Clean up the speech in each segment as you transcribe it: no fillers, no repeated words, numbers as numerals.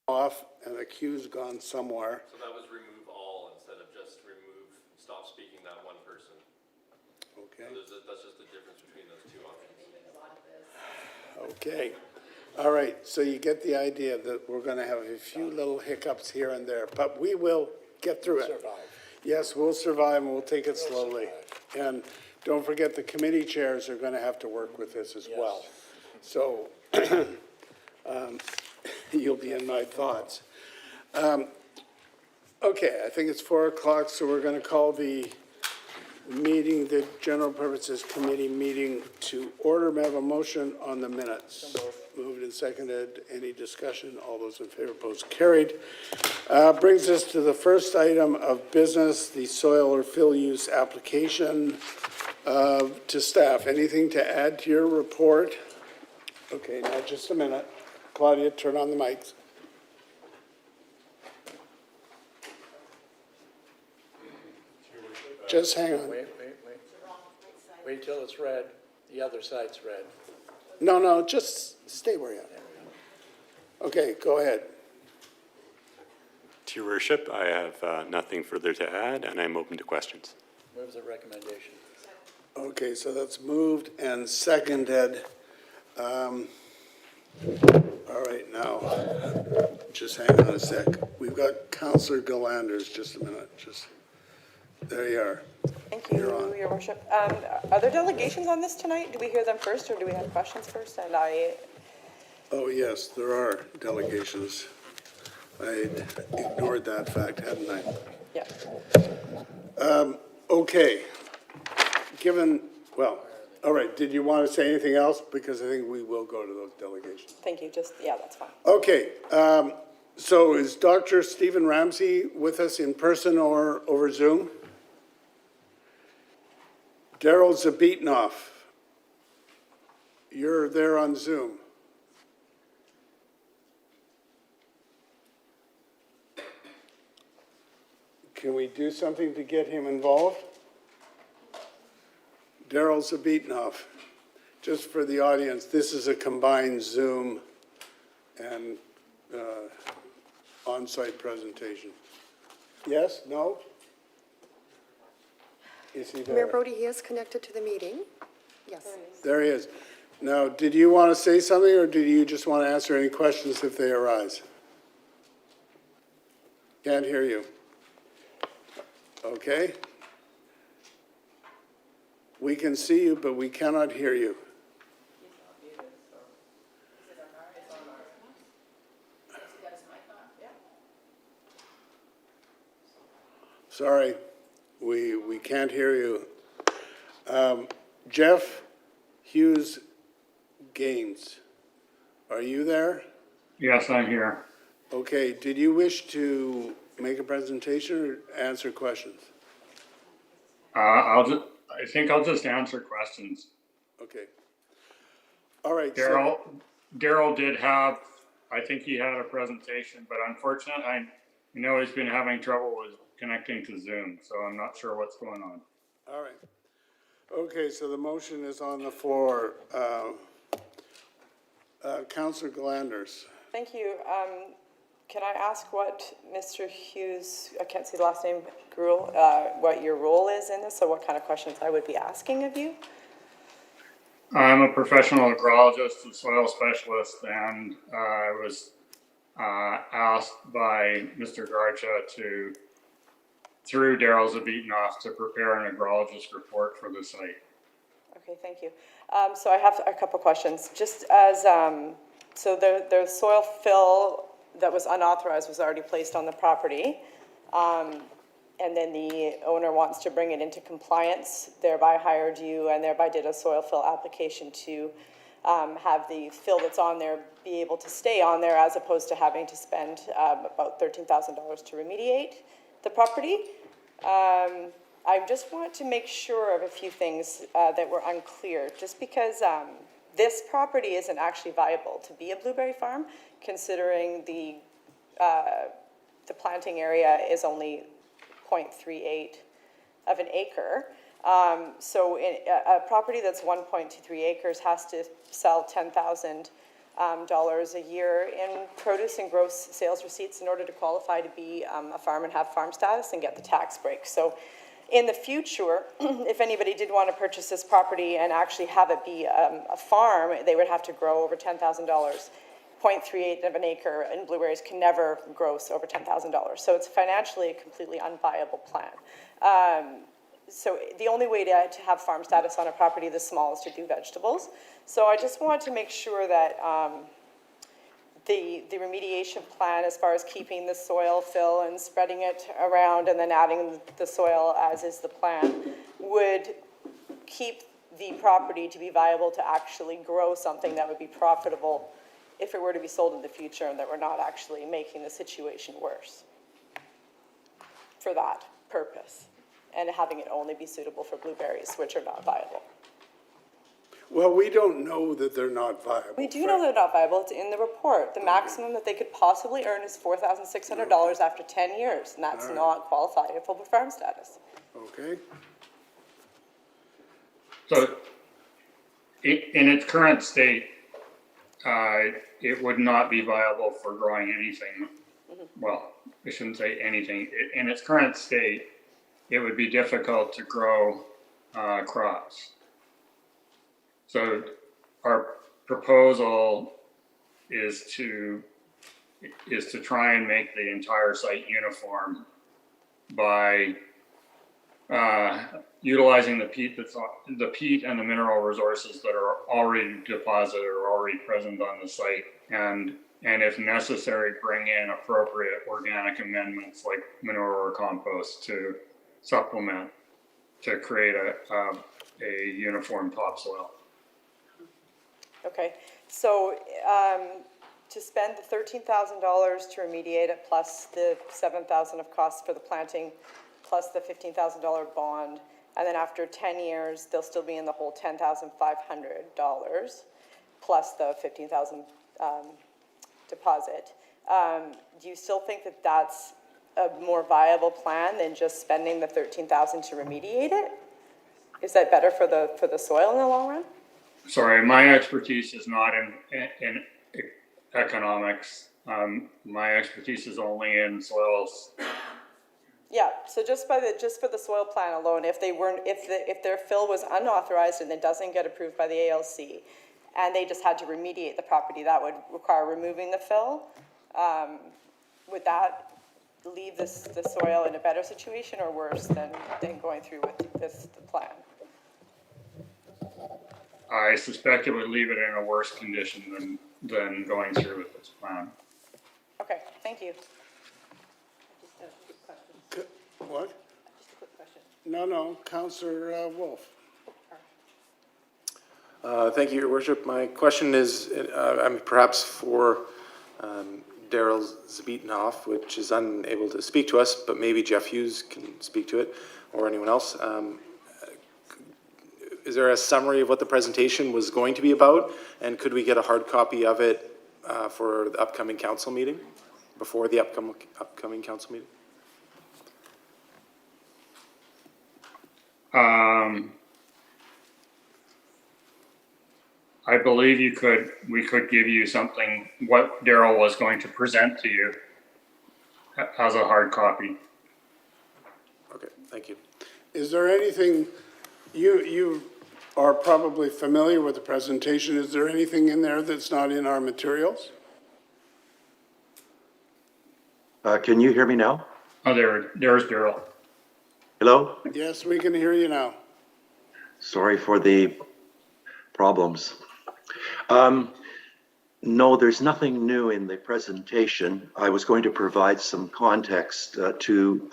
off and the cue's gone somewhere. So that was remove all instead of just remove, stop speaking that one person. Okay. So that's just the difference between those two options. Okay. All right. So you get the idea that we're going to have a few little hiccups here and there, but we will get through it. Survive. Yes, we'll survive and we'll take it slowly. And don't forget the committee chairs are going to have to work with this as well. So you'll be in my thoughts. Okay, I think it's 4 o'clock, so we're going to call the meeting, the General Purposes Committee meeting to order. May I have a motion on the minutes? Moved and seconded. Any discussion? All those in favor, opposed, carried. Brings us to the first item of business, the soil or fill use application to staff. Anything to add to your report? Okay, now just a minute. Claudia, turn on the mics. Just hang on. Wait. Wait till it's red. The other side's red. No, just stay where you are. Okay, go ahead. To your worship, I have nothing further to add, and I'm open to questions. Move the recommendation. Okay, so that's moved and seconded. All right, now, just hang on a sec. We've got Councillor Galanders, just a minute, there you are. Thank you, Your Worship. Are there delegations on this tonight? Do we hear them first, or do we have questions first? And Oh, yes, there are delegations. I ignored that fact, hadn't I? yeah. Okay, all right, did you want to say anything else? Because I think we will go to those delegations. Thank you. That's fine. Okay, so is Dr. Stephen Ramsey with us in person or over Zoom? Daryl Zabitnoff, you're there on Zoom. Can we do something to get him involved? Daryl Zabitnoff, just for the audience, this is a combined Zoom and on-site presentation. Yes? No? Is he there? Mayor Brody, he is connected to the meeting. Yes. There he is. Now, did you want to say something, or do you just want to answer any questions if they arise? Can't hear you. Okay. We can see you, but we cannot hear you. Sorry, we can't hear you. Jeff Hughes Gaines, are you there? Yes, I'm here. Okay, did you wish to make a presentation or answer questions? I think I'll just answer questions. Okay. All right. Daryl did have, I think he had a presentation, but unfortunately, I know he's been having trouble with connecting to Zoom, so I'm not sure what's going on. All right. Okay, so the motion is on the floor. Councillor Galanders. Thank you. Can I ask what Mr. Hughes, I can't see the last name, Gruel, what your role is in this, or what kind of questions I would be asking of you? I'm a professional agrologist and soil specialist, and I was asked by Mr. Garcha through Daryl Zabitnoff to prepare an agrologist report for the site. Okay, thank you. So I have a couple questions. Just as, so the soil fill that was unauthorized was already placed on the property, and then the owner wants to bring it into compliance, thereby hired you, and thereby did a soil fill application to have the fill that's on there be able to stay on there, as opposed to having to spend about $13,000 to remediate the property. I just want to make sure of a few things that were unclear, just because this property isn't actually viable to be a blueberry farm, considering the planting area is only 0.38 of an acre. So a property that's 1.23 acres has to sell 10,000 dollars a year in produce and gross sales receipts in order to qualify to be a farm and have farm status and get the tax break. So in the future, if anybody did want to purchase this property and actually have it be a farm, they would have to grow over $10,000. 0.38 of an acre in blueberries can never gross over $10,000. So it's financially a completely unviable plan. So the only way to have farm status on a property this small is to do vegetables. So I just want to make sure that the remediation plan, as far as keeping the soil fill and spreading it around and then adding the soil as is the plan, would keep the property to be viable to actually grow something that would be profitable if it were to be sold in the future, and that we're not actually making the situation worse for that purpose, and having it only be suitable for blueberries, which are not viable. Well, we don't know that they're not viable. We do know they're not viable. It's in the report. The maximum that they could possibly earn is $4,600 after 10 years, and that's not qualifiable for farm status. Okay, So in its current state, it would not be viable for growing anything. Well, I shouldn't say anything. In its current state, it would be difficult to grow crops. So our proposal is to try and make the entire site uniform by utilizing the peat and the mineral resources that are already deposited or already present on the site, and if necessary, bring in appropriate organic amendments like manure or compost to supplement, to create a uniform topsoil. Okay, so to spend the $13,000 to remediate it, plus the $7,000 of costs for the planting, plus the $15,000 bond, and then after 10 years, they'll still be in the whole $10,500, plus the $15,000 deposit. Do you still think that that's a more viable plan than just spending the $13,000 to remediate it? Is that better for the soil in the long run? Sorry, my expertise is not in economics. My expertise is only in soils. Yeah, so just for the soil plan alone, if their fill was unauthorized and it doesn't get approved by the ALC, and they just had to remediate the property, that would require removing the fill. Would that leave the soil in a better situation or worse than going through with the plan? I suspect it would leave it in a worse condition than going through with this plan. Okay, thank you. what? Just a quick question. No, Counselor Wolf. Thank you, Your Worship. My question is perhaps for Daryl Zabitnoff, which is unable to speak to us, but maybe Jeff Hughes can speak to it, or anyone else. Is there a summary of what the presentation was going to be about? And could we get a hard copy of it for the upcoming council meeting, before the upcoming council meeting? I believe we could give you something, what Daryl was going to present to you as a hard copy. Okay, thank you. Is there anything, you are probably familiar with the presentation, is there anything in there that's not in our materials? Can you hear me now? Oh, there's Daryl. Hello? Yes, we can hear you now. Sorry for the problems. No, there's nothing new in the presentation. I was going to provide some context to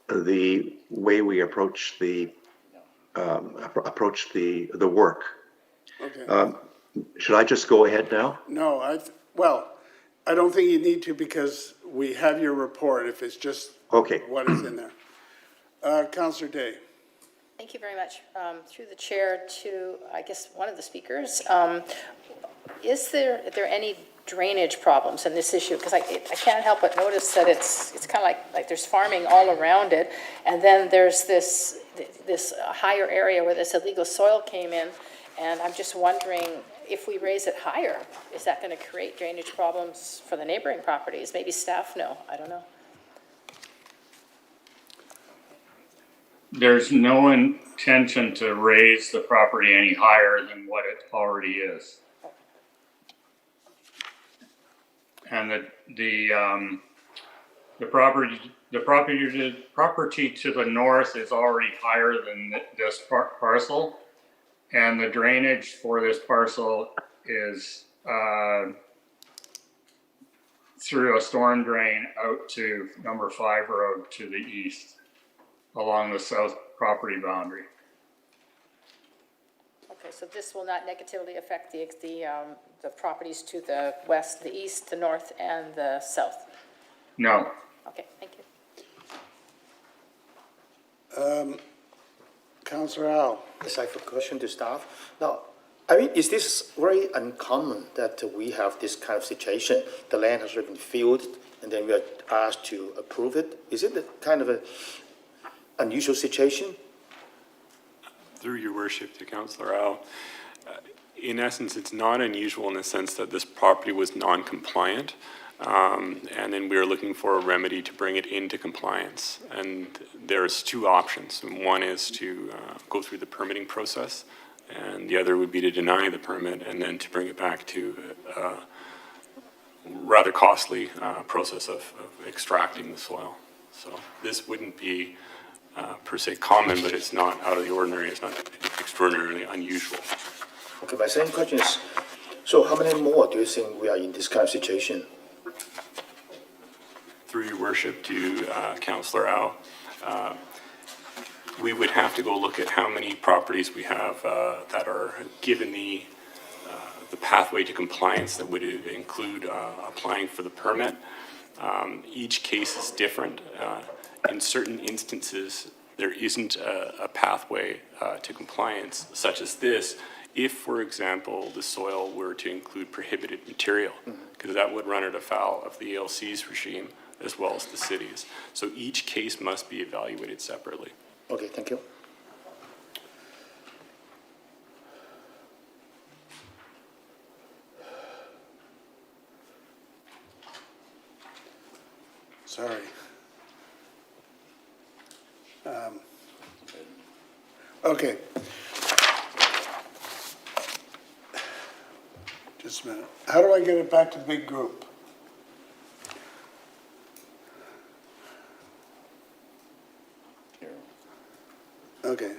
the way we approach the work. Okay. Should I just go ahead now? No, I don't think you need to because we have your report if it's just Okay. what is in there. Counselor Day. Thank you very much. Through the chair to, I guess, one of the speakers, is there any drainage problems in this issue? Because I can't help but notice that it's kind of like there's farming all around it, and then there's this higher area where this illegal soil came in, and I'm just wondering, if we raise it higher, is that going to create drainage problems for the neighboring properties? Maybe staff know, I don't know. There's no intention to raise the property any higher than what it already is. And the property to the north is already higher than this parcel. And the drainage for this parcel is through a storm drain out to number 5 road to the east along the south property boundary. Okay, so this will not negatively affect the properties to the west, the east, the north, and the south? No. Okay, thank you. Councillor Al. Yes, I have a question to staff. Now, I mean, is this very uncommon that we have this kind of situation? The land has already been filled, and then we are asked to approve it. Is it a kind of an unusual situation? Through your worship to Councillor Al, in essence, it's not unusual in the sense that this property was non-compliant. And then we are looking for a remedy to bring it into compliance. And there's two options. One is to go through the permitting process, and the other would be to deny the permit and then to bring it back to a rather costly process of extracting the soil. So this wouldn't be per se common, but it's not out of the ordinary. It's not extraordinarily unusual. Okay, my second question is, so how many more do you think we are in this kind of situation? Through your worship to Councillor Au, we would have to go look at how many properties we have that are given the pathway to compliance that would include applying for the permit. Each case is different. In certain instances, there isn't a pathway to compliance such as this if, for example, the soil were to include prohibited material, because that would run it afoul of the ALC's regime as well as the city's. So each case must be evaluated separately. Okay, thank you. Sorry. Okay. Just a minute. How do I get it back to the big group? Okay.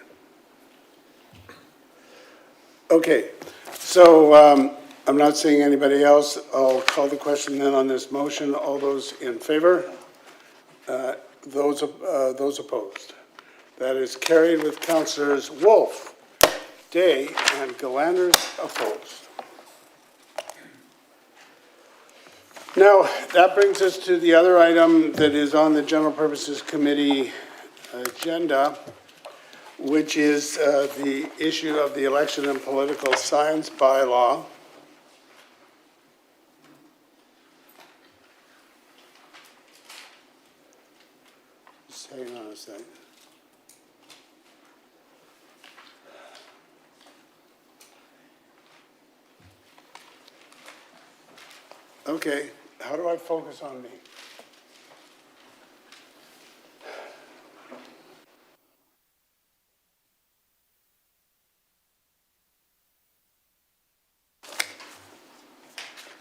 Okay, so I'm not seeing anybody else. I'll call the question then on this motion. All those in favor? Those opposed? That is carried with Councillors Wolf, Day, and Galanders opposed. Now, that brings us to the other item that is on the General Purposes Committee agenda, which is the issue of the election and political science bylaw. Just hang on a second. Okay, how do I focus on me?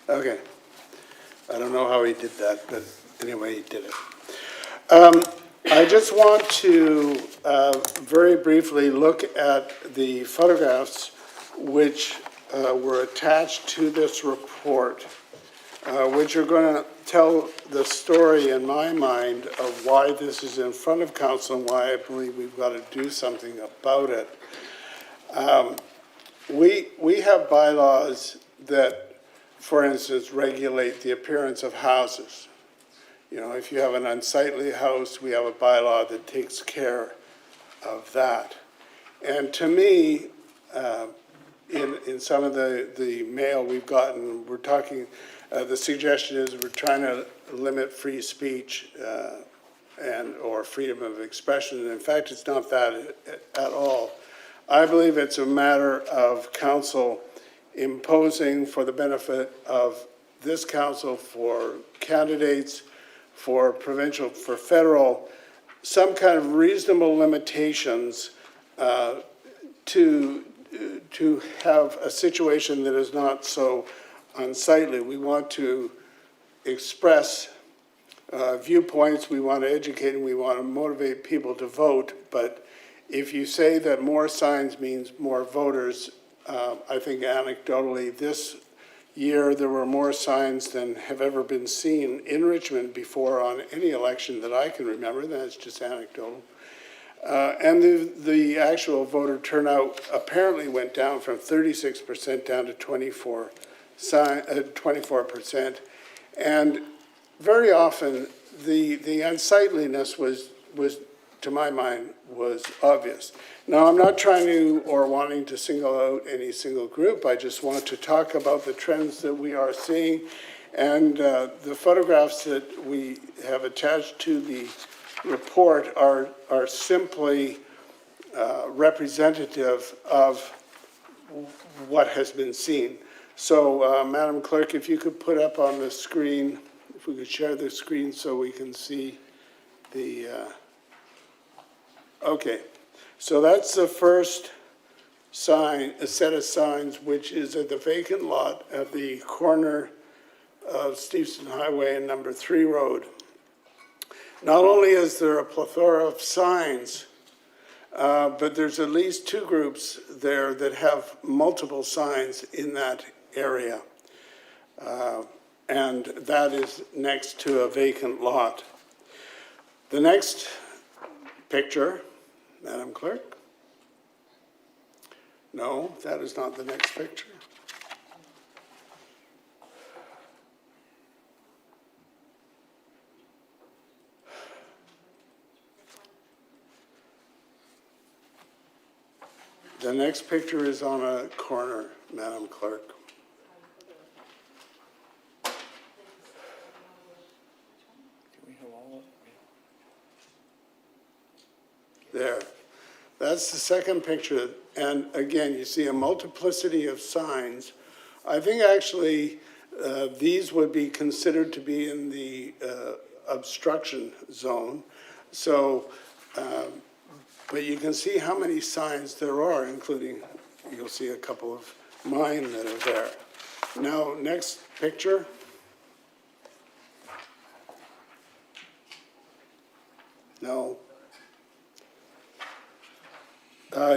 Okay. I don't know how he did that, but anyway, he did it. I just want to very briefly look at the photographs which were attached to this report, which are going to tell the story in my mind of why this is in front of council and why I believe we've got to do something about it. We have bylaws that, for instance, regulate the appearance of houses. You know, if you have an unsightly house, we have a bylaw that takes care of that. And to me, in some of the mail we've gotten, we're talking, the suggestion is we're trying to limit free speech or freedom of expression. And in fact, it's not that at all. I believe it's a matter of council imposing for the benefit of this council, for candidates, for provincial, for federal, some kind of reasonable limitations to have a situation that is not so unsightly. We want to express viewpoints, we want to educate, and we want to motivate people to vote. But if you say that more signs means more voters, I think anecdotally this year there were more signs than have ever been seen in Richmond before on any election that I can remember. That's just anecdotal. And the actual voter turnout apparently went down from 36% down to 24%. And very often, the unsightliness was, to my mind, was obvious. Now, I'm not trying to or wanting to single out any single group. I just want to talk about the trends that we are seeing. And the photographs that we have attached to the report are simply representative of what has been seen. So, Madam Clerk, if you could put up on the screen, if we could share the screen so we can see the, okay. So that's the first sign, a set of signs, which is at the vacant lot at the corner of Steveston Highway and Number 3 Road. Not only is there a plethora of signs, but there's at least two groups there that have multiple signs in that area. And that is next to a vacant lot. The next picture, Madam Clerk? No, that is not the next picture. The next picture is on a corner, Madam Clerk. There. That's the second picture. And again, you see a multiplicity of signs. I think actually these would be considered to be in the obstruction zone. So, but you can see how many signs there are, including, you'll see a couple of mine that are there. Now, next picture. No.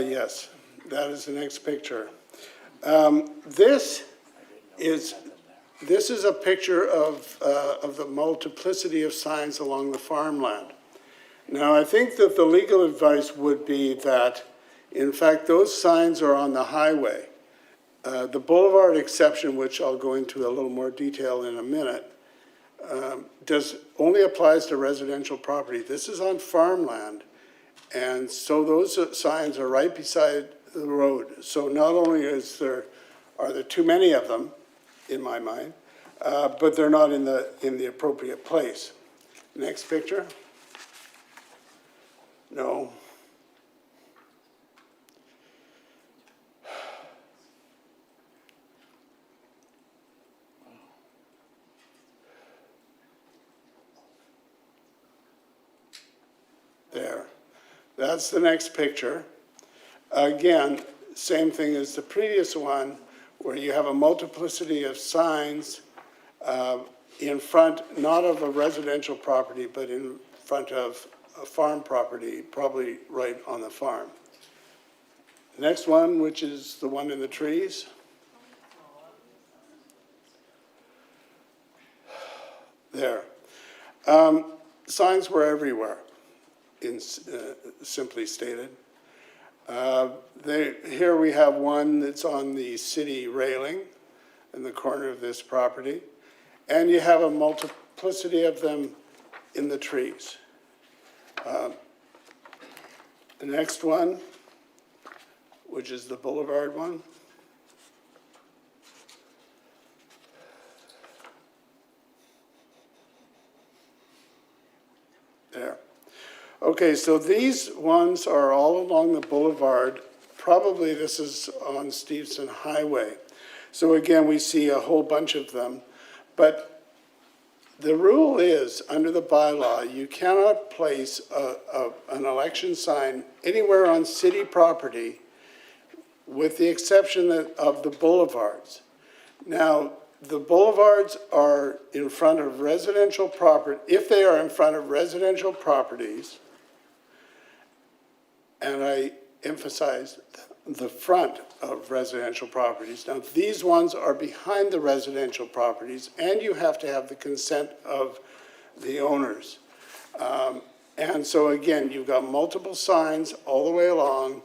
Yes, that is the next picture. This is a picture of the multiplicity of signs along the farmland. Now, I think that the legal advice would be that, in fact, those signs are on the highway. The boulevard exception, which I'll go into a little more detail in a minute, only applies to residential property. This is on farmland. And so those signs are right beside the road. So not only are there too many of them, in my mind, but they're not in the appropriate place. Next picture. No. There. That's the next picture. Again, same thing as the previous one, where you have a multiplicity of signs in front, not of a residential property, but in front of a farm property, probably right on the farm. The next one, which is the one in the trees. There. Signs were everywhere. Simply stated. Here we have one that's on the city railing in the corner of this property, and you have a multiplicity of them in the trees. The next one, which is the boulevard one. There. Okay, so these ones are all along the boulevard. Probably this is on Steveston Highway. So again, we see a whole bunch of them. But the rule is, under the bylaw, you cannot place an election sign anywhere on city property with the exception of the boulevards. Now, the boulevards are in front of residential property, if they are in front of residential properties, and I emphasize the front of residential properties. Now, these ones are behind the residential properties, and you have to have the consent of the owners. And so again, you've got multiple signs all the way along,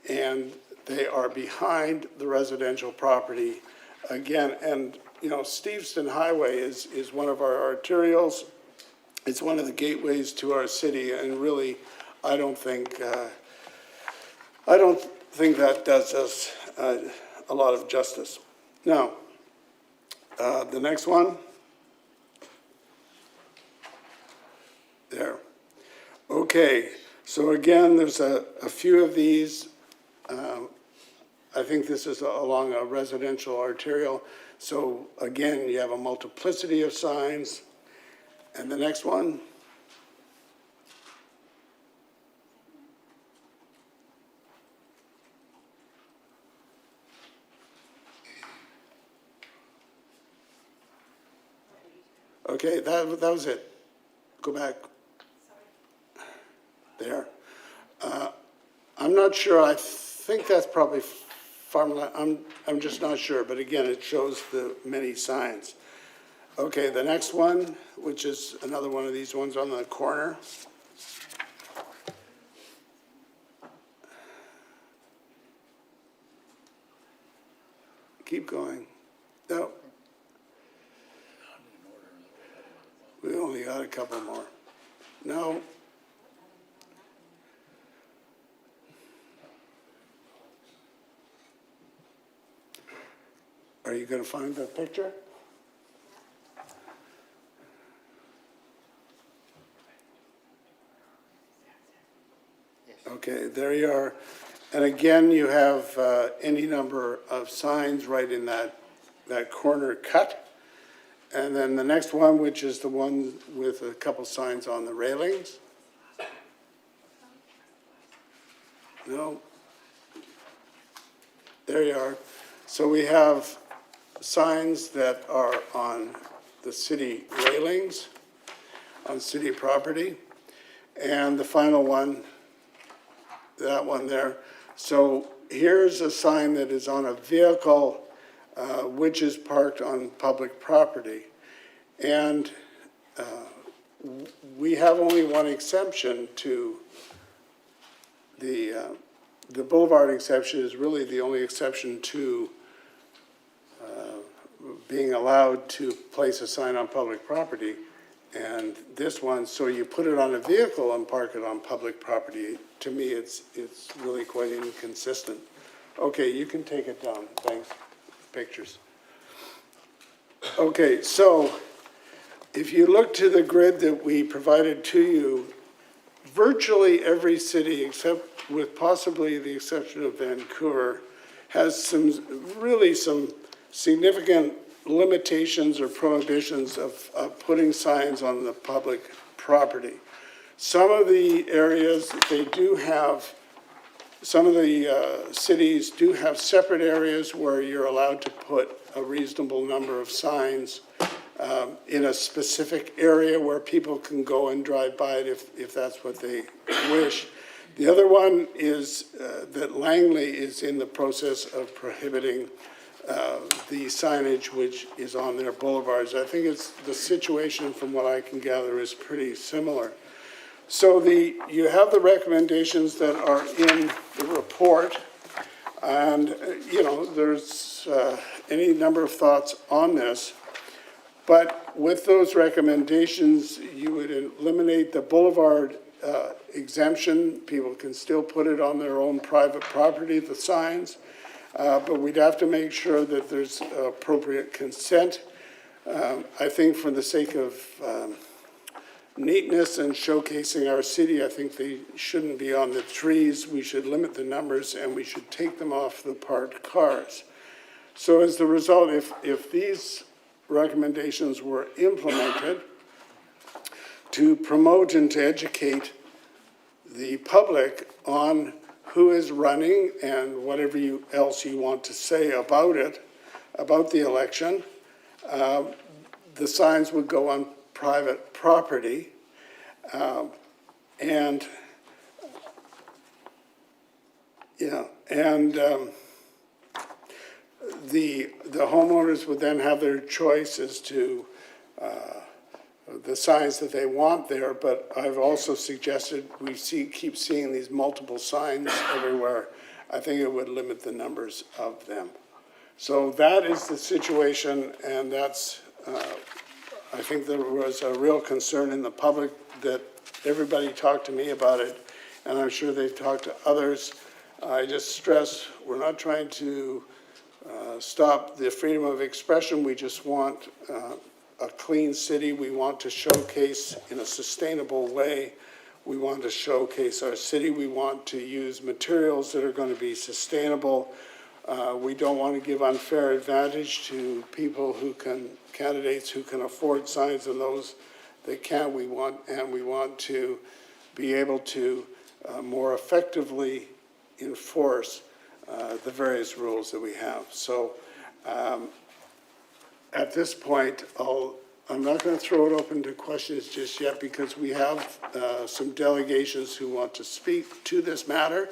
and they are behind the residential property. Again, and, you know, Steveston Highway is one of our arterials. It's one of the gateways to our city, and really, I don't think that does us a lot of justice. Now, the next one. There. Okay, so again, there's a few of these. I think this is along a residential arterial. So again, you have a multiplicity of signs. And the next one. Okay, that was it. Go back. There. I'm not sure. I think that's probably farmland. I'm just not sure. But again, it shows the many signs. Okay, the next one, which is another one of these ones on the corner. Keep going. No. We only got a couple more. No. Are you going to find the picture? Okay, there you are. And again, you have any number of signs right in that corner cut. And then the next one, which is the one with a couple signs on the railings. No. There you are. So we have signs that are on the city railings, on city property. And the final one, that one there. So here's a sign that is on a vehicle which is parked on public property. And we have only one exception to the boulevard exception is really the only exception to being allowed to place a sign on public property. And this one, so you put it on a vehicle and park it on public property. To me, it's really quite inconsistent. Okay, you can take it down. Thanks. Pictures. Okay, so if you look to the grid that we provided to you, virtually every city, except with possibly the exception of Vancouver, has some significant limitations or prohibitions of putting signs on the public property. Some of the areas, they do have, some of the cities do have separate areas where you're allowed to put a reasonable number of signs in a specific area where people can go and drive by it if that's what they wish. The other one is that Langley is in the process of prohibiting the signage which is on their boulevards. I think it's the situation, from what I can gather, is pretty similar. So you have the recommendations that are in the report, and there's any number of thoughts on this. But with those recommendations, you would eliminate the boulevard exemption. People can still put it on their own private property, the signs. But we'd have to make sure that there's appropriate consent. I think for the sake of neatness and showcasing our city, I think they shouldn't be on the trees. We should limit the numbers, and we should take them off the parked cars. So as the result, if these recommendations were implemented to promote and to educate the public on who is running and whatever else you want to say about it, about the election, the signs would go on private property. And the homeowners would then have their choice as to the signs that they want there, but I've also suggested, keep seeing these multiple signs everywhere. I think it would limit the numbers of them. So that is the situation, and that's, I think there was a real concern in the public that everybody talked to me about it, and I'm sure they've talked to others. I just stress, we're not trying to stop the freedom of expression. We just want a clean city. We want to showcase in a sustainable way. We want to showcase our city. We want to use materials that are going to be sustainable. We don't want to give unfair advantage to people candidates who can afford signs and those that can't. We want to be able to more effectively enforce the various rules that we have. So at this point, I'm not going to throw it open to questions just yet because we have some delegations who want to speak to this matter.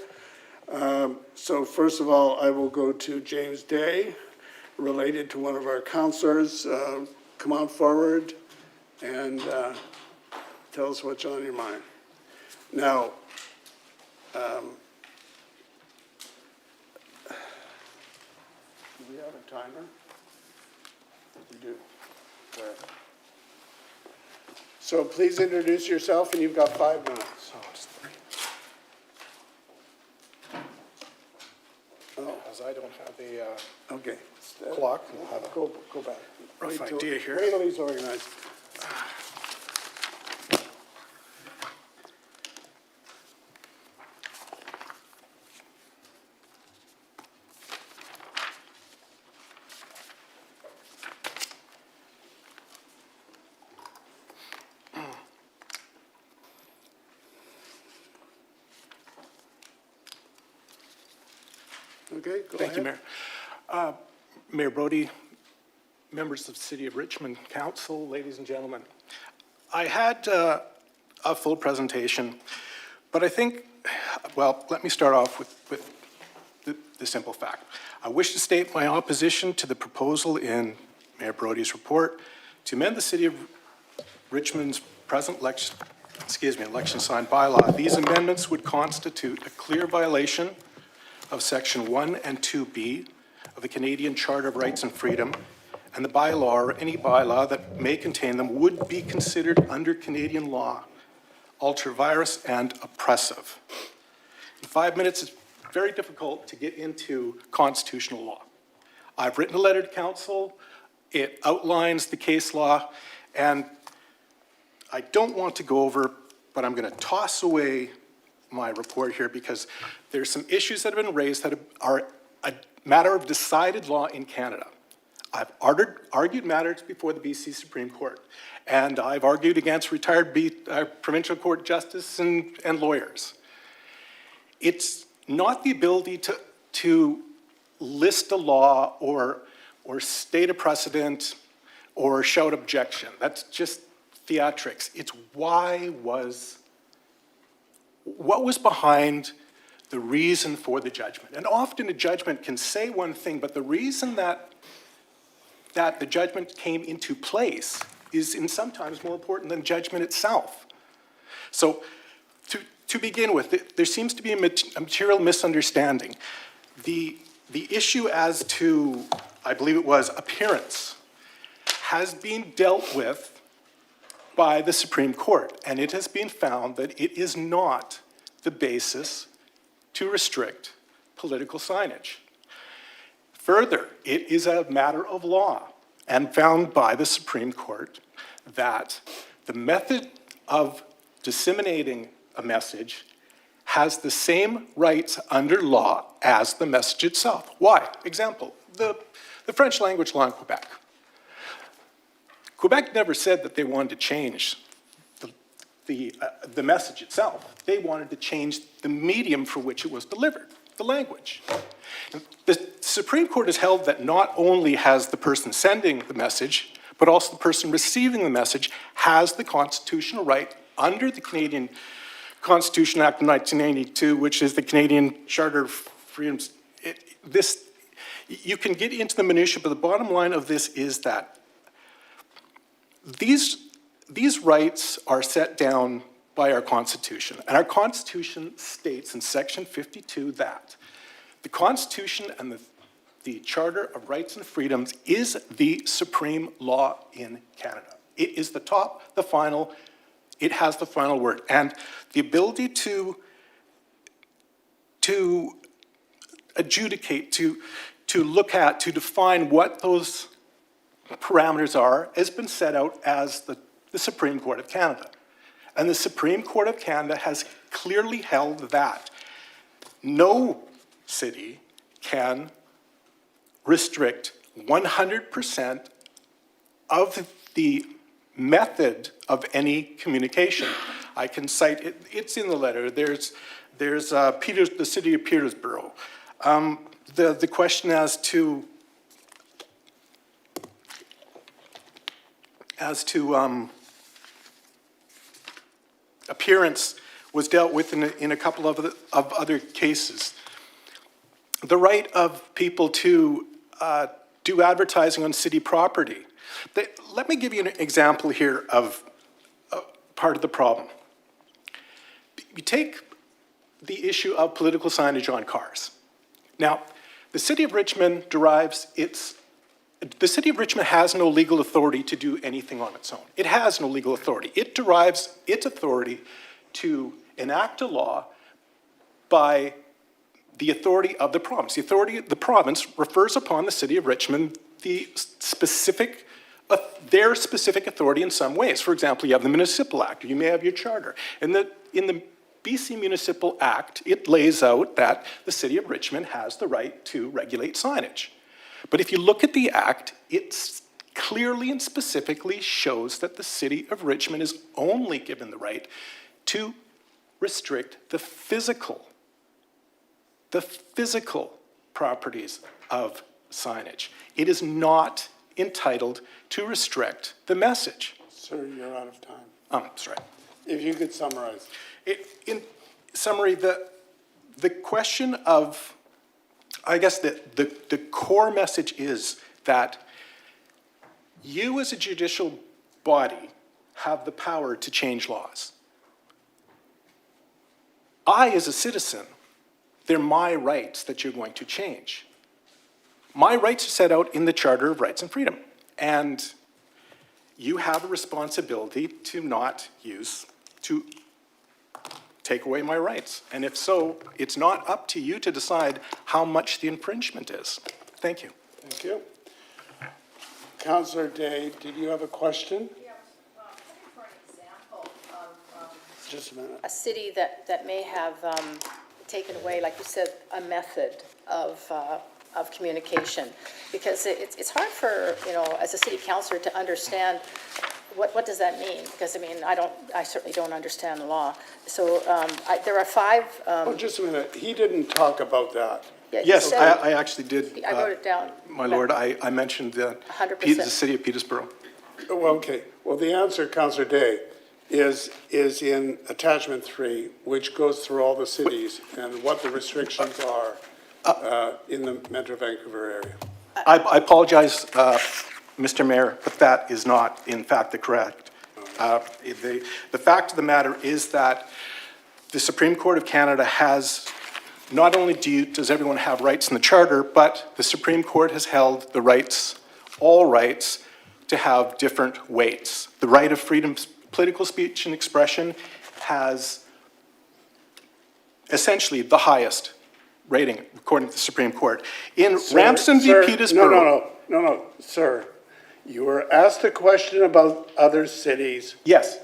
So first of all, I will go to James Day, related to one of our counselors. Come on forward and tell us what's on your mind. Now, do we have a timer? We do. Where? So please introduce yourself, and you've got 5 minutes. As I don't have a Okay. clock, we'll have a Go back. rough Wait till- idea here. Wait till he's organized. Okay, go ahead. Thank you, Mayor. Mayor Brody, members of the City of Richmond Council, ladies and gentlemen. I had a full presentation, but I think, well, let me start off with the simple fact. I wish to state my opposition to the proposal in Mayor Brody's report to amend the City of Richmond's present election sign bylaw. These amendments would constitute a clear violation of Section 1 and 2B of the Canadian Charter of Rights and Freedom, and the bylaw or any bylaw that may contain them would be considered under Canadian law ultra-virus and oppressive. In 5 minutes, it's very difficult to get into constitutional law. I've written a letter to council. It outlines the case law, and I don't want to go over, but I'm going to toss away my report here because there's some issues that have been raised that are a matter of decided law in Canada. I've argued matters before the BC Supreme Court, and I've argued against retired provincial court justices and lawyers. It's not the ability to list a law or state a precedent or shout objection. That's just theatrics. It's what was behind the reason for the judgment. And often a judgment can say one thing, but the reason that the judgment came into place is in sometimes more important than judgment itself. So to begin with, there seems to be a material misunderstanding. The issue as to, I believe it was, appearance has been dealt with by the Supreme Court, and it has been found that it is not the basis to restrict political signage. Further, it is a matter of law and found by the Supreme Court that the method of disseminating a message has the same rights under law as the message itself. Why? Example, the the French language law in Quebec. Quebec never said that they wanted to change the message itself. They wanted to change the medium for which it was delivered, the language. The Supreme Court has held that not only has the person sending the message, but also the person receiving the message has the constitutional right under the Canadian Constitution Act of 1982, which is the Canadian Charter of Freedoms. You can get into the minutiae, but the bottom line of this is that these rights are set down by our Constitution. And our Constitution states in Section 52 that the Constitution and the Charter of Rights and Freedoms is the supreme law in Canada. It is the top, the final, it has the final word. And the ability to adjudicate, to look at, to define what those parameters are has been set out as the Supreme Court of Canada. And the Supreme Court of Canada has clearly held that no city can restrict 100% of the method of any communication. I can cite it, it's in the letter. There's the city of Petersburg. The question as to appearance was dealt with in a couple of other cases. The right of people to do advertising on city property. Let me give you an example here of part of the problem. You take the issue of political signage on cars. Now, the City of Richmond the City of Richmond has no legal authority to do anything on its own. It has no legal authority. It derives its authority to enact a law by the authority of the province. The authority of the province refers upon the City of Richmond their specific authority in some ways. For example, you have the Municipal Act, or you may have your charter. In the BC Municipal Act, it lays out that the City of Richmond has the right to regulate signage. But if you look at the Act, it clearly and specifically shows that the City of Richmond is only given the right to restrict the physical properties of signage. It is not entitled to restrict the message. Sir, you're out of time. Sorry. If you could summarize. In summary, the question of, I guess the core message is that you as a judicial body have the power to change laws. I, as a citizen, they're my rights that you're going to change. My rights are set out in the Charter of Rights and Freedom, and you have a responsibility to take away my rights. And if so, it's not up to you to decide how much the infringement is. Thank you. Thank you. Councillor Day, did you have a question? Yeah, for an example of Just a minute. a city that may have taken away, like you said, a method of communication, because it's hard for, as a city councillor to understand what does that mean? Because, I certainly don't understand the law. So there are 5. Oh, just a minute. He didn't talk about that. Yeah, you Yes, said- I actually did. I wrote it down. My lord, I mentioned the 100%. the City of Petersburg. Well, okay. Well, the answer, Councillor Day, is in attachment 3, which goes through all the cities and what the restrictions are in the Metro Vancouver area. I apologize, Mr. Mayor, but that is not, in fact, the correct. The fact of the matter is that the Supreme Court of Canada has, not only does everyone have rights in the Charter, but the Supreme Court has held the rights, all rights, to have different weights. The right of freedom, political speech and expression has essentially the highest rating, according to the Supreme Court. In Ramsden v. Petersburg. No, sir. You were asked a question about other cities, Yes.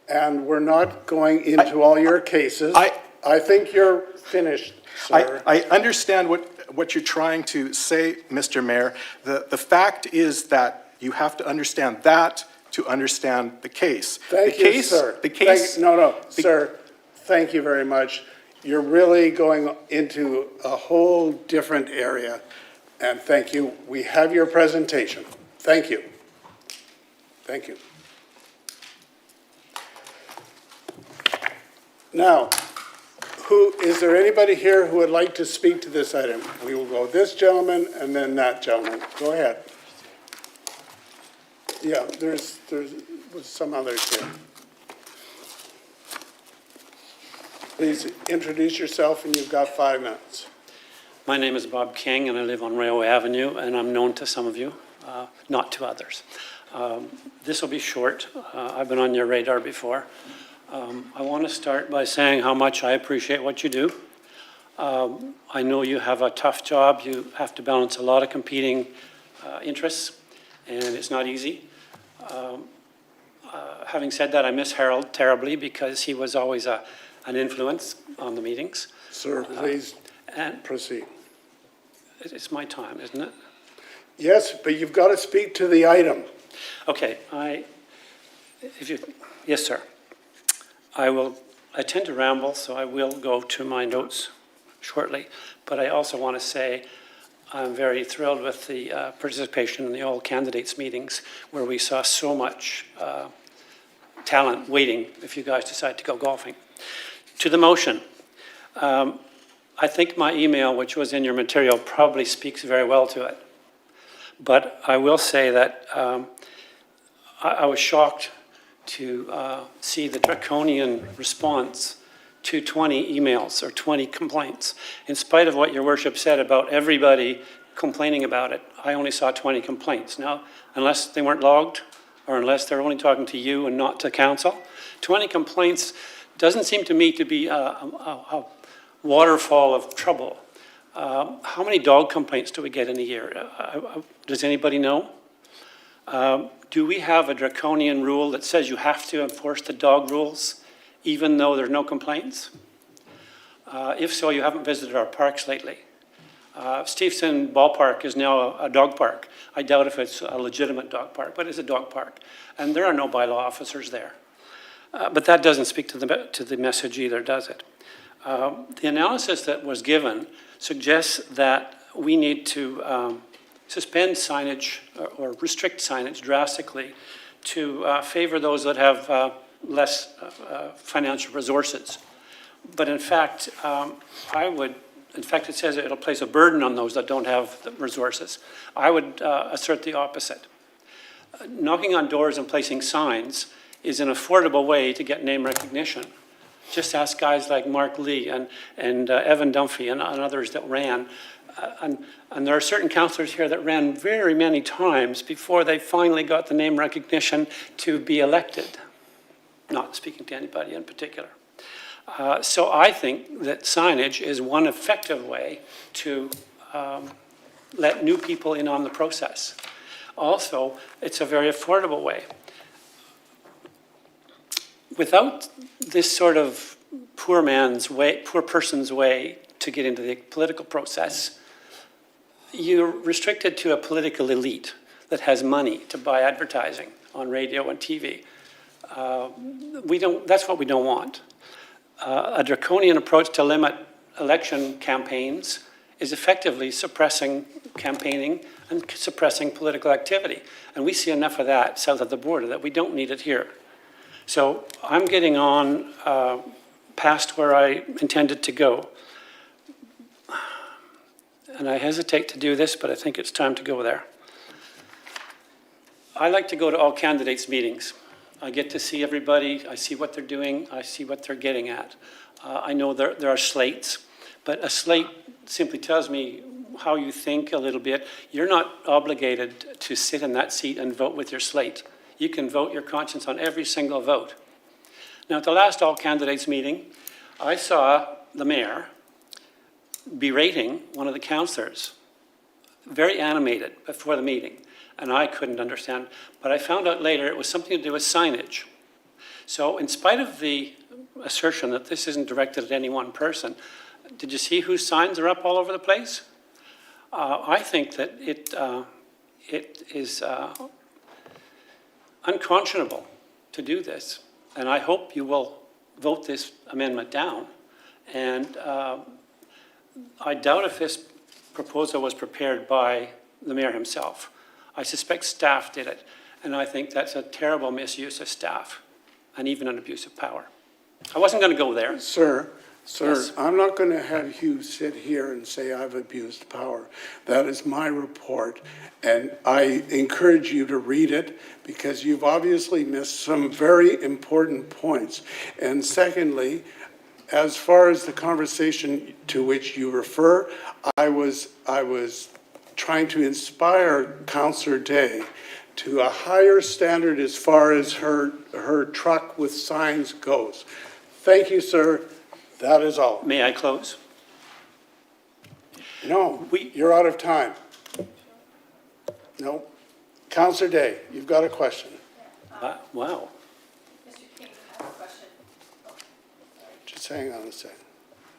and we're not going into all your cases. I think you're finished, sir. I understand what you're trying to say, Mr. Mayor. The fact is that you have to understand that to understand the case. Thank The you, case- sir. The case. No, sir, thank you very much. You're really going into a whole different area, and thank you. We have your presentation. Thank you. Thank you. Now, is there anybody here who would like to speak to this item? We will go this gentleman and then that gentleman. Go ahead. Yeah, there's some others here. Please introduce yourself, and you've got 5 minutes. My name is Bob King, and I live on Railway Avenue, and I'm known to some of you, not to others. This will be short. I've been on your radar before. I want to start by saying how much I appreciate what you do. I know you have a tough job. You have to balance a lot of competing interests, and it's not easy. Having said that, I miss Harold terribly because he was always an influence on the meetings. Sir, please And proceed. it's my time, isn't it? Yes, but you've got to speak to the item. Okay, yes, sir. I tend to ramble, so I will go to my notes shortly. But I also want to say I'm very thrilled with the participation in the all candidates meetings where we saw so much talent waiting if you guys decide to go golfing. To the motion, I think my email, which was in your material, probably speaks very well to it. But I will say that I was shocked to see the draconian response to 20 emails or 20 complaints. In spite of what your worship said about everybody complaining about it, I only saw 20 complaints. Now, unless they weren't logged or unless they're only talking to you and not to council, 20 complaints doesn't seem to me to be a waterfall of trouble. How many dog complaints do we get in a year? Does anybody know? Do we have a draconian rule that says you have to enforce the dog rules even though there's no complaints? If so, you haven't visited our parks lately. Stevenson Ballpark is now a dog park. I doubt if it's a legitimate dog park, but it's a dog park. And there are no bylaw officers there. But that doesn't speak to the message either, does it? The analysis that was given suggests that we need to suspend signage or restrict signage drastically to favor those that have less financial resources. But in fact, it says it'll place a burden on those that don't have the resources. I would assert the opposite. Knocking on doors and placing signs is an affordable way to get name recognition. Just ask guys like Mark Lee and Evan Dunphy and others that ran. And there are certain councillors here that ran very many times before they finally got the name recognition to be elected. Not speaking to anybody in particular. So I think that signage is one effective way to let new people in on the process. Also, it's a very affordable way. Without this sort of poor person's way to get into the political process, you're restricted to a political elite that has money to buy advertising on radio and TV. That's what we don't want. A draconian approach to limit election campaigns is effectively suppressing campaigning and suppressing political activity. And we see enough of that south of the border that we don't need it here. So I'm getting on past where I intended to go. And I hesitate to do this, but I think it's time to go there. I like to go to all candidates' meetings. I get to see everybody, I see what they're doing, I see what they're getting at. I know there are slates, but a slate simply tells me how you think a little bit. You're not obligated to sit in that seat and vote with your slate. You can vote your conscience on every single vote. Now, at the last all candidates meeting, I saw the mayor berating one of the councillors, very animated before the meeting, and I couldn't understand. But I found out later it was something to do with signage. So in spite of the assertion that this isn't directed at any one person, did you see whose signs are up all over the place? I think that it is unconscionable to do this, and I hope you will vote this amendment down. And I doubt if this proposal was prepared by the mayor himself. I suspect staff did it, and I think that's a terrible misuse of staff and even an abuse of power. I wasn't going to go there. Sir, Yes. I'm not going to have you sit here and say I've abused power. That is my report, and I encourage you to read it because you've obviously missed some very important points. And secondly, as far as the conversation to which you refer, I was trying to inspire Councillor Day to a higher standard as far as her truck with signs goes. Thank you, sir. That is all. May I close? No, you're out of time. No. Councillor Day, you've got a question. Wow. Mr. King, I have a question. Just hang on a second.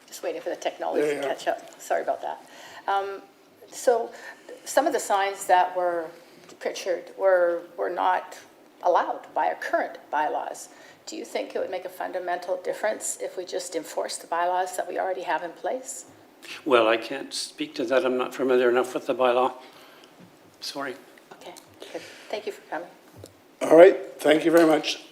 Just waiting for the technology There to you are. catch up. Sorry about that. So some of the signs that were pictured were not allowed by our current bylaws. Do you think it would make a fundamental difference if we just enforce the bylaws that we already have in place? Well, I can't speak to that. I'm not familiar enough with the bylaw. Sorry. Okay, good. Thank you for coming. All right, thank you very much.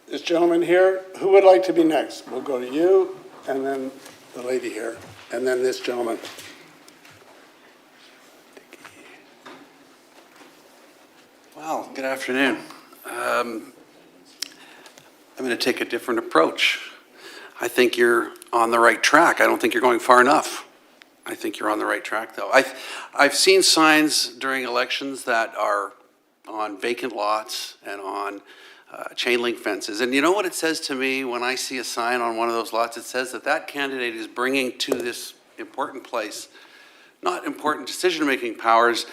This gentleman here, who would like to be next? We'll go to you, and then the lady here, and then this gentleman. Well, good afternoon. I'm going to take a different approach. I think you're on the right track. I don't think you're going far enough. I think you're on the right track, though. I've seen signs during elections that are on vacant lots and on chain link fences. And you know what it says to me when I see a sign on one of those lots? It says that that candidate is bringing to this important place, not important decision-making powers,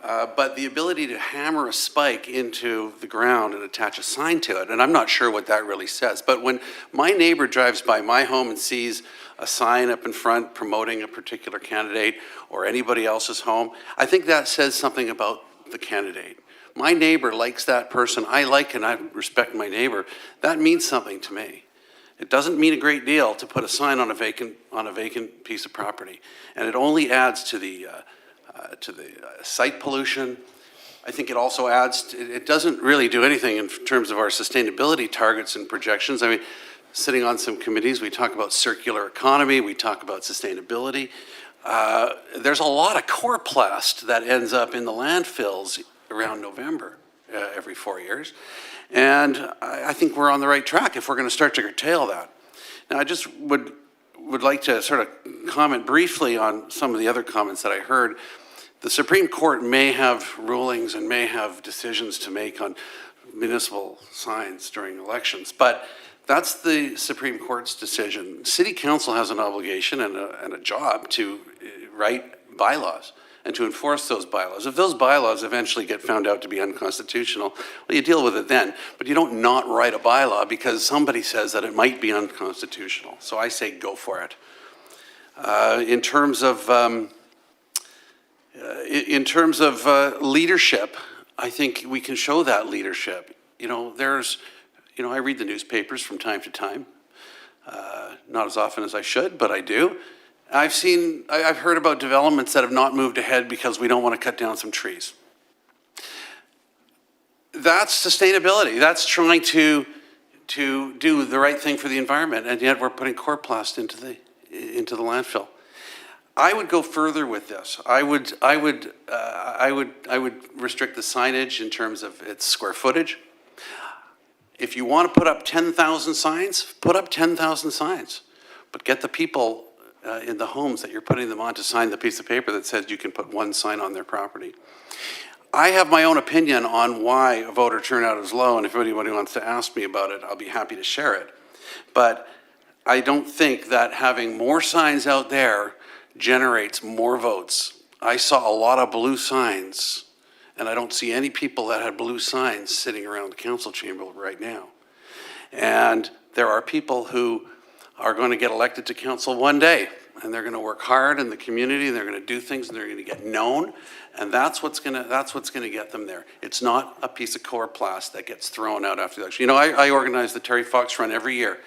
but the ability to hammer a spike into the ground and attach a sign to it. And I'm not sure what that really says. But when my neighbor drives by my home and sees a sign up in front promoting a particular candidate or anybody else's home, I think that says something about the candidate. My neighbor likes that person. I like and I respect my neighbor. That means something to me. It doesn't mean a great deal to put a sign on a vacant piece of property. And it only adds to the site pollution. I think it also adds, it doesn't really do anything in terms of our sustainability targets and projections. I mean, sitting on some committees, we talk about circular economy, we talk about sustainability. There's a lot of chloroplast that ends up in the landfills around November every 4 years. And I think we're on the right track if we're going to start to curtail that. Now, I just would like to sort of comment briefly on some of the other comments that I heard. The Supreme Court may have rulings and may have decisions to make on municipal signs during elections, but that's the Supreme Court's decision. City Council has an obligation and a job to write bylaws and to enforce those bylaws. If those bylaws eventually get found out to be unconstitutional, well, you deal with it then. But you don't not write a bylaw because somebody says that it might be unconstitutional. So I say go for it. In terms of leadership, I think we can show that leadership. I read the newspapers from time to time, not as often as I should, but I do. I've heard about developments that have not moved ahead because we don't want to cut down some trees. That's sustainability. That's trying to do the right thing for the environment, and yet we're putting chloroplast into the landfill. I would go further with this. I would restrict the signage in terms of its square footage. If you want to put up 10,000 signs, put up 10,000 signs, but get the people in the homes that you're putting them on to sign the piece of paper that says you can put one sign on their property. I have my own opinion on why voter turnout is low, and if anybody wants to ask me about it, I'll be happy to share it. But I don't think that having more signs out there generates more votes. I saw a lot of blue signs, and I don't see any people that had blue signs sitting around the council chamber right now. And there are people who are going to get elected to council one day, and they're gonna work hard in the community, and they're gonna do things, and they're gonna get known, and that's what's gonna get them there. It's not a piece of coroplast that gets thrown out after the election. You know, I organize the Terry Fox Run every year.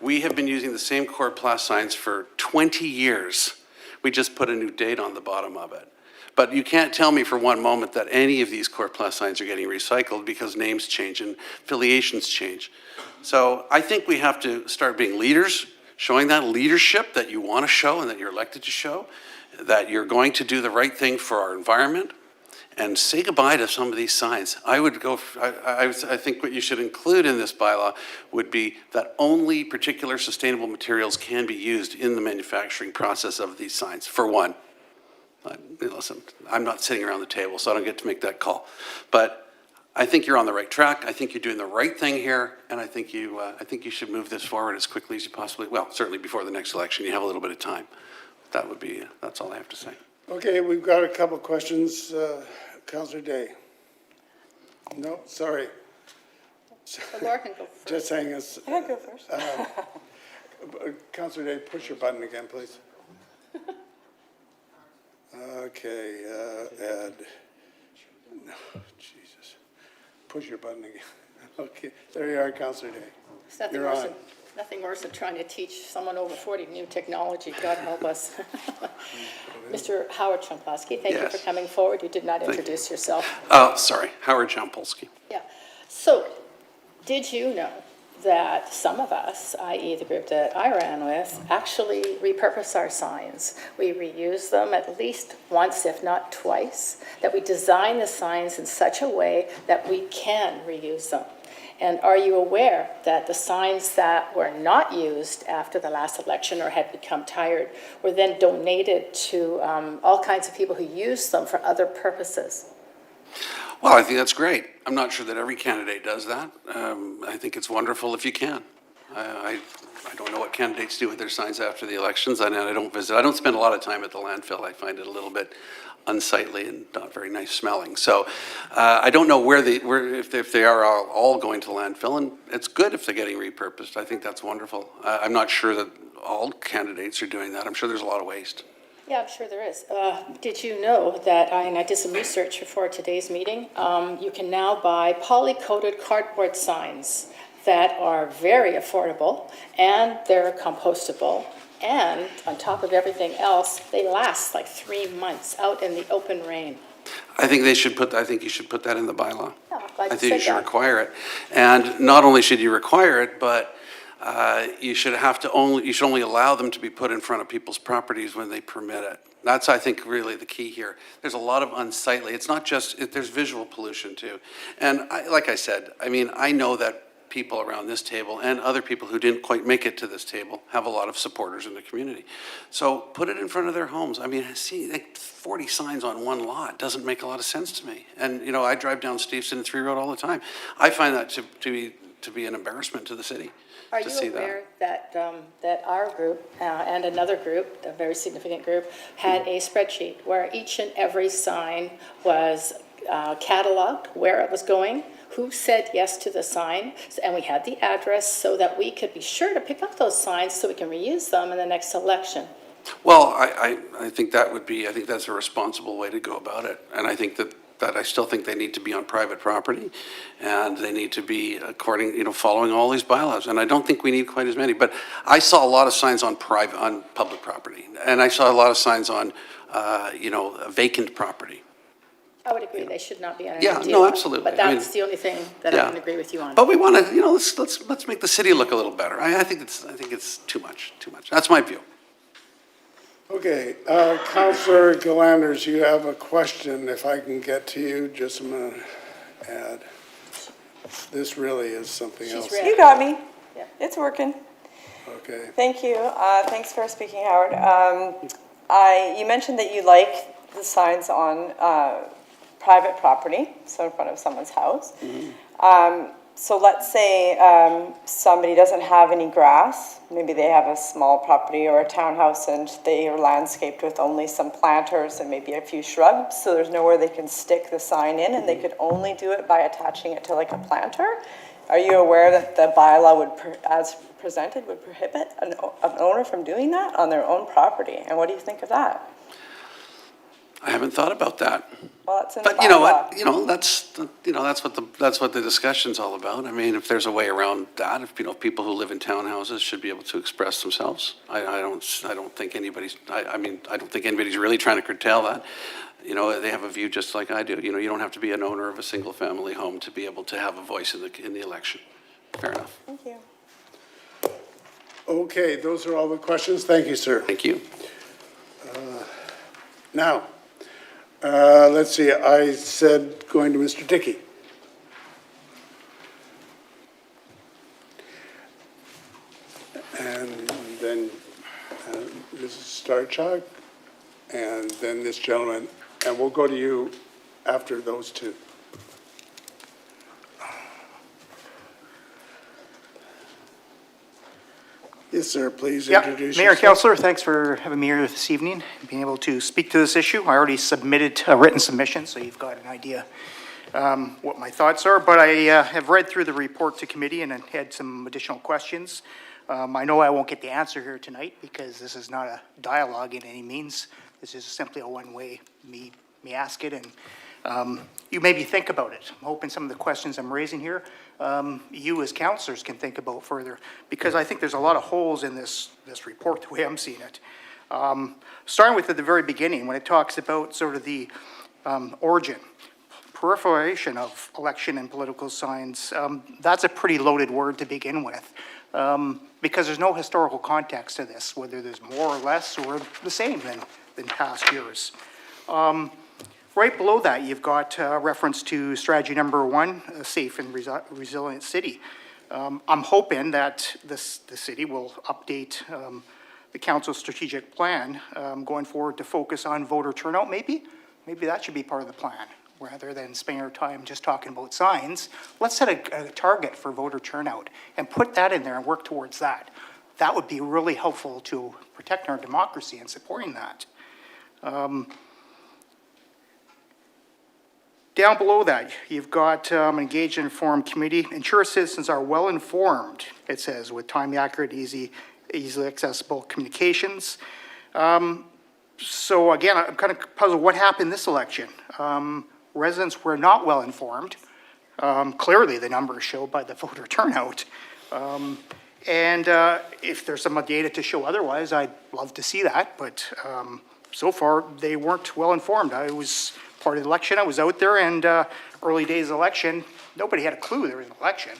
We have been using the same coroplast signs for 20 years. We just put a new date on the bottom of it. But you can't tell me for one moment that any of these coroplast signs are getting recycled because names change and affiliations change. So I think we have to start being leaders, showing that leadership that you want to show and that you're elected to show, that you're going to do the right thing for our environment, and say goodbye to some of these signs. I would go, I think what you should include in this bylaw would be that only particular sustainable materials can be used in the manufacturing process of these signs, for one. Listen, I'm not sitting around the table, so I don't get to make that call. But I think you're on the right track. I think you're doing the right thing here, and I think you should move this forward as quickly as you possibly, well, certainly before the next election. You have a little bit of time. That's all I have to say. Okay, we've got a couple questions. Councillor Day. No, sorry. So Laura can go first. Just saying us. Can I go first? Councillor Day, push your button again, please. Okay, Ed. No, Jesus. Push your button again. Okay, there you are, Councillor Day. It's nothing You're worse on. than, nothing worse than trying to teach someone over 40 new technology. God help us. Mr. Howard Champowski, thank you Yes. for coming forward. You did not Thank introduce yourself. Oh, sorry, Howard Jampolsky. Yeah. So, did you know that some of us, i.e. the group that I ran with, actually repurpose our signs? We reuse them at least once, if not twice, that we design the signs in such a way that we can reuse them. And are you aware that the signs that were not used after the last election or had become tired were then donated to all kinds of people who used them for other purposes? Well, I think that's great. I'm not sure that every candidate does that. I think it's wonderful if you can. I don't know what candidates do with their signs after the elections. I don't visit. I don't spend a lot of time at the landfill. I find it a little bit unsightly and not very nice smelling. So I don't know if they are all going to the landfill, and it's good if they're getting repurposed. I think that's wonderful. I'm not sure that all candidates are doing that. I'm sure there's a lot of waste. Yeah, I'm sure there is. Did you know that, and I did some research before today's meeting, you can now buy poly-coated cardboard signs that are very affordable, and they're compostable, and on top of everything else, they last like 3 months out in the open rain. I think you should put that in the bylaw. Yeah, like I you think you said should that. require it. And not only should you require it, but you should only allow them to be put in front of people's properties when they permit it. That's, I think, really the key here. There's a lot of unsightly, it's not just, there's visual pollution too. And like I said, I mean, I know that people around this table and other people who didn't quite make it to this table have a lot of supporters in the community. So put it in front of their homes. I mean, see, like 40 signs on one lot doesn't make a lot of sense to me. And, you know, I drive down Stevenson and 3 Road all the time. I find that to be an embarrassment to the city. Are to you see aware that, that our group and another group, a very significant group, had a spreadsheet where each and every sign was cataloged, where it was going, who said yes to the sign, and we had the address so that we could be sure to pick up those signs so we can reuse them in the next election? Well, I think I think that's a responsible way to go about it. And I think that I still think they need to be on private property, and they need to be following all these bylaws. And I don't think we need quite as many, but I saw a lot of signs on public property, and I saw a lot of signs on, vacant property. I would agree, they should not be on any Yeah, deal. no, absolutely. But I mean, that's the only thing that I can agree with you on. But we want to, let's make the city look a little better. I think it's too much. That's my view. Okay, Councillor Galanders, you have a question, if I can get to you, just a minute, Ed. This really is something else. ready. You got me. Yeah. It's working. Okay, Thank you. Thanks for speaking, Howard. You mentioned that you like the signs on private property, so in front of someone's house. So let's say somebody doesn't have any grass. Maybe they have a small property or a townhouse and they are landscaped with only some planters and maybe a few shrubs. So there's nowhere they can stick the sign in, and they could only do it by attaching it to like a planter. Are you aware that the bylaw as presented, would prohibit an owner from doing that on their own property? And what do you think of that? I haven't thought about that. Well, it's in the bylaw. But you know what, that's what the discussion's all about. I mean, if there's a way around that, if, people who live in townhouses should be able to express themselves. I don't think anybody's, I don't think anybody's really trying to curtail that. They have a view just like I do. You don't have to be an owner of a single-family home to be able to have a voice in the election. Fair enough. Thank you. Okay, those are all the questions. Thank you, sir. Thank you. Now, let's see, I said going to Mr. Dickey. And then Mrs. Starchuk, and then this gentleman, and we'll go to you after those two. Yes, sir, please introduce yourself. Mayor and Councillor, thanks for having me here this evening and being able to speak to this issue. I already submitted a written submission, so you've got an idea what my thoughts are, but I have read through the report to committee and had some additional questions. I know I won't get the answer here tonight because this is not a dialogue in any means. This is simply a one-way, me ask it, and you maybe think about it. I'm hoping some of the questions I'm raising here, you as councillors can think about further, because I think there's a lot of holes in this report, the way I'm seeing it. Starting with at the very beginning, when it talks about sort of the origin, proliferation of election and political signs, that's a pretty loaded word to begin with, because there's no historical context to this, whether there's more or less or the same than past years. Right below that, you've got reference to strategy number 1, a safe and resilient city. I'm hoping that the city will update the council's strategic plan going forward to focus on voter turnout, maybe. Maybe that should be part of the plan, rather than spending our time just talking about signs. Let's set a target for voter turnout and put that in there and work towards that. That would be really helpful to protect our democracy and supporting that. Down below that, you've got engage and inform community. Ensure citizens are well informed, it says, with timely, accurate, easily accessible communications. So again, I'm kind of puzzled what happened this election. Residents were not well informed. Clearly, the numbers show by the voter turnout. And if there's some data to show otherwise, I'd love to see that. But so far, they weren't well informed. I was part of the election. I was out there, and early days election, nobody had a clue there was an election.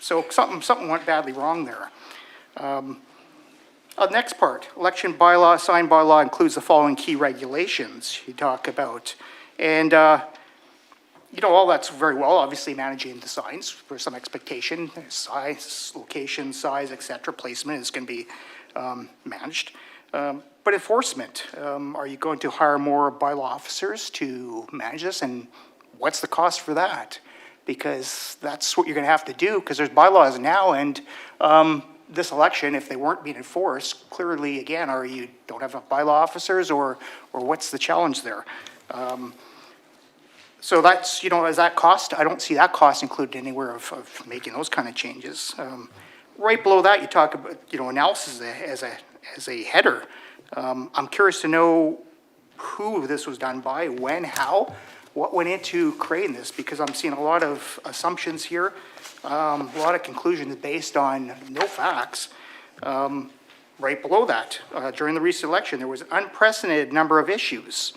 So something went badly wrong there. Next part, election bylaw, sign bylaw includes the following key regulations you talk about. And, all that's very well, obviously managing the signs for some expectation, size, location, size, et cetera, placement is going to be managed. But enforcement, are you going to hire more bylaw officers to manage this? And what's the cost for that? Because that's what you're going to have to do, because there's bylaws now, and this election, if they weren't being enforced, clearly, again, you don't have enough bylaw officers, or what's the challenge there? So that's, as that cost, I don't see that cost included anywhere of making those kind of changes. Right below that, you talk about, analysis as a header. I'm curious to know who this was done by, when, how, what went into creating this, because I'm seeing a lot of assumptions here, a lot of conclusions based on no facts. Right below that, during the recent election, there was an unprecedented number of issues.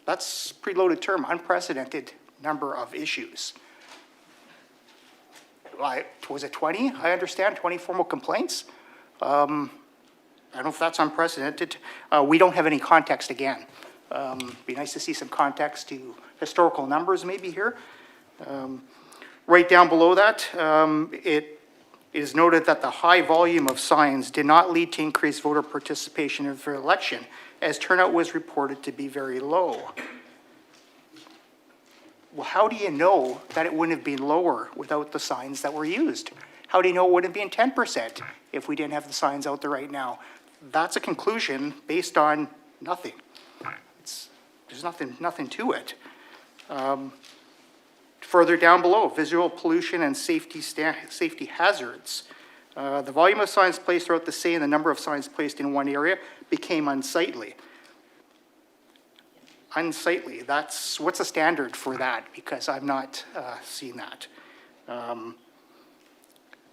That's a pretty loaded term, unprecedented number of issues. Was it 20? I understand, 20 formal complaints. I don't know if that's unprecedented. We don't have any context again. Be nice to see some context to historical numbers maybe here. Right down below that, it is noted that the high volume of signs did not lead to increased voter participation in the election, as turnout was reported to be very low. Well, how do you know that it wouldn't have been lower without the signs that were used? How do you know it wouldn't have been 10% if we didn't have the signs out there right now? That's a conclusion based on nothing. There's nothing to it. Further down below, visual pollution and safety hazards. The volume of signs placed throughout the city and the number of signs placed in one area became unsightly. Unsightly, what's the standard for that? Because I've not seen that.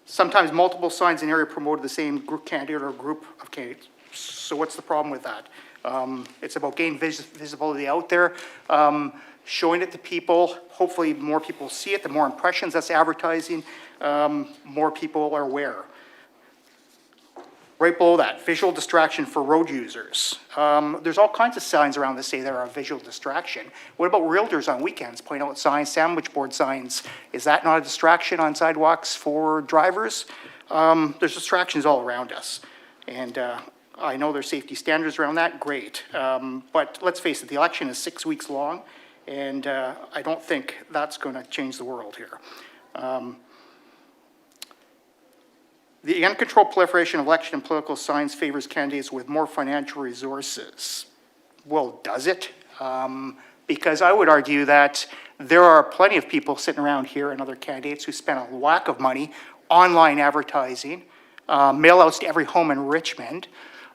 Sometimes multiple signs in area promoted the same candidate or group of candidates. So what's the problem with that? It's about getting visibility out there, showing it to people. Hopefully more people see it. The more impressions that's advertising, more people are aware. Right below that, visual distraction for road users. There's all kinds of signs around the city that are a visual distraction. What about realtors on weekends, point out signs, sandwich board signs? Is that not a distraction on sidewalks for drivers? There's distractions all around us. And I know there's safety standards around that, great. But let's face it, the election is 6 weeks long, and I don't think that's going to change the world here. The uncontrolled proliferation of election and political signs favors candidates with more financial resources. Well, does it? Because I would argue that there are plenty of people sitting around here and other candidates who spend a whack of money, online advertising, mail-outs to every home in Richmond,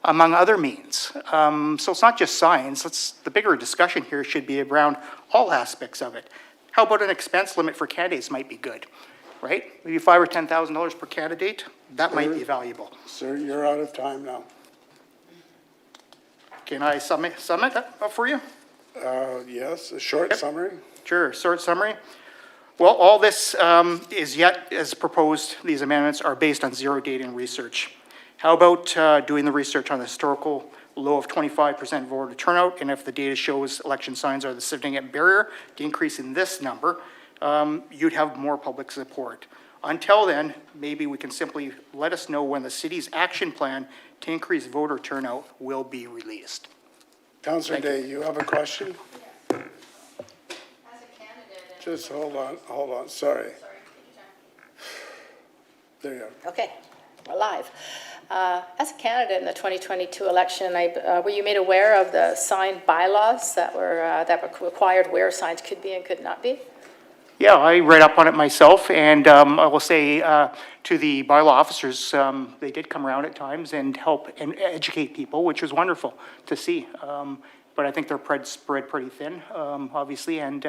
among other means. So it's not just signs. The bigger discussion here should be around all aspects of it. How about an expense limit for candidates might be good, right? Maybe $5,000 or $10,000 per candidate. That might be valuable. Sir, you're out of time now. Can I sum it up for you? Yes, a short summary. Sure, short summary. Well, all this is yet, as proposed, these amendments are based on zero data and research. How about doing the research on the historical low of 25% voter turnout, and if the data shows election signs are the significant barrier to increasing this number, you'd have more public support. Until then, maybe we can simply let us know when the city's action plan to increase voter turnout will be released. Councillor Day, you have a question? As a candidate. Just hold on, sorry. There you are. Okay, we're live. As a candidate in the 2022 election, were you made aware of the sign bylaws that required where signs could be and could not be? Yeah, I read up on it myself, and I will say to the bylaw officers, they did come around at times and help and educate people, which was wonderful to see. But I think they're spread pretty thin, obviously, and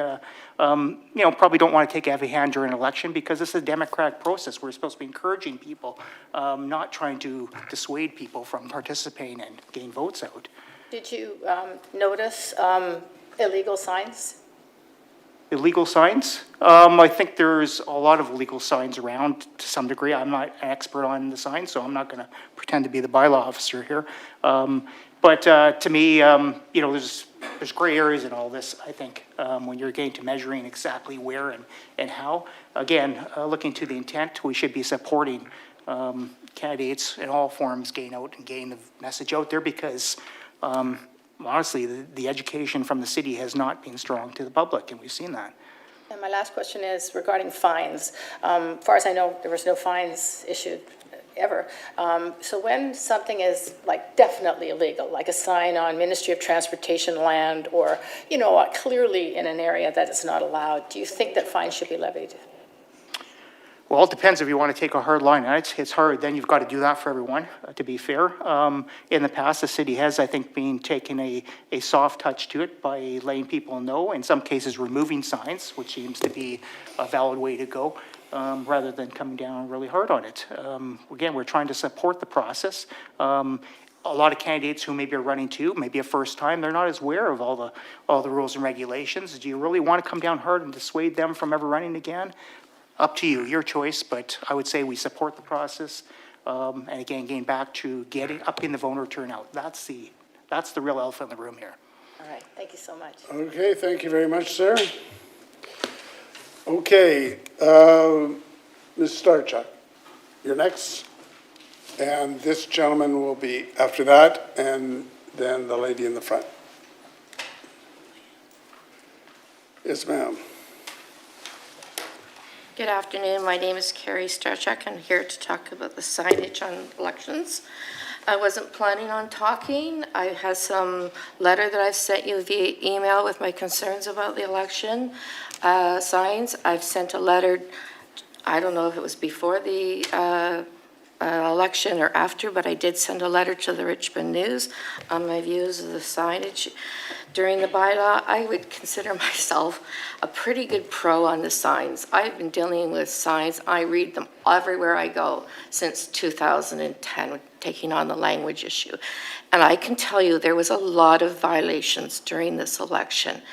probably don't want to take a heavy hand during an election because this is a democratic process. We're supposed to be encouraging people, not trying to dissuade people from participating and getting votes out. Did you notice illegal signs? Illegal signs? I think there's a lot of illegal signs around to some degree. I'm not an expert on the signs, so I'm not going to pretend to be the bylaw officer here. But to me, there's gray areas in all this, I think, when you're getting to measuring exactly where and how. Again, looking to the intent, we should be supporting candidates in all forms getting out and getting the message out there because honestly, the education from the city has not been strong to the public, and we've seen that. And my last question is regarding fines. As far as I know, there was no fines issued ever. So when something is like definitely illegal, like a sign on Ministry of Transportation land or, clearly in an area that is not allowed, do you think that fines should be levied? Well, it depends if you want to take a hard line. It's hard. Then you've got to do that for everyone, to be fair. In the past, the city has, I think, been taking a soft touch to it by letting people know, in some cases removing signs, which seems to be a valid way to go, rather than coming down really hard on it. Again, we're trying to support the process. A lot of candidates who maybe are running too, maybe a first time, they're not as aware of all the rules and regulations. Do you really want to come down hard and dissuade them from ever running again? Up to you, your choice, but I would say we support the process. And again, getting back to getting up in the voter turnout. That's the real elephant in the room here. All right, thank you so much. Okay, thank you very much, sir. Okay, Ms. Starchuk, you're next. And this gentleman will be after that, and then the lady in the front. Yes, ma'am. Good afternoon. My name is Carrie Starchuk. I'm here to talk about the signage on elections. I wasn't planning on talking. I have some letter that I've sent you via email with my concerns about the election. signs. I've sent a letter, I don't know if it was before the election or after, but I did send a letter to the Richmond News on my views of the signage during the bylaw. I would consider myself a pretty good pro on the signs. I've been dealing with signs. I read them everywhere I go since 2010, taking on the language issue. And I can tell you there was a lot of violations during this election.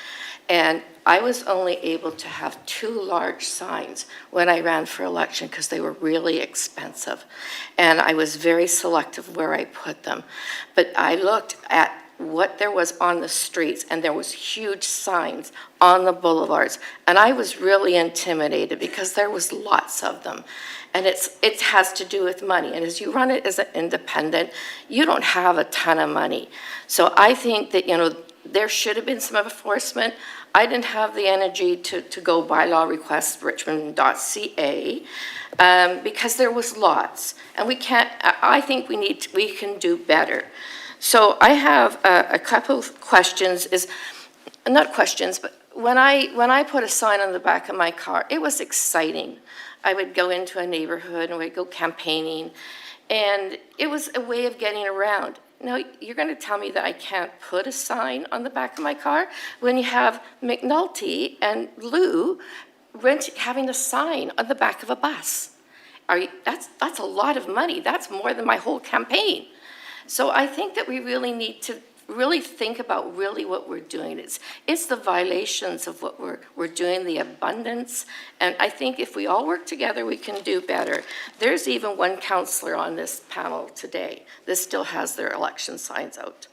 And I was only able to have 2 large signs when I ran for election because they were really expensive. And I was very selective where I put them. But I looked at what there was on the streets, and there was huge signs on the boulevards. And I was really intimidated because there was lots of them. And it has to do with money. And as you run it as an independent, you don't have a ton of money. So I think that, there should have been some enforcement. I didn't have the energy to go bylaw request richmond.ca because there was lots. And I think we can do better. So I have a couple of questions, not questions, but when I put a sign on the back of my car, it was exciting. I would go into a neighborhood and we'd go campaigning, and it was a way of getting around. Now, you're going to tell me that I can't put a sign on the back of my car when you have McNulty and Lou having a sign on the back of a bus. That's a lot of money. That's more than my whole campaign. So I think that we really need to really think about really what we're doing. It's the violations of what we're doing, the abundance. And I think if we all work together, we can do better. There's even one councillor on this panel today that still has their election signs out.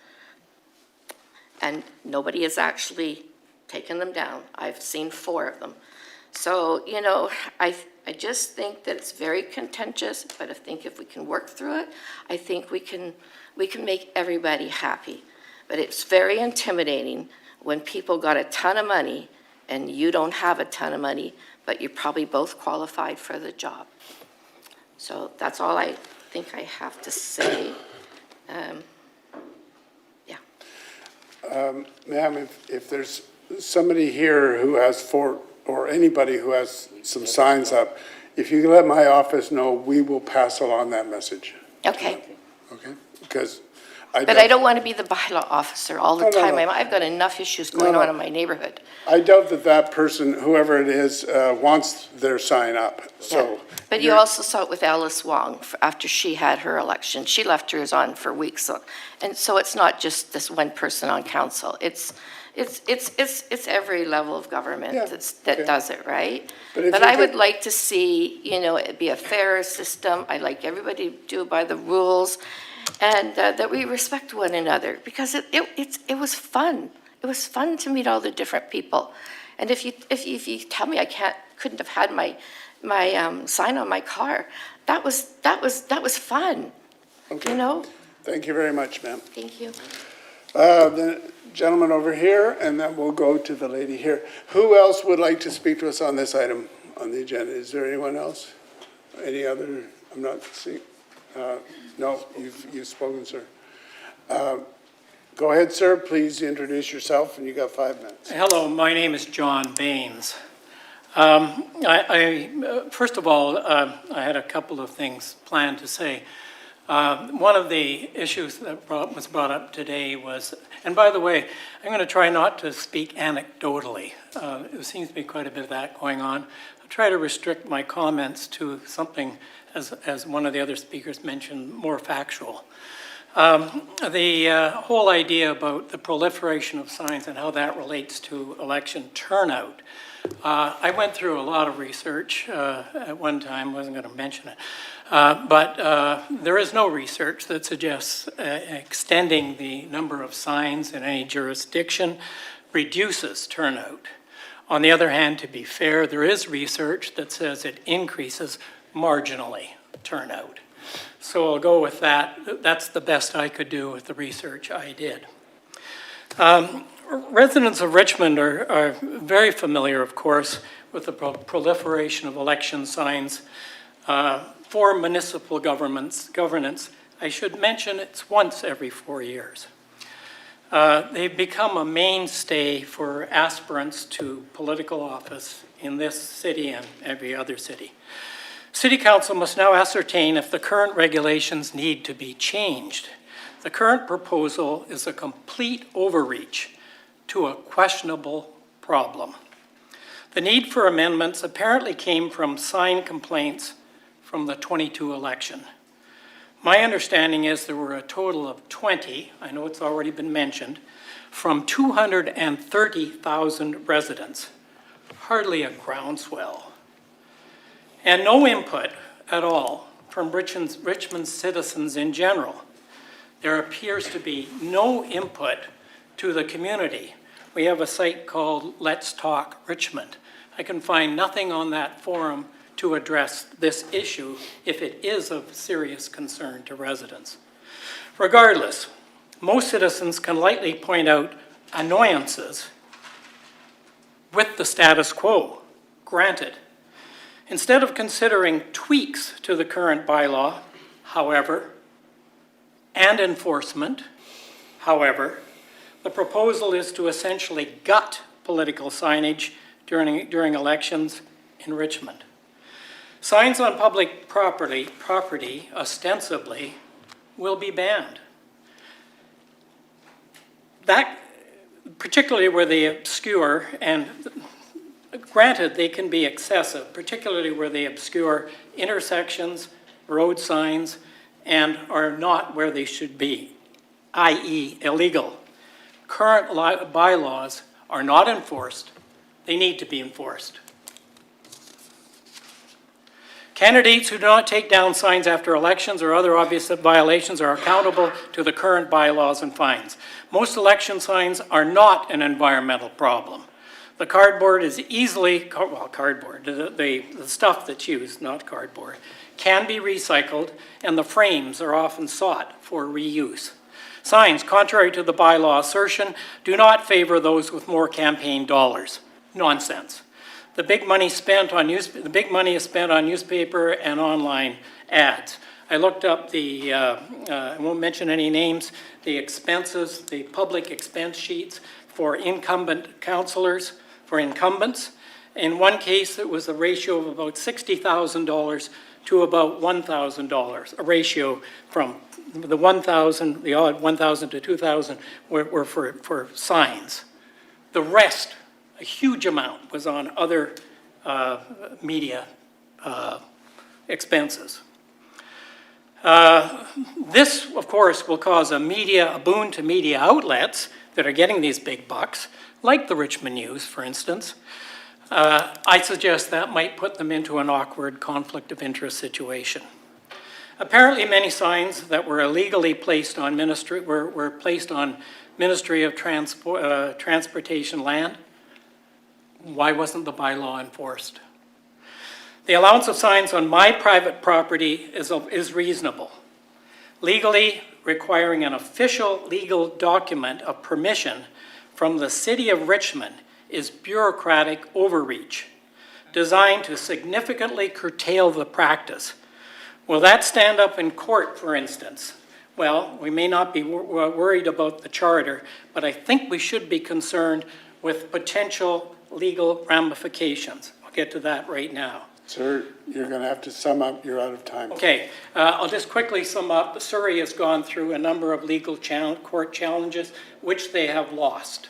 And nobody has actually taken them down. I've seen 4 of them. So, I just think that it's very contentious, but I think if we can work through it, I think we can make everybody happy. But it's very intimidating when people got a ton of money and you don't have a ton of money, but you're probably both qualified for the job. So that's all I think I have to say. Ma'am, if there's somebody here who has 4, or anybody who has some signs up, if you can let my office know, we will pass along that message. Okay. Okay? Because But I don't want to be the bylaw officer all the No, no, time. no. I've got enough issues going No, no. on in my neighborhood. I doubt that person, whoever it is, wants their sign up, so. But you also saw it with Alice Wong after she had her election. She left hers on for weeks. And so it's not just this one person on council. It's every level of government Yeah, that okay. does it, right? But if But you I would could- like to see, it be a fairer system. I'd like everybody to do it by the rules, and that we respect one another, because it was fun. It was fun to meet all the different people. And if you tell me I couldn't have had my sign on my car, that was fun. Okay. Thank you very much, ma'am. Thank you. The gentleman over here, and then we'll go to the lady here. Who else would like to speak to us on this item on the agenda? Is there anyone else? Any other? I'm not seeing. No, you've spoken, sir. Go ahead, sir. Please introduce yourself, and you got 5 minutes. Hello, my name is John Baines. First of all, I had a couple of things planned to say. One of the issues that was brought up today was, and by the way, I'm going to try not to speak anecdotally. There seems to be quite a bit of that going on. I'll try to restrict my comments to something, as one of the other speakers mentioned, more factual. The whole idea about the proliferation of signs and how that relates to election turnout. I went through a lot of research at one time, wasn't going to mention it, but there is no research that suggests extending the number of signs in any jurisdiction reduces turnout. On the other hand, to be fair, there is research that says it increases marginally turnout. So I'll go with that. That's the best I could do with the research I did. Residents of Richmond are very familiar, of course, with the proliferation of election signs for municipal governance. I should mention it's once every 4 years. They've become a mainstay for aspirants to political office in this city and every other city. City Council must now ascertain if the current regulations need to be changed. The current proposal is a complete overreach to a questionable problem. The need for amendments apparently came from sign complaints from the 22 election. My understanding is there were a total of 20, I know it's already been mentioned, from 230,000 residents. Hardly a groundswell. And no input at all from Richmond's citizens in general. There appears to be no input to the community. We have a site called Let's Talk Richmond. I can find nothing on that forum to address this issue if it is of serious concern to residents. Regardless, most citizens can lightly point out annoyances with the status quo, granted. Instead of considering tweaks to the current bylaw, however, and enforcement, however, the proposal is to essentially gut political signage during elections in Richmond. Signs on public property ostensibly will be banned. That, particularly where they obscure, and granted they can be excessive, particularly where they obscure intersections, road signs, and are not where they should be, i.e. illegal. Current bylaws are not enforced. They need to be enforced. Candidates who do not take down signs after elections or other obvious violations are accountable to the current bylaws and fines. Most election signs are not an environmental problem. The cardboard is easily, well, cardboard, the stuff that's used, not cardboard, can be recycled, and the frames are often sought for reuse. Signs, contrary to the bylaw assertion, do not favor those with more campaign dollars. Nonsense. The big money is spent on newspaper and online ads. I looked up I won't mention any names, the expenses, the public expense sheets for incumbent councillors, for incumbents. In one case, it was a ratio of about $60,000 to about $1,000, a ratio from the 1,000, the odd 1,000 to 2,000 were for signs. The rest, a huge amount, was on other media expenses. This, of course, will cause a boon to media outlets that are getting these big bucks, like the Richmond News, for instance. I suggest that might put them into an awkward conflict of interest situation. Apparently, many signs that were illegally placed on were placed on Ministry of Transportation land. Why wasn't the bylaw enforced? The allowance of signs on my private property is reasonable. Legally requiring an official legal document of permission from the City of Richmond is bureaucratic overreach, designed to significantly curtail the practice. Will that stand up in court, for instance? Well, we may not be worried about the charter, but I think we should be concerned with potential legal ramifications. I'll get to that right now. Sir, you're going to have to sum up. You're out of time. Okay, I'll just quickly sum up. Surrey has gone through a number of legal court challenges, which they have lost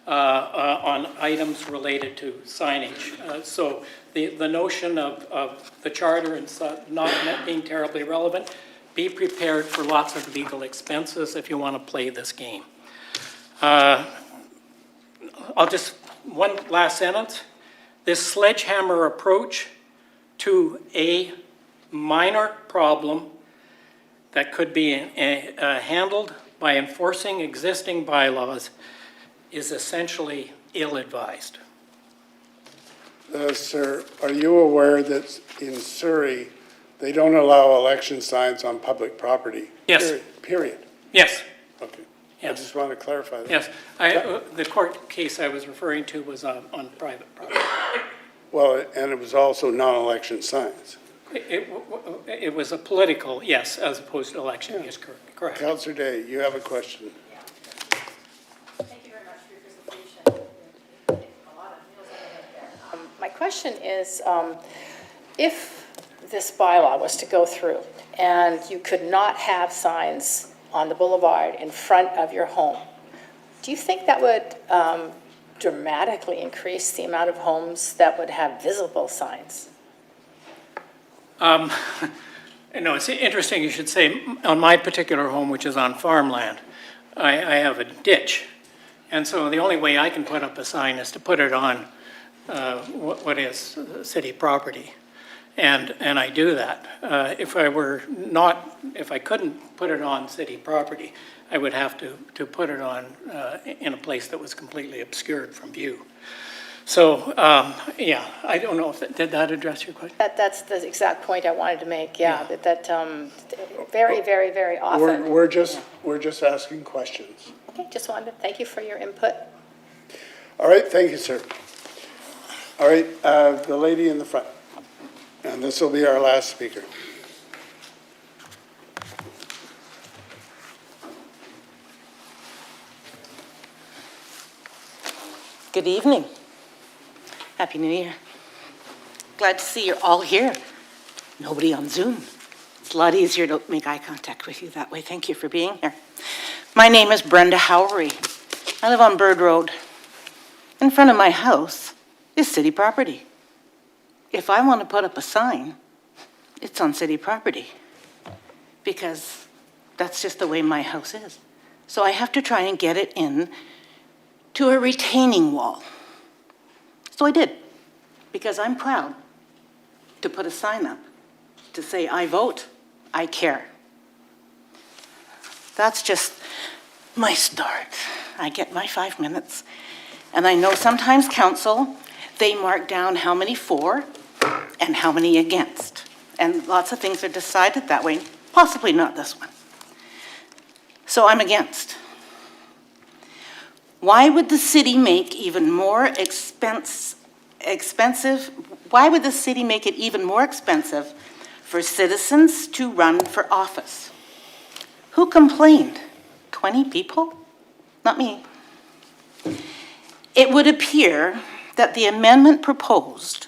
on items related to signage. So the notion of the charter and not being terribly relevant, be prepared for lots of legal expenses if you want to play this game. One last sentence. This sledgehammer approach to a minor problem that could be handled by enforcing existing bylaws is essentially ill-advised. Sir, are you aware that in Surrey, they don't allow election signs on public property? Yes. Period. Yes. Okay. Yes. I just want to clarify that. Yes. The court case I was referring to was on private property. Well, and it was also non-election signs. It was a political, yes, as opposed to election. Yes, correct. Councillor Day, you have a question. question is, if this bylaw was to go through and you could not have signs on the boulevard in front of your home, do you think that would dramatically increase the amount of homes that would have visible signs? No, it's interesting you should say, on my particular home, which is on farmland, I have a ditch. And so the only way I can put up a sign is to put it on what is city property. And I do that. If I couldn't put it on city property, I would have to put it on in a place that was completely obscured from view. So, yeah, I don't know if, did that address your question? That's the exact point I wanted to make, yeah, that very, very, very often. We're just asking questions. Okay, just wanted to thank you for your input. All right, thank you, sir. All right, the lady in the front, and this will be our last speaker. Good evening. Happy New Year. Glad to see you're all here. Nobody on Zoom. It's a lot easier to make eye contact with you that way. Thank you for being here. My name is Brenda Howery. I live on Bird Road. In front of my house is city property. If I want to put up a sign, it's on city property because that's just the way my house is. So I have to try and get it in to a retaining wall. So I did, because I'm proud to put a sign up to say, I vote, I care. That's just my start. I get my 5 minutes, and I know sometimes council, they mark down how many for and how many against. And lots of things are decided that way, possibly not this one. So I'm against. Why would the city make even more expensive? Why would the city make it even more expensive for citizens to run for office? Who complained? 20 people? Not me. It would appear that the amendment proposed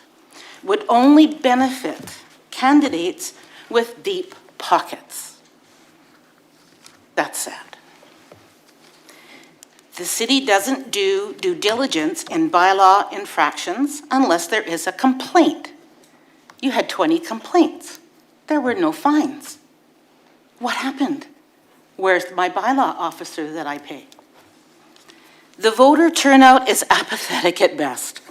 would only benefit candidates with deep pockets. That's sad. The city doesn't do due diligence in bylaw infractions unless there is a complaint. You had 20 complaints. There were no fines. What happened? Where's my bylaw officer that I pay? The voter turnout is apathetic at best.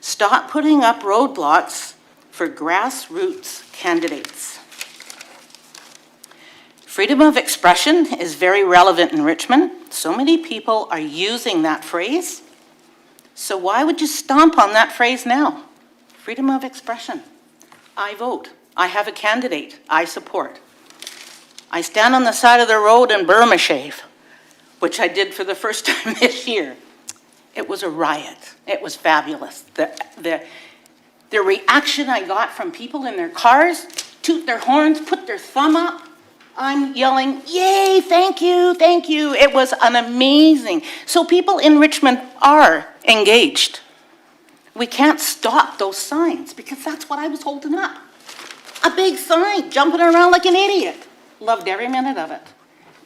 Stop putting up roadblocks for grassroots candidates. Freedom of expression is very relevant in Richmond. So many people are using that phrase. So why would you stomp on that phrase now? Freedom of expression. I vote. I have a candidate I support. I stand on the side of the road and Burma shave, which I did for the first time this year. It was a riot. It was fabulous. The reaction I got from people in their cars, toot their horns, put their thumb up. I'm yelling, yay, thank you, thank you. It was an amazing. So people in Richmond are engaged. We can't stop those signs because that's what I was holding up. A big sign, jumping around like an idiot. Loved every minute of it.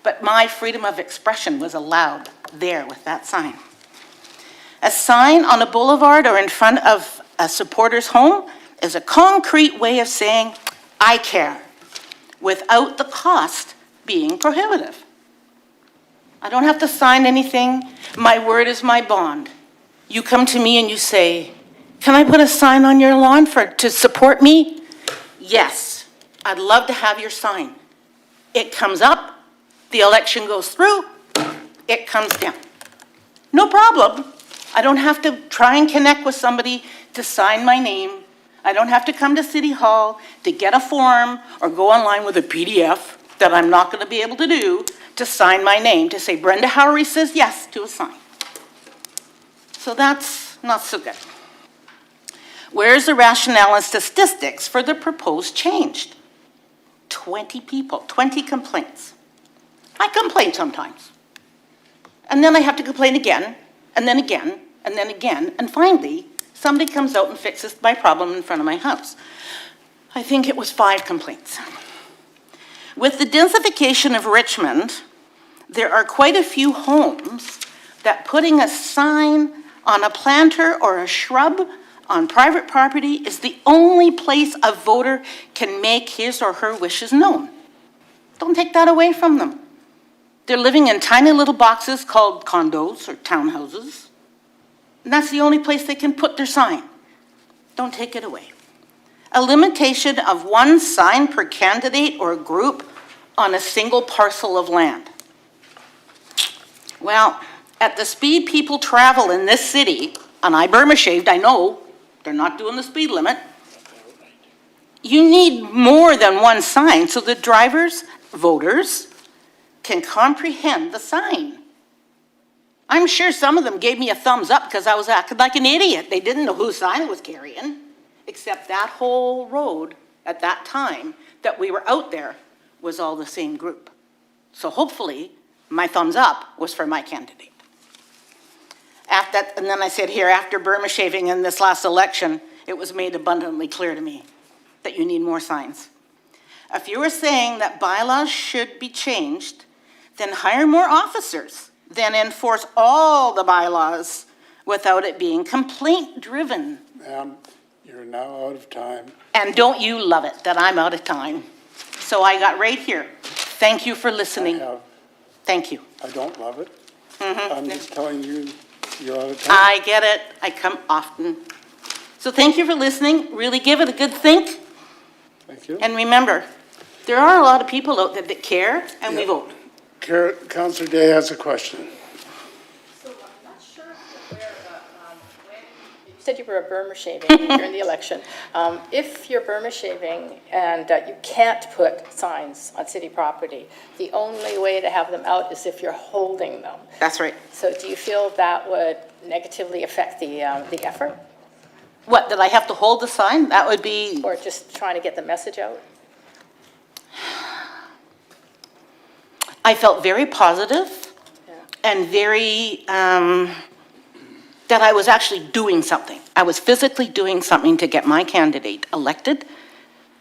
But my freedom of expression was allowed there with that sign. A sign on a boulevard or in front of a supporter's home is a concrete way of saying, I care, without the cost being prohibitive. I don't have to sign anything. My word is my bond. You come to me and you say, can I put a sign on your lawn to support me? Yes, I'd love to have your sign. It comes up, the election goes through, it comes down. No problem. I don't have to try and connect with somebody to sign my name. I don't have to come to City Hall to get a form or go online with a PDF that I'm not going to be able to do to sign my name, to say Brenda Howery says yes to a sign. So that's not so good. Where's the rationale and statistics for the proposed change? 20 people, 20 complaints. I complain sometimes. And then I have to complain again, and then again, and then again, and finally, Somebody comes out and fixes my problem in front of my house. I think it was 5 complaints. With the densification of Richmond, there are quite a few homes that putting a sign on a planter or a shrub on private property is the only place a voter can make his or her wishes known. Don't take that away from them. They're living in tiny little boxes called condos or townhouses. And that's the only place they can put their sign. Don't take it away. A limitation of 1 sign per candidate or group on a single parcel of land. Well, at the speed people travel in this city, and I Burma shaved, I know, they're not doing the speed limit. You need more than 1 sign so the drivers, voters, can comprehend the sign. I'm sure some of them gave me a thumbs up because I was acting like an idiot. They didn't know whose sign I was carrying, except that whole road at that time that we were out there was all the same group. So hopefully my thumbs up was for my candidate. And then I said here, after Burma shaving in this last election, it was made abundantly clear to me that you need more signs. If you were saying that bylaws should be changed, then hire more officers, then enforce all the bylaws without it being complaint-driven. Ma'am, you're now out of time. And don't you love it that I'm out of time? So I got right here. Thank you for listening. Thank you. I don't love it. Mhm. I'm just telling you, you're out of time. I get it. I come often. So thank you for listening. Really give it a good think. Thank you. And remember, there are a lot of people out there that care, and we vote. Councillor Day has a question. So I'm not sure where, when, you said you were a Burma shaving during the election. If you're Burma shaving and you can't put signs on city property, the only way to have them out is if you're holding them. That's right. So do you feel that would negatively affect the effort? What, that I have to hold the sign? That would be... Or just trying to get the message out? I felt very positive and very, that I was actually doing something. I was physically doing something to get my candidate elected.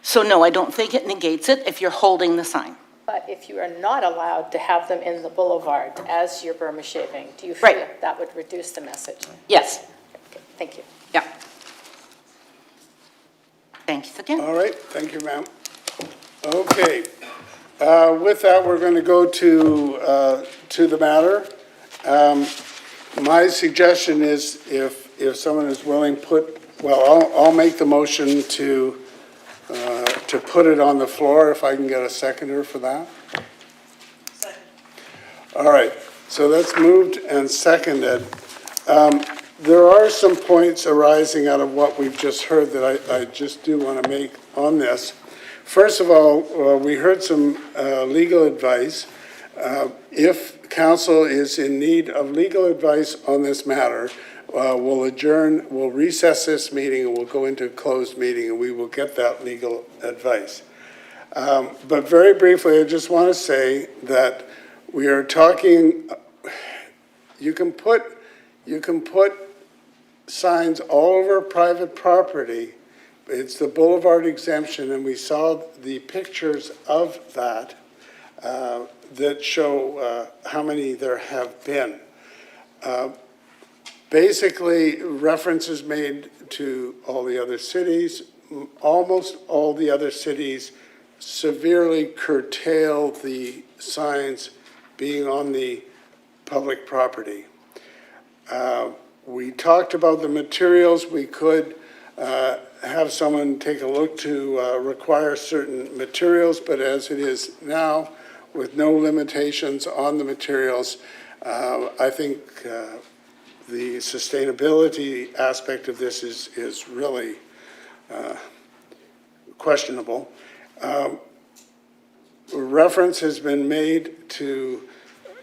So no, I don't think it negates it if you're holding the sign. But if you are not allowed to have them in the boulevard as you're Burma shaving, do you feel that would reduce the message? Yes. Okay, thank you. Yeah. Thanks again. All right, thank you, ma'am. Okay, with that, we're going to go to the matter. My suggestion is if someone is willing, I'll make the motion to put it on the floor, if I can get a seconder for that. Second. All right, so that's moved and seconded. There are some points arising out of what we've just heard that I just do want to make on this. First of all, we heard some legal advice. If council is in need of legal advice on this matter, we'll recess this meeting and we'll go into a closed meeting and we will get that legal advice. But very briefly, I just want to say that we are talking, you can put signs all over private property. It's the boulevard exemption, and we saw the pictures of that that show how many there have been. Basically, references made to all the other cities. Almost all the other cities severely curtail the signs being on the public property. We talked about the materials. We could have someone take a look to require certain materials, but as it is now, with no limitations on the materials, I think the sustainability aspect of this is really questionable. Reference has been made to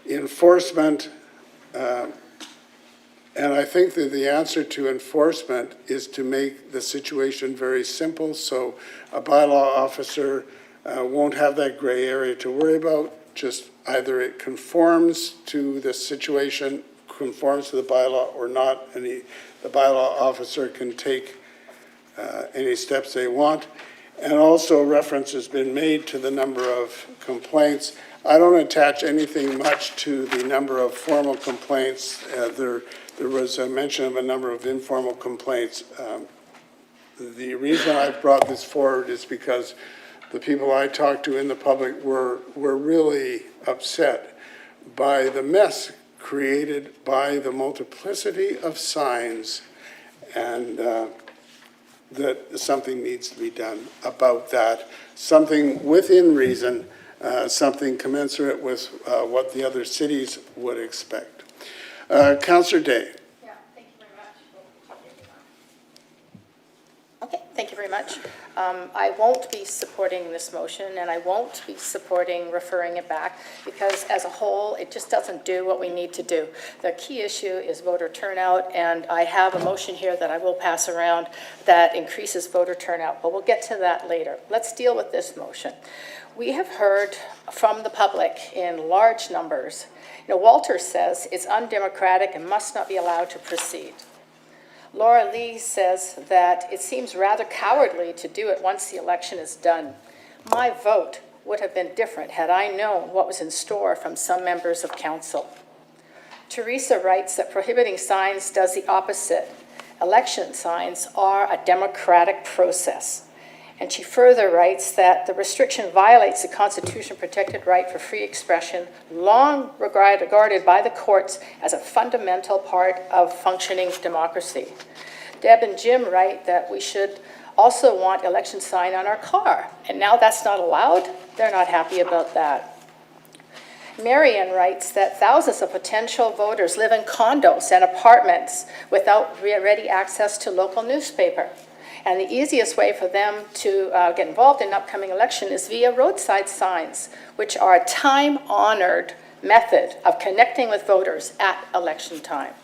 enforcement, and I think that the answer to enforcement is to make the situation very simple, so a bylaw officer won't have that gray area to worry about. Just either it conforms to the situation conforms to the bylaw or not. The bylaw officer can take any steps they want. And also reference has been made to the number of complaints. I don't attach anything much to the number of formal complaints. There was a mention of a number of informal complaints. The reason I brought this forward is because the people I talked to in the public were really upset by the mess created by the multiplicity of signs, and that something needs to be done about that, something within reason, something commensurate with what the other cities would expect. Councillor Day. Yeah, thank you very much. Okay, thank you very much. I won't be supporting this motion, and I won't be supporting referring it back, because as a whole, it just doesn't do what we need to do. The key issue is voter turnout, and I have a motion here that I will pass around that increases voter turnout, but we'll get to that later. Let's deal with this motion. We have heard from the public in large numbers. Walter says it's undemocratic and must not be allowed to proceed. Laura Lee says that it seems rather cowardly to do it once the election is done. My vote would have been different had I known what was in store from some members of council. Teresa writes that prohibiting signs does the opposite. Election signs are a democratic process. And she further writes that the restriction violates the Constitution-protected right for free expression, long regarded by the courts as a fundamental part of functioning democracy. Deb and Jim write that we should also want election sign on our car, and now that's not allowed. They're not happy about that. Marion writes that thousands of potential voters live in condos and apartments without ready access to local newspaper. And the easiest way for them to get involved in an upcoming election is via roadside signs, which are a time-honored method of connecting with voters at election time.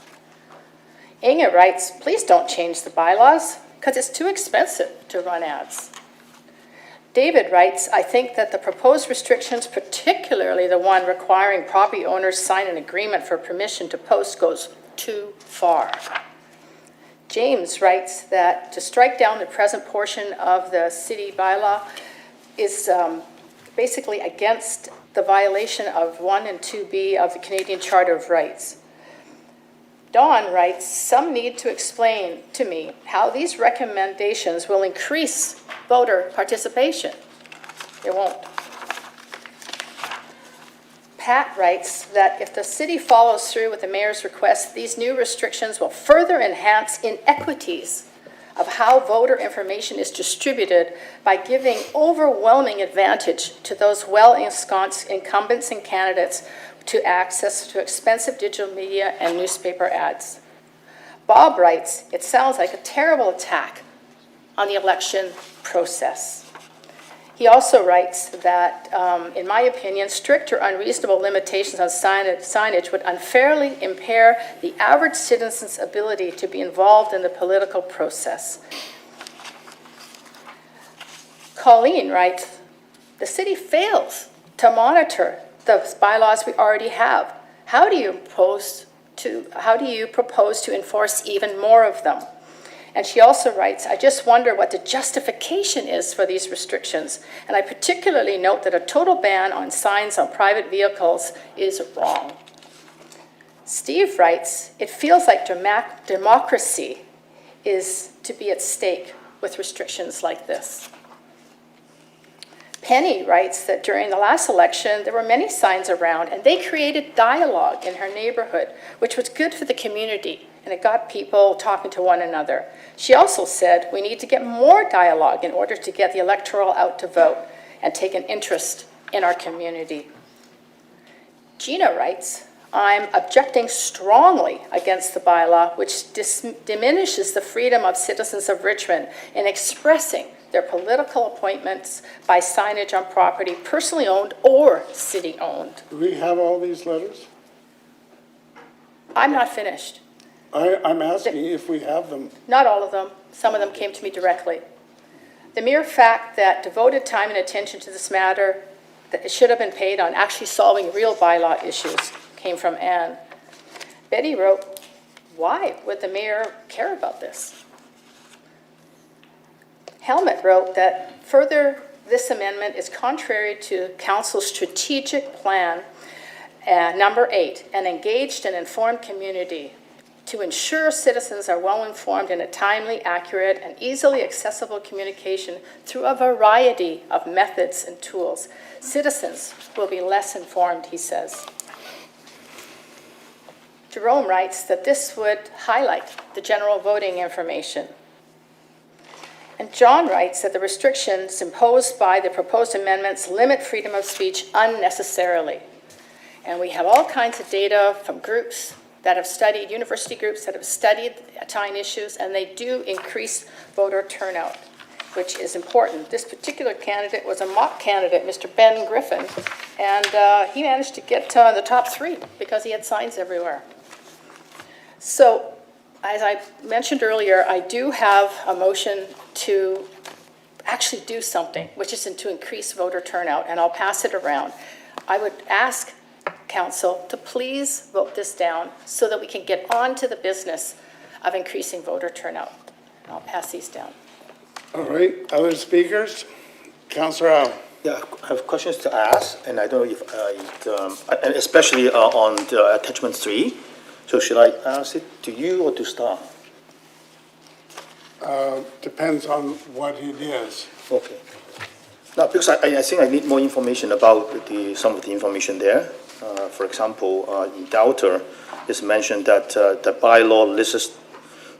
Inge writes, please don't change the bylaws, because it's too expensive to run ads. David writes, I think that the proposed restrictions, particularly the one requiring property owners sign an agreement for permission to post, goes too far. James writes that to strike down the present portion of the city bylaw is basically against the violation of 1 and 2B of the Canadian Charter of Rights. Dawn writes, some need to explain to me how these recommendations will increase voter participation. It won't. Pat writes that if the city follows through with the mayor's request, these new restrictions will further enhance inequities of how voter information is distributed by giving overwhelming advantage to those well-ensconced incumbents and candidates to access to expensive digital media and newspaper ads. Bob writes, it sounds like a terrible attack on the election process. He also writes that, in my opinion, strict or unreasonable limitations on signage would unfairly impair the average citizen's ability to be involved in the political process. Colleen writes, the city fails to monitor the bylaws we already have. How do you propose to enforce even more of them? And she also writes, I just wonder what the justification is for these restrictions. And I particularly note that a total ban on signs on private vehicles is wrong. Steve writes, it feels like democracy is to be at stake with restrictions like this. Penny writes that during the last election, there were many signs around, and they created dialogue in her neighborhood, which was good for the community, and it got people talking to one another. She also said we need to get more dialogue in order to get the electoral out to vote and take an interest in our community. Gina writes, I'm objecting strongly against the bylaw, which diminishes the freedom of citizens of Richmond in expressing their political appointments by signage on property personally owned or city-owned. Do we have all these letters? I'm not finished. I'm asking if we have them. Not all of them. Some of them came to me directly. The mere fact that devoted time and attention to this matter that it should have been paid on actually solving real bylaw issues came from Anne. Betty wrote, why would the mayor care about this? Helmut wrote that further, this amendment is contrary to council's strategic plan, number 8, an engaged and informed community to ensure citizens are well-informed in a timely, accurate, and easily accessible communication through a variety of methods and tools. Citizens will be less informed, he says. Jerome writes that this would highlight the general voting information. And John writes that the restrictions imposed by the proposed amendments limit freedom of speech unnecessarily. And we have all kinds of data from groups that have studied, university groups that have studied Italian issues, and they do increase voter turnout, which is important. This particular candidate was a mock candidate, Mr. Ben Griffin, and he managed to get the top 3 because he had signs everywhere. So, as I mentioned earlier, I do have a motion to actually do something, which is to increase voter turnout, and I'll pass it around. I would ask Council to please vote this down so that we can get on to the business of increasing voter turnout. And I'll pass these down. All right, other speakers? Councillor Al. Yeah, I have questions to ask, and I don't know if and especially on the attachment 3. So should I ask it to you or to staff? Depends on what it is. Okay. Now, because I think I need more information about some of the information there. For example, in Delta, it's mentioned that the bylaw lists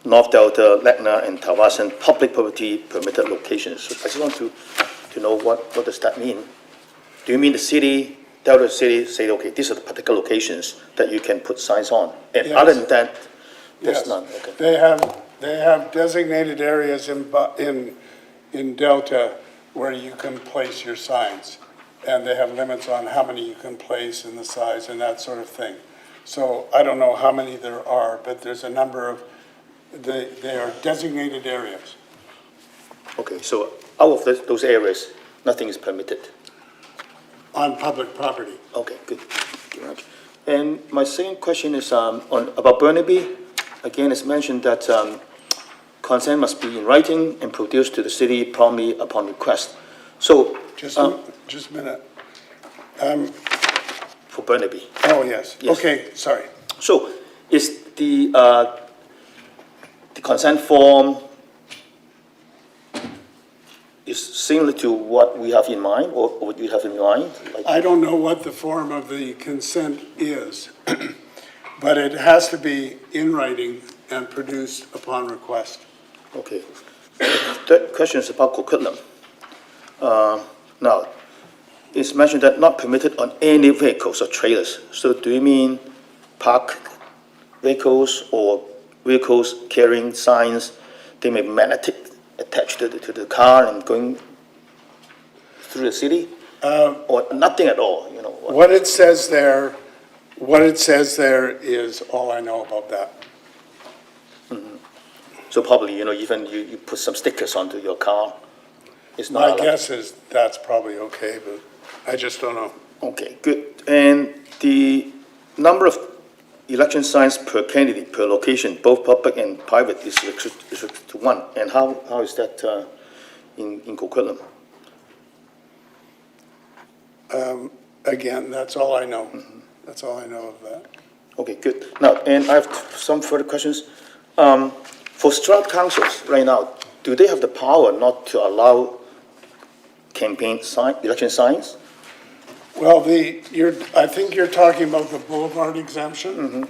North Delta, Lagna, and Tawasan public property permitted locations. So I just want to know what does that mean? Do you mean the city, Delta City, say, okay, these are the particular locations that you can put signs on? And Yes. other than that, there's Yes. none, okay. They have designated areas in Delta where you can place your signs. And they have limits on how many you can place and the size and that sort of thing. So I don't know how many there are, but there's a number of, they are designated areas. Okay, so out of those areas, nothing is permitted? On public property. Okay, good. Thank you very much. And my second question is about Burnaby. Again, it's mentioned that consent must be in writing and produced to the city promptly upon request. So, Just a minute. for Burnaby. Oh, yes. Yes. Okay, sorry. So, is the consent form is similar to what we have in mind, or what you have in mind? Like, I don't know what the form of the consent is, but it has to be in writing and produced upon request. Okay. Third question is about Coquitlam. Now, it's mentioned that not permitted on any vehicles or trailers. So do you mean parked vehicles or vehicles carrying signs? They may be magnetic attached to the car and going through the city? Or nothing at all, you know? What it says there is all I know about that. So probably, even you put some stickers onto your car, it's not My allowed. guess is that's probably okay, but I just don't know. Okay, good. And the number of election signs per candidate, per location, both public and private, is restricted to 1. And how is that in Coquitlam? Again, that's all I know. That's all I know of that. Okay, good. Now, and I have some further questions. For Strat councils right now, do they have the power not to allow election signs? Well, I think you're talking about the boulevard exemption?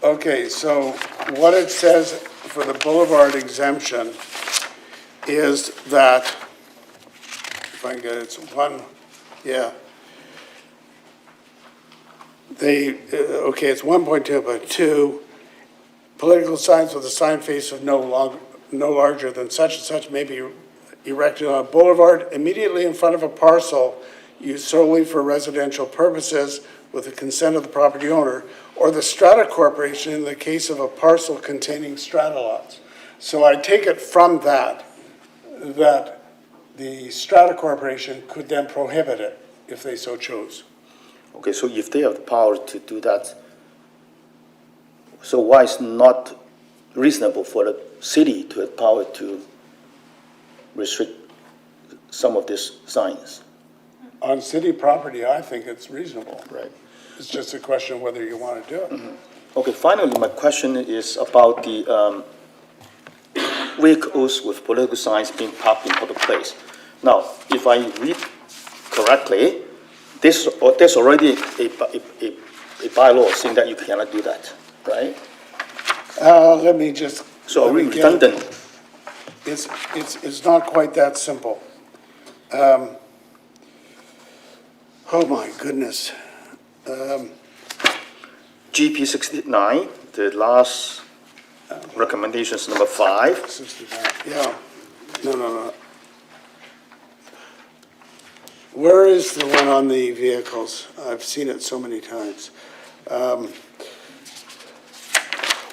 Okay, so what it says for the boulevard exemption is that, if I can get it, it's it's 1.2, but 2, political signs with a sign face of no larger than such and such may be erected on a boulevard immediately in front of a parcel used solely for residential purposes with the consent of the property owner, or the strata corporation in the case of a parcel containing strata lots. So I take it from that the strata corporation could then prohibit it if they so chose. Okay, so if they have the power to do that, So why is not reasonable for the city to have power to restrict some of these signs? On city property, I think it's reasonable. Right. It's just a question of whether you want to do it. Okay, finally, my question is about the vehicles with political signs being parked in public place. Now, if I read correctly, there's already a bylaw saying that you cannot do that, right? Let me just. So are we let me get- redundant? It's not quite that simple. Oh, my goodness. GP 69, the last recommendations, number 5. 69, yeah. No. Where is the one on the vehicles? I've seen it so many times.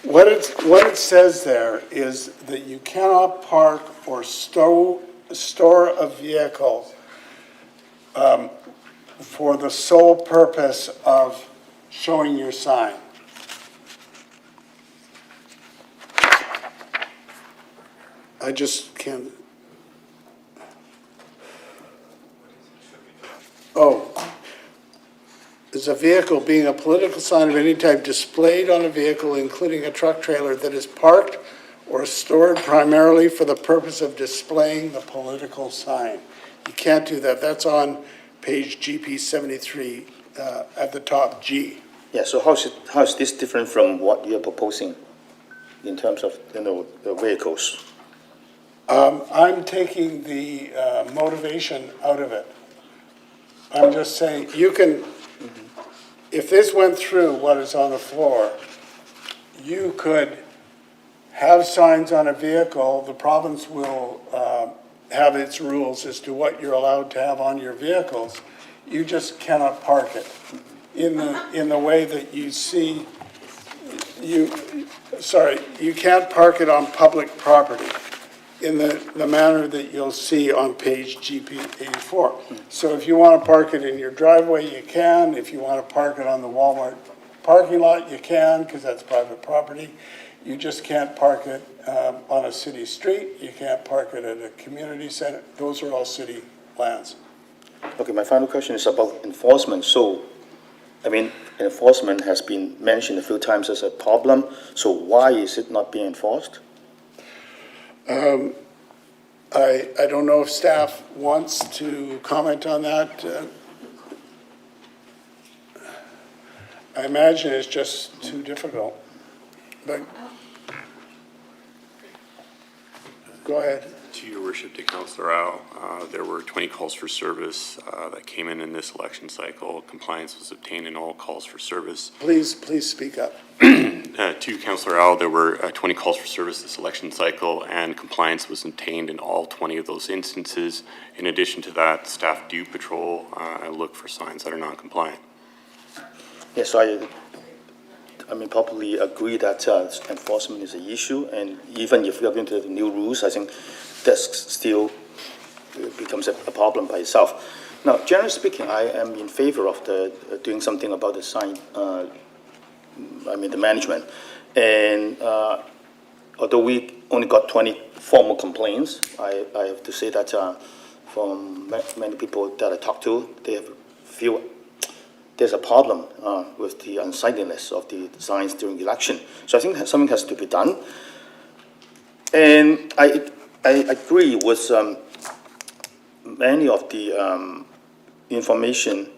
What it says there is that you cannot park or store a vehicle for the sole purpose of showing your sign. I just can't. Oh. Is a vehicle being a political sign of any type displayed on a vehicle, including a truck trailer, that is parked or stored primarily for the purpose of displaying the political sign. You can't do that. That's on page GP 73 at the top, G. Yeah, so how is this different from what you're proposing in terms of, the vehicles? I'm taking the motivation out of it. I'm just saying, you can, if this went through what is on the floor, you could have signs on a vehicle. The province will have its rules as to what you're allowed to have on your vehicles. You just cannot park it in the way that you see. You can't park it on public property in the manner that you'll see on page GP 84. So if you want to park it in your driveway, you can. If you want to park it on the Walmart parking lot, you can, because that's private property. You just can't park it on a city street. You can't park it at a community center. Those are all city lands. Okay, my final question is about enforcement. So, enforcement has been mentioned a few times as a problem. So why is it not being enforced? I don't know if staff wants to comment on that. I imagine it's just too difficult, but go ahead. To your worship, to Councillor Rao, there were 20 calls for service that came in this election cycle. Compliance was obtained in all calls for service. Please speak up. To Councillor Rao, there were 20 calls for service this election cycle, and compliance was obtained in all 20 of those instances. In addition to that, staff do patrol and look for signs that are non-compliant. Yes, I probably agree that enforcement is an issue, and even if we are going to have new rules, I think that still becomes a problem by itself. Now, generally speaking, I am in favor of doing something about the sign, the management. And although we only got 20 formal complaints, I have to say that from many people that I talk to, they feel there's a problem with the unsightliness of the signs during the election. So I think something has to be done. And I agree with many of the information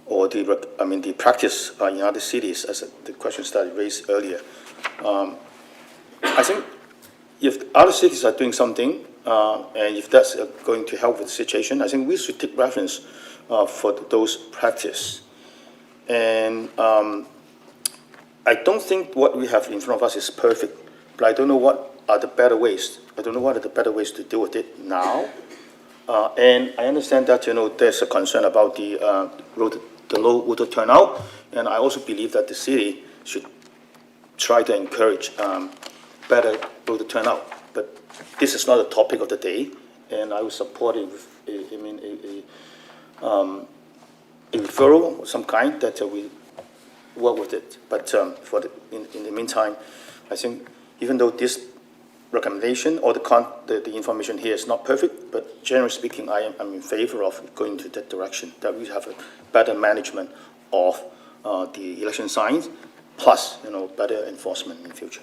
or the practice in other cities, as the questions that I raised earlier. I think if other cities are doing something, and if that's going to help with the situation, I think we should take reference for those practice. And I don't think what we have in front of us is perfect, but I don't know what are the better ways. I don't know what are the better ways to deal with it now. And I understand that, there's a concern about the low voter turnout, and I also believe that the city should try to encourage better voter turnout. But this is not a topic of the day, and I will support it with a referral of some kind that we work with it. But in the meantime, I think even though this recommendation or the information here is not perfect, but generally speaking, I'm in favor of going to that direction, that we have a better management of the election signs, plus, better enforcement in the future.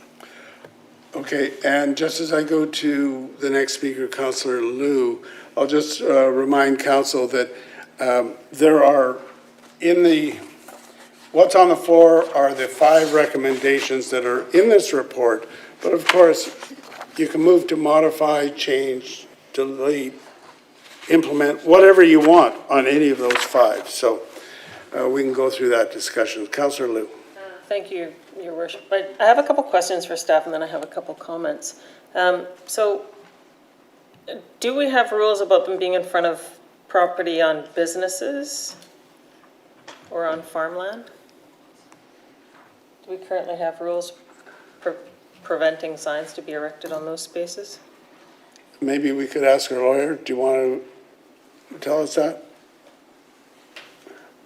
Okay, and just as I go to the next speaker, Councillor Liu, I'll just remind council that there are what's on the floor are the 5 recommendations that are in this report, but of course, you can move to modify, change, delete, implement, whatever you want on any of those 5. So we can go through that discussion. Councillor Liu. Thank you, Your Worship. I have a couple questions for staff, and then I have a couple comments. So, do we have rules about them being in front of property on businesses or on farmland? Do we currently have rules preventing signs to be erected on those spaces? Maybe we could ask our lawyer. Do you want to tell us that?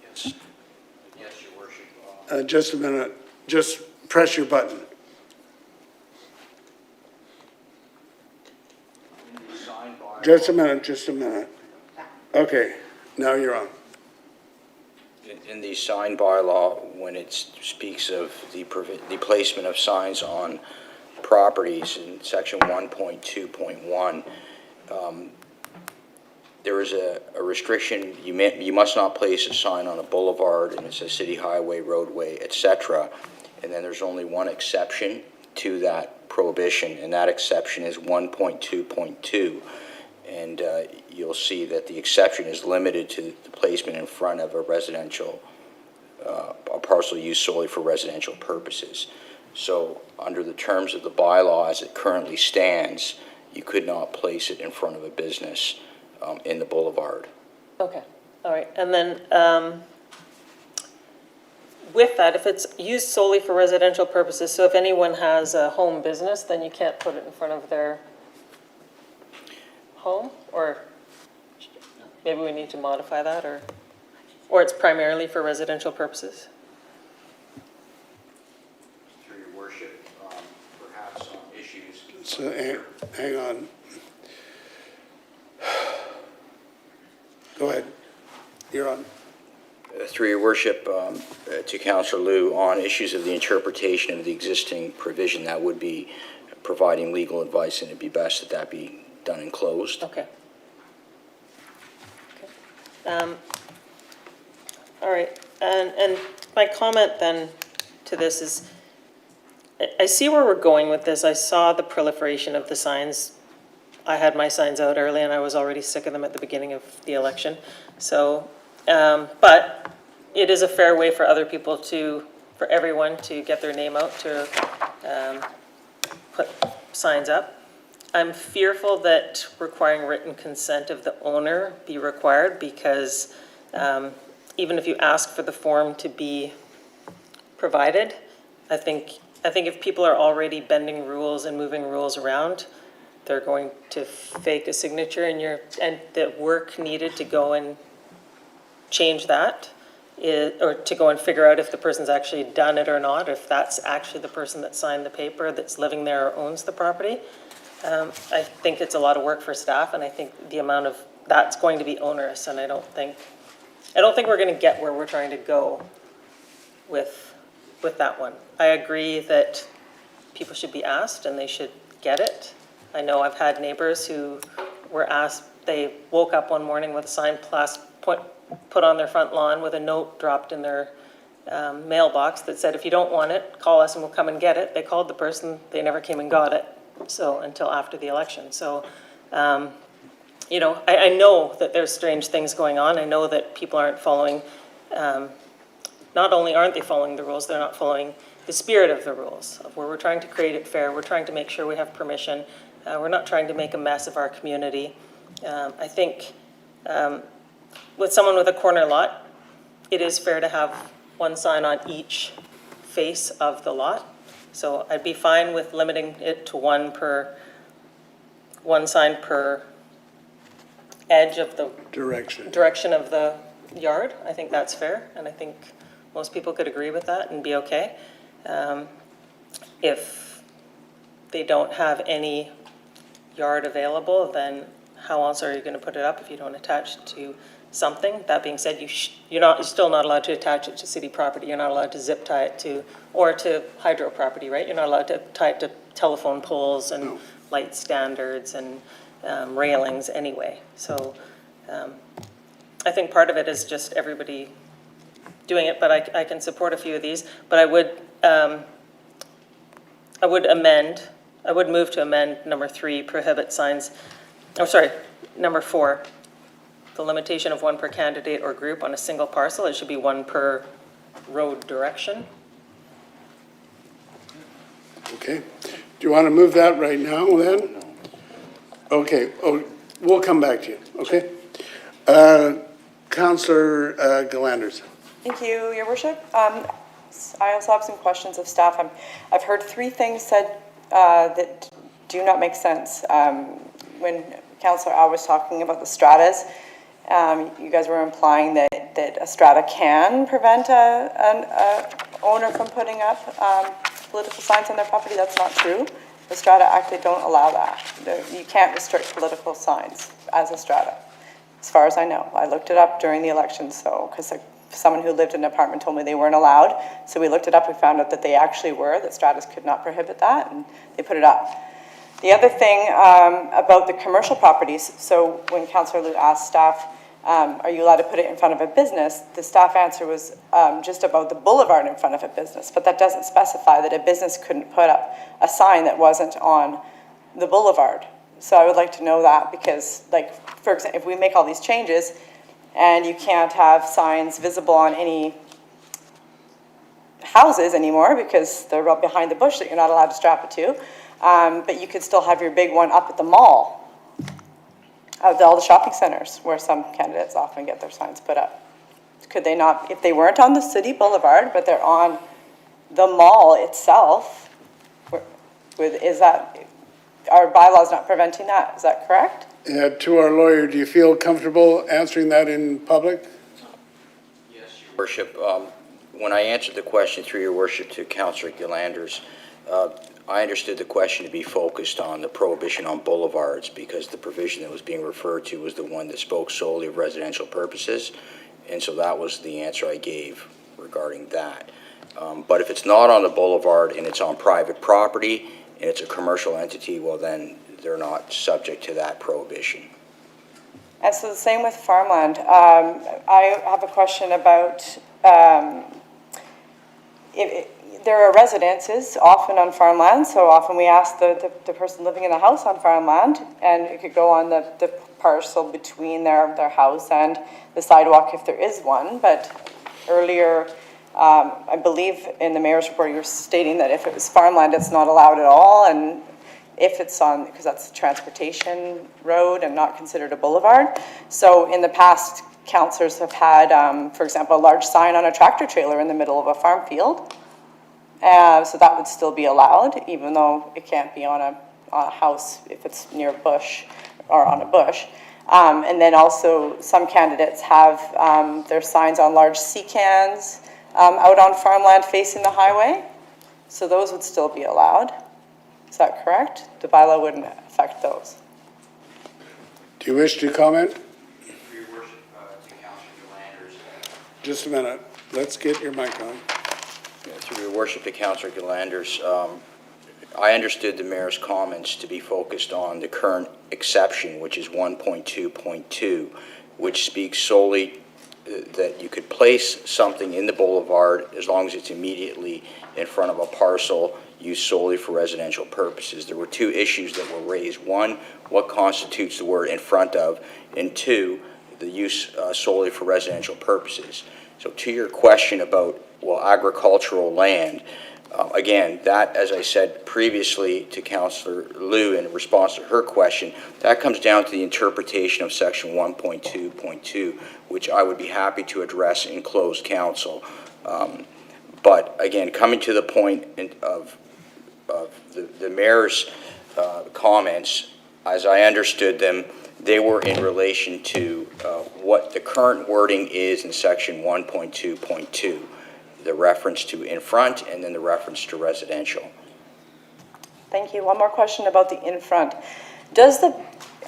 Yes, Your Worship. Just a minute. Just press your button. Just a minute. Okay, now you're on. In the sign bylaw, when it speaks of the placement of signs on properties in section 1.2.1, there is a restriction. You must not place a sign on a boulevard, and it's a city highway, roadway, etc. And then there's only one exception to that prohibition, and that exception is 1.2.2. And you'll see that the exception is limited to the placement in front of a residential, a parcel used solely for residential purposes. So under the terms of the bylaw as it currently stands, you could not place it in front of a business in the boulevard. Okay, all right. And then with that, if it's used solely for residential purposes, so if anyone has a home business, then you can't put it in front of their home? Or maybe we need to modify that, or it's primarily for residential purposes? Through Your Worship, perhaps on issues. So hang on. Go ahead. You're on. Through Your Worship, to Councillor Liu, on issues of the interpretation of the existing provision, that would be providing legal advice, and it'd be best that that be done and closed. Okay. All right, and my comment then to this is, I see where we're going with this. I saw the proliferation of the signs. I had my signs out early, and I was already sick of them at the beginning of the election. So, but it is a fair way for other people for everyone to get their name out, to put signs up. I'm fearful that requiring written consent of the owner be required, because even if you ask for the form to be provided, I think if people are already bending rules and moving rules around, they're going to fake a signature, and the work needed to go and change that, or to go and figure out if the person's actually done it or not, if that's actually the person that signed the paper that's living there or owns the property. I think it's a lot of work for staff, and I think the amount of that's going to be onerous, and I don't think we're going to get where we're trying to go with that one. I agree that people should be asked, and they should get it. I know I've had neighbors who were asked. They woke up one morning with a sign put on their front lawn with a note dropped in their mailbox that said, "If you don't want it, call us and we'll come and get it." They called the person. They never came and got it. So until after the election. So, I know that there's strange things going on. I know that people aren't following, not only aren't they following the rules, they're not following the spirit of the rules, of where we're trying to create it fair. We're trying to make sure we have permission. We're not trying to make a mess of our community. I think with someone with a corner lot, it is fair to have one sign on each face of the lot. So I'd be fine with limiting it to one sign per edge of the direction of the yard. I think that's fair, and I think Most people could agree with that and be okay. If they don't have any yard available, then how else are you going to put it up if you don't attach it to something? That being said, you're still not allowed to attach it to city property. You're not allowed to zip tie it to, or to hydro property, right? You're not allowed to tie it to telephone poles and light standards and railings anyway. So I think part of it is just everybody doing it, but I can support a few of these. But I would move to amend number 3, prohibit signs, number 4, the limitation of 1 per candidate or group on a single parcel. It should be 1 per road direction. Okay. Do you want to move that right now then? Okay, we'll come back to you, okay? Councillor Galanders. Thank you, Your Worship. I also have some questions of staff. I've heard 3 things said that do not make sense. When Councillor Al was talking about the stratas, you guys were implying that a strata can prevent an owner from putting up political signs on their property. That's not true. The Strata Act, they don't allow that. You can't restrict political signs as a strata, as far as I know. I looked it up during the election, so, because someone who lived in an apartment told me they weren't allowed. So we looked it up, we found out that they actually were, that stratas could not prohibit that, and they put it up. The other thing about the commercial properties, so when Councillor Liu asked staff, are you allowed to put it in front of a business? The staff answer was just about the boulevard in front of a business, but that doesn't specify that a business couldn't put up a sign that wasn't on the boulevard. So I would like to know that because, like, for example, if we make all these changes and you can't have signs visible on any houses anymore because they're right behind the bush that you're not allowed to strap it to, but you could still have your big one up at the mall, all the shopping centers where some candidates often get their signs put up. Could they not, if they weren't on the city boulevard, but they're on the mall itself, is that, our bylaws not preventing that, is that correct? To our lawyer, do you feel comfortable answering that in public? Yes, Your Worship. When I answered the question through Your Worship to Councillor Galanders, I understood the question to be focused on the prohibition on boulevards because the provision that was being referred to was the one that spoke solely of residential purposes. And so that was the answer I gave regarding that. But if it's not on the boulevard and it's on private property and it's a commercial entity, well then they're not subject to that prohibition. And so the same with farmland. I have a question about there are residences often on farmland, so often we ask the person living in the house on farmland, and it could go on the parcel between their house and the sidewalk if there is one. But earlier, I believe in the mayor's report, you were stating that if it was farmland, it's not allowed at all, and if it's on, because that's a transportation road and not considered a boulevard. So in the past, councillors have had, for example, a large sign on a tractor trailer in the middle of a farm field. So that would still be allowed, even though it can't be on a house if it's near a bush or on a bush. And then also some candidates have their signs on large sea cans out on farmland facing the highway. So those would still be allowed. Is that correct? The bylaw wouldn't affect those. Do you wish to comment? Your Worship, to Councillor Galanders. Just a minute. Let's get your mic on. Through Your Worship to Councillor Galanders, I understood the mayor's comments to be focused on the current exception, which is 1.2.2, which speaks solely that you could place something in the boulevard as long as it's immediately in front of a parcel used solely for residential purposes. There were 2 issues that were raised. 1, what constitutes the word in front of, and 2, the use solely for residential purposes. So to your question about, well, agricultural land, again, that, as I said previously to Councillor Liu in response to her question, that comes down to the interpretation of section 1.2.2, which I would be happy to address in closed council. But again, coming to the point of the mayor's comments, as I understood them, they were in relation to what the current wording is in section 1.2.2. the reference to in front and then the reference to residential. Thank you. One more question about the in front.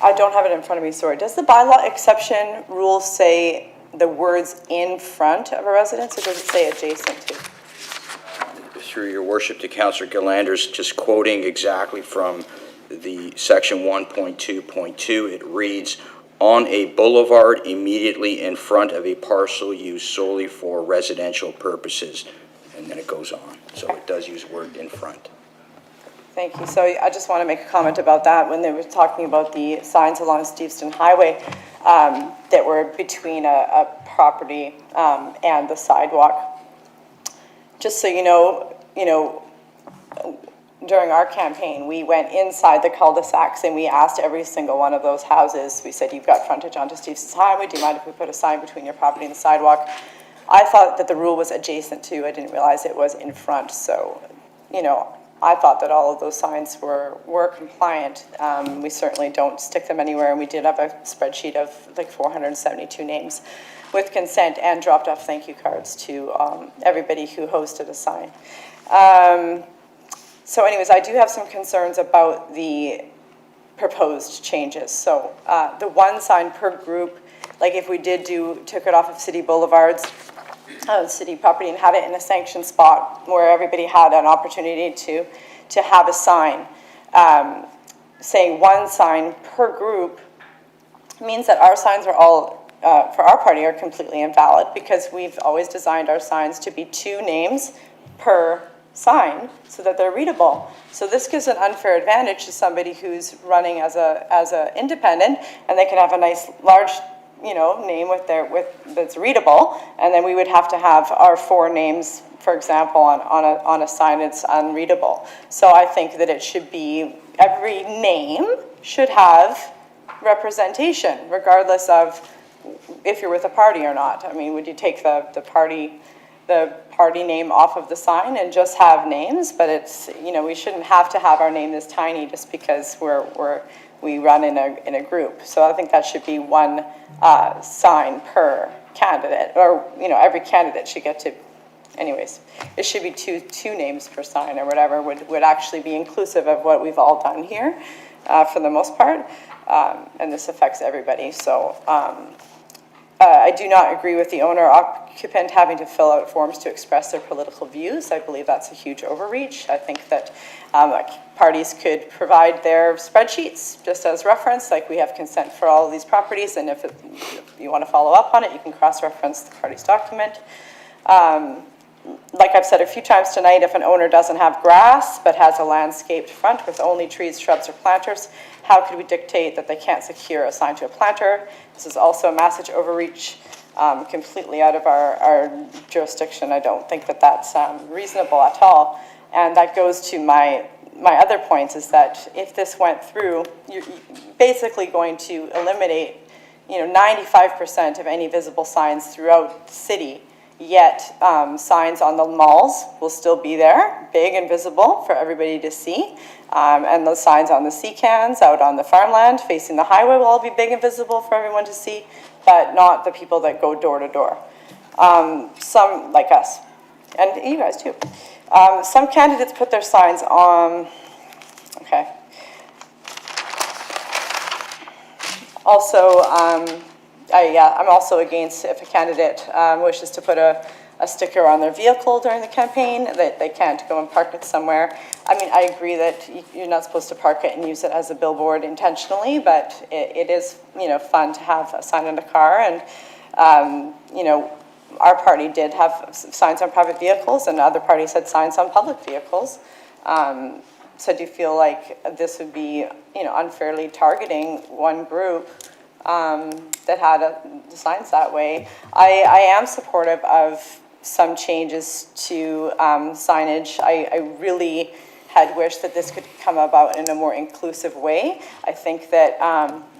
I don't have it in front of me, sorry. Does the bylaw exception rule say the words in front of a residence, or does it say adjacent to? Through your worship to Councillor Gillanders, just quoting exactly from the section 1.2.2, it reads, on a boulevard immediately in front of a parcel used solely for residential purposes. And then it goes on. So it does use the word in front. Thank you. So I just want to make a comment about that. When they were talking about the signs along Steveston Highway that were between a property and the sidewalk. Just so you know, during our campaign, we went inside the cul-de-sacs and we asked every single one of those houses. We said, you've got frontage onto Steveston Highway. Do you mind if we put a sign between your property and the sidewalk? I thought that the rule was adjacent to. I didn't realize it was in front. So, I thought that all of those signs were compliant. We certainly don't stick them anywhere, and we did have a spreadsheet of like 472 names with consent and dropped off thank you cards to everybody who hosted a sign. So anyways, I do have some concerns about the proposed changes. So the one sign per group, like if we took it off of city boulevards, city property, and had it in a sanctioned spot where everybody had an opportunity to have a sign, saying one sign per group means that our signs are all, for our party, are completely invalid, because we've always designed our signs to be 2 names per sign so that they're readable. So this gives an unfair advantage to somebody who's running as a independent, and they can have a nice large name that's readable, and then we would have to have our 4 names, for example, on a sign that's unreadable. So I think that it should be, every name should have representation, regardless of if you're with a party or not. I mean, would you take the party name off of the sign and just have names? But it's, we shouldn't have to have our name this tiny just because we run in a group. So I think that should be 1 sign per candidate, or every candidate should get to. Anyways, it should be two names per sign or whatever would actually be inclusive of what we've all done here for the most part, and this affects everybody. So I do not agree with the owner-occupant having to fill out forms to express their political views. I believe that's a huge overreach. I think that parties could provide their spreadsheets just as reference, like we have consent for all of these properties, and if you want to follow up on it, you can cross-reference the party's document. Like I've said a few times tonight, if an owner doesn't have grass but has a landscaped front with only trees, shrubs, or planters, how could we dictate that they can't secure a sign to a planter? This is also a massive overreach, completely out of our jurisdiction. I don't think that that's reasonable at all. And that goes to my other points, is that if this went through, you're basically going to eliminate 95% of any visible signs throughout the city. Yet signs on the malls will still be there, big and visible for everybody to see. And the signs on the sea cans out on the farmland facing the highway will all be big and visible for everyone to see, but not the people that go door to door. Some, like us, and you guys too. Some candidates put their signs on, okay. Also, I'm also against if a candidate wishes to put a sticker on their vehicle during the campaign, that they can't go and park it somewhere. I mean, I agree that you're not supposed to park it and use it as a billboard intentionally, but it is, fun to have a sign on a car. And, our party did have signs on private vehicles, and other parties had signs on public vehicles. So do you feel like this would be, unfairly targeting one group that had the signs that way? I am supportive of some changes to signage. I really had wished that this could come about in a more inclusive way. I think that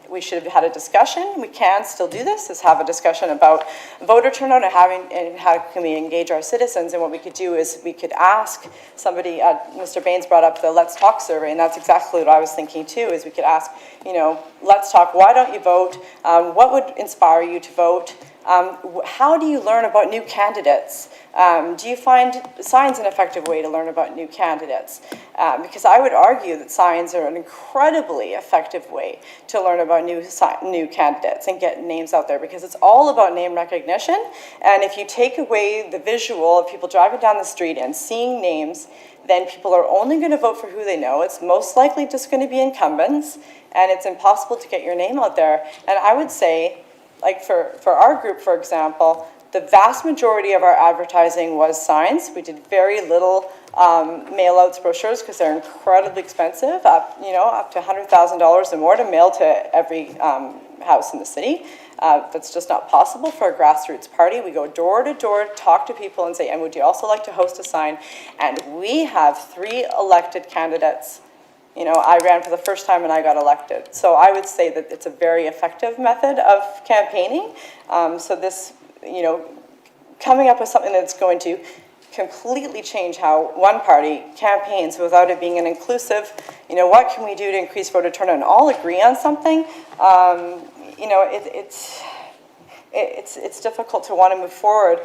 we should have had a discussion. We can still do this, is have a discussion about voter turnout and how can we engage our citizens. And what we could do is we could ask somebody, Mr. Baines brought up the Let's Talk survey, and that's exactly what I was thinking too, is we could ask, Let's Talk, why don't you vote? What would inspire you to vote? How do you learn about new candidates? Do you find signs an effective way to learn about new candidates? Because I would argue that signs are an incredibly effective way to learn about new candidates and get names out there, because it's all about name recognition. And if you take away the visual of people driving down the street and seeing names, then people are only going to vote for who they know. It's most likely just going to be incumbents, and it's impossible to get your name out there. And I would say, like for our group, for example, the vast majority of our advertising was signs. We did very little mail-outs brochures because they're incredibly expensive, up to $100,000 or more to mail to every house in the city. That's just not possible for a grassroots party. We go door to door, talk to people and say, and would you also like to host a sign? And we have 3 elected candidates. I ran for the first time and I got elected. So I would say that it's a very effective method of campaigning. So this, coming up with something that's going to completely change how one party campaigns without it being an inclusive, what can we do to increase voter turnout and all agree on something? It's difficult to want to move forward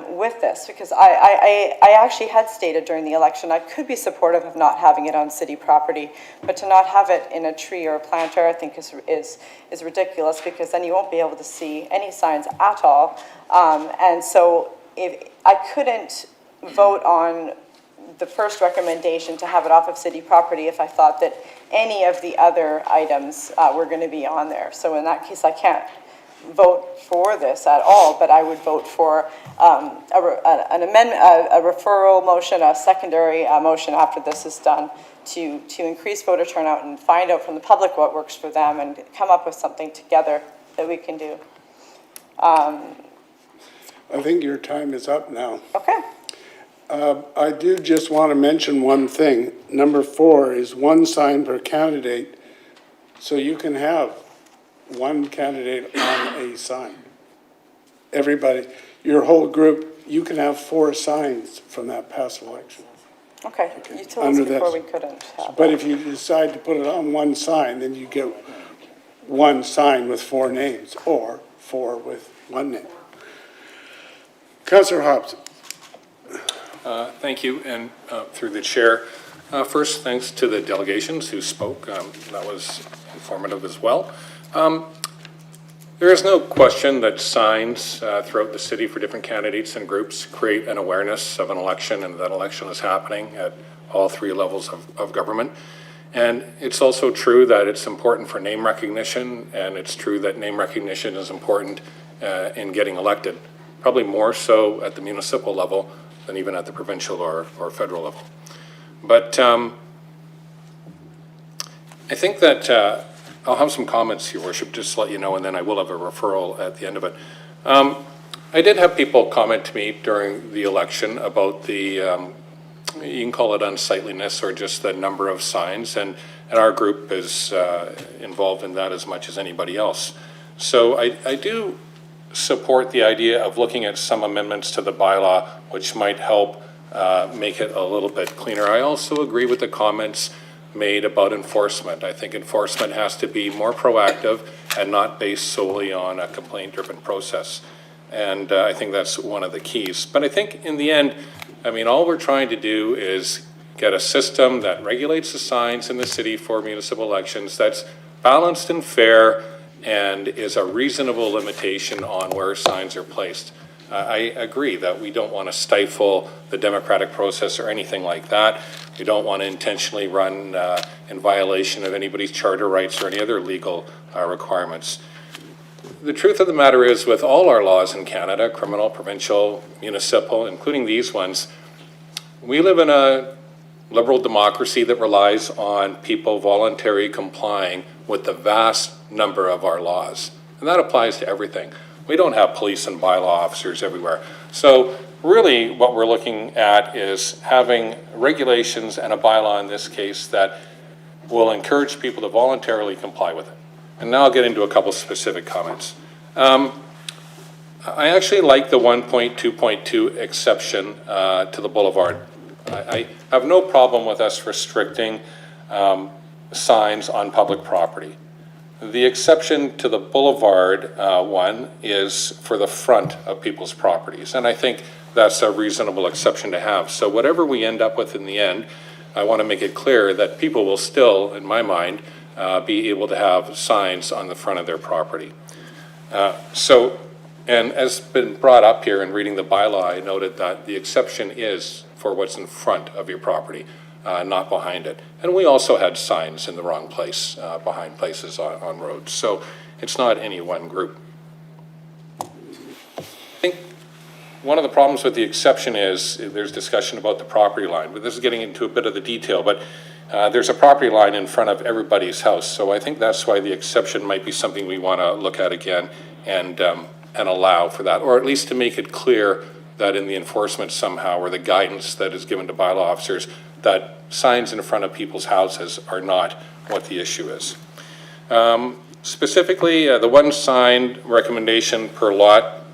with this, because I actually had stated during the election I could be supportive of not having it on city property, but to not have it in a tree or a planter I think is ridiculous, because then you won't be able to see any signs at all. And so if I couldn't vote on the first recommendation to have it off of city property if I thought that any of the other items were going to be on there. So in that case, I can't vote for this at all, but I would vote for an amendment, a referral motion, a secondary motion after this is done to increase voter turnout and find out from the public what works for them and come up with something together that we can do. I think your time is up now. Okay. I do just want to mention one thing. Number 4 is 1 sign per candidate, so you can have 1 candidate on a sign. Everybody, your whole group, you can have 4 signs from that past election. Okay. You told us before we couldn't have But if you decide to put it on 1 sign, then you get 1 sign with 4 names, or 4 with 1 name. Councillor Hobson. Thank you, and through the chair. First, thanks to the delegations who spoke. That was informative as well. There is no question that signs throughout the city for different candidates and groups create an awareness of an election, and that election is happening at all 3 levels of government. And it's also true that it's important for name recognition, and it's true that name recognition is important in getting elected, probably more so at the municipal level than even at the provincial or federal level. But I think that I'll have some comments, Your Worship, just to let you know, and then I will have a referral at the end of it. I did have people comment to me during the election about the, you can call it unsightliness or just the number of signs, and our group is involved in that as much as anybody else. So I do support the idea of looking at some amendments to the bylaw which might help make it a little bit cleaner. I also agree with the comments made about enforcement. I think enforcement has to be more proactive and not based solely on a complaint-driven process. And I think that's one of the keys. But I think in the end, I mean, all we're trying to do is get a system that regulates the signs in the city for municipal elections that's balanced and fair and is a reasonable limitation on where signs are placed. I agree that we don't want to stifle the democratic process or anything like that. We don't want to intentionally run in violation of anybody's charter rights or any other legal requirements. The truth of the matter is, with all our laws in Canada, criminal, provincial, municipal, including these ones, we live in a liberal democracy that relies on people voluntarily complying with the vast number of our laws. And that applies to everything. We don't have police and bylaw officers everywhere. So really what we're looking at is having regulations and a bylaw in this case that will encourage people to voluntarily comply with it. And now I'll get into a couple specific comments. I actually like the 1.2.2 exception to the boulevard. I have no problem with us restricting signs on public property. The exception to the boulevard one is for the front of people's properties, and I think that's a reasonable exception to have. So whatever we end up with in the end, I want to make it clear that people will still, in my mind, be able to have signs on the front of their property. And as been brought up here in reading the bylaw, I noted that the exception is for what's in front of your property, not behind it. And we also had signs in the wrong place, behind places on roads. So it's not any one group. I think one of the problems with the exception is there's discussion about the property line, but this is getting into a bit of the detail, but there's a property line in front of everybody's house. So I think that's why the exception might be something we want to look at again and allow for that, or at least to make it clear that in the enforcement somehow, or the guidance that is given to bylaw officers, that signs in front of people's houses are not what the issue is. Specifically, the one sign recommendation per lot,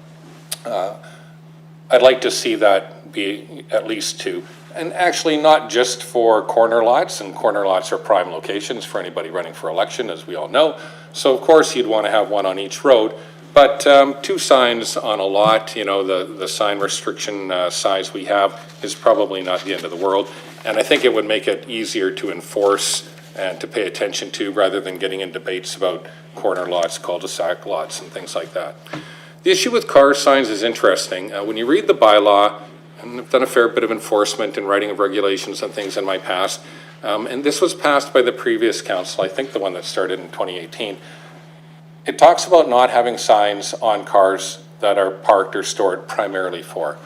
I'd like to see that be at least 2. And actually not just for corner lots, and corner lots are prime locations for anybody running for election, as we all know. So of course you'd want to have one on each road, but 2 signs on a lot, you know, the sign restriction size we have is probably not the end of the world. And I think it would make it easier to enforce and to pay attention to, rather than getting in debates about corner lots, cul-de-sac lots, and things like that. The issue with car signs is interesting. When you read the bylaw, and I've done a fair bit of enforcement and writing of regulations and things in my past, and this was passed by the previous council, I think the one that started in 2018. It talks about not having signs on cars that are parked or stored primarily for.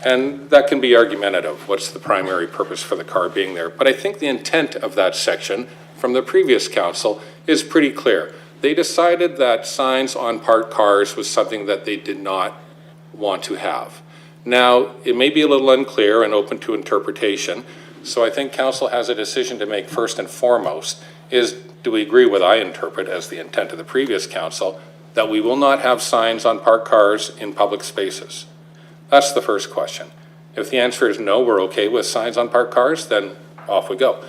And that can be argumentative. What's the primary purpose for the car being there? But I think the intent of that section from the previous council is pretty clear. They decided that signs on parked cars was something that they did not want to have. Now, it may be a little unclear and open to interpretation, so I think council has a decision to make first and foremost, is do we agree with I interpret as the intent of the previous council, that we will not have signs on parked cars in public spaces? That's the first question. If the answer is no, we're okay with signs on parked cars, then off we go.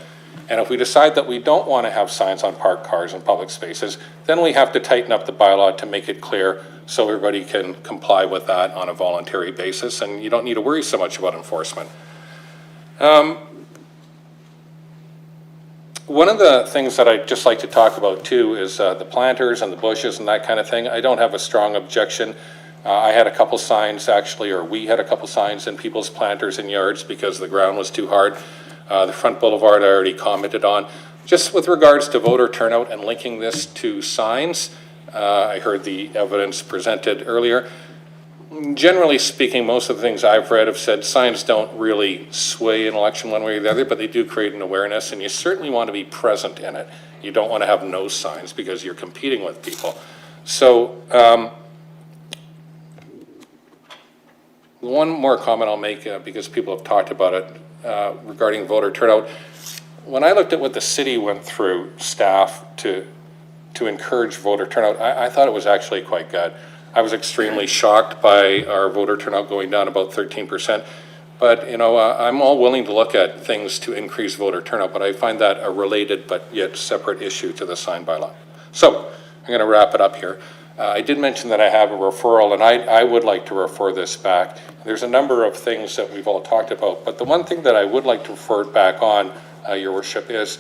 And if we decide that we don't want to have signs on parked cars in public spaces, then we have to tighten up the bylaw to make it clear so everybody can comply with that on a voluntary basis, and you don't need to worry so much about enforcement. One of the things that I'd just like to talk about too is the planters and the bushes and that kind of thing. I don't have a strong objection. I had a couple signs actually, or we had a couple signs in people's planters and yards because the ground was too hard. The front boulevard I already commented on. Just with regards to voter turnout and linking this to signs, I heard the evidence presented earlier. Generally speaking, most of the things I've read have said signs don't really sway an election one way or the other, but they do create an awareness, and you certainly want to be present in it. You don't want to have no signs because you're competing with people. So one more comment I'll make because people have talked about it regarding voter turnout. When I looked at what the city went through, staff, to encourage voter turnout, I thought it was actually quite good. I was extremely shocked by our voter turnout going down about 13%. But, you know, I'm all willing to look at things to increase voter turnout, but I find that a related but yet separate issue to the sign bylaw. So I'm going to wrap it up here. I did mention that I have a referral, and I would like to refer this back. There's a number of things that we've all talked about, but the one thing that I would like to refer it back on, Your Worship, is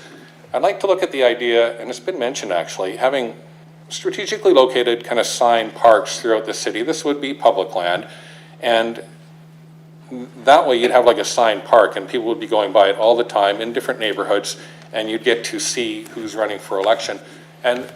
I'd like to look at the idea, and it's been mentioned actually, having strategically located kind of sign parks throughout the city. This would be public land, and that way you'd have like a sign park, and people would be going by it all the time in different neighborhoods, and you'd get to see who's running for election. And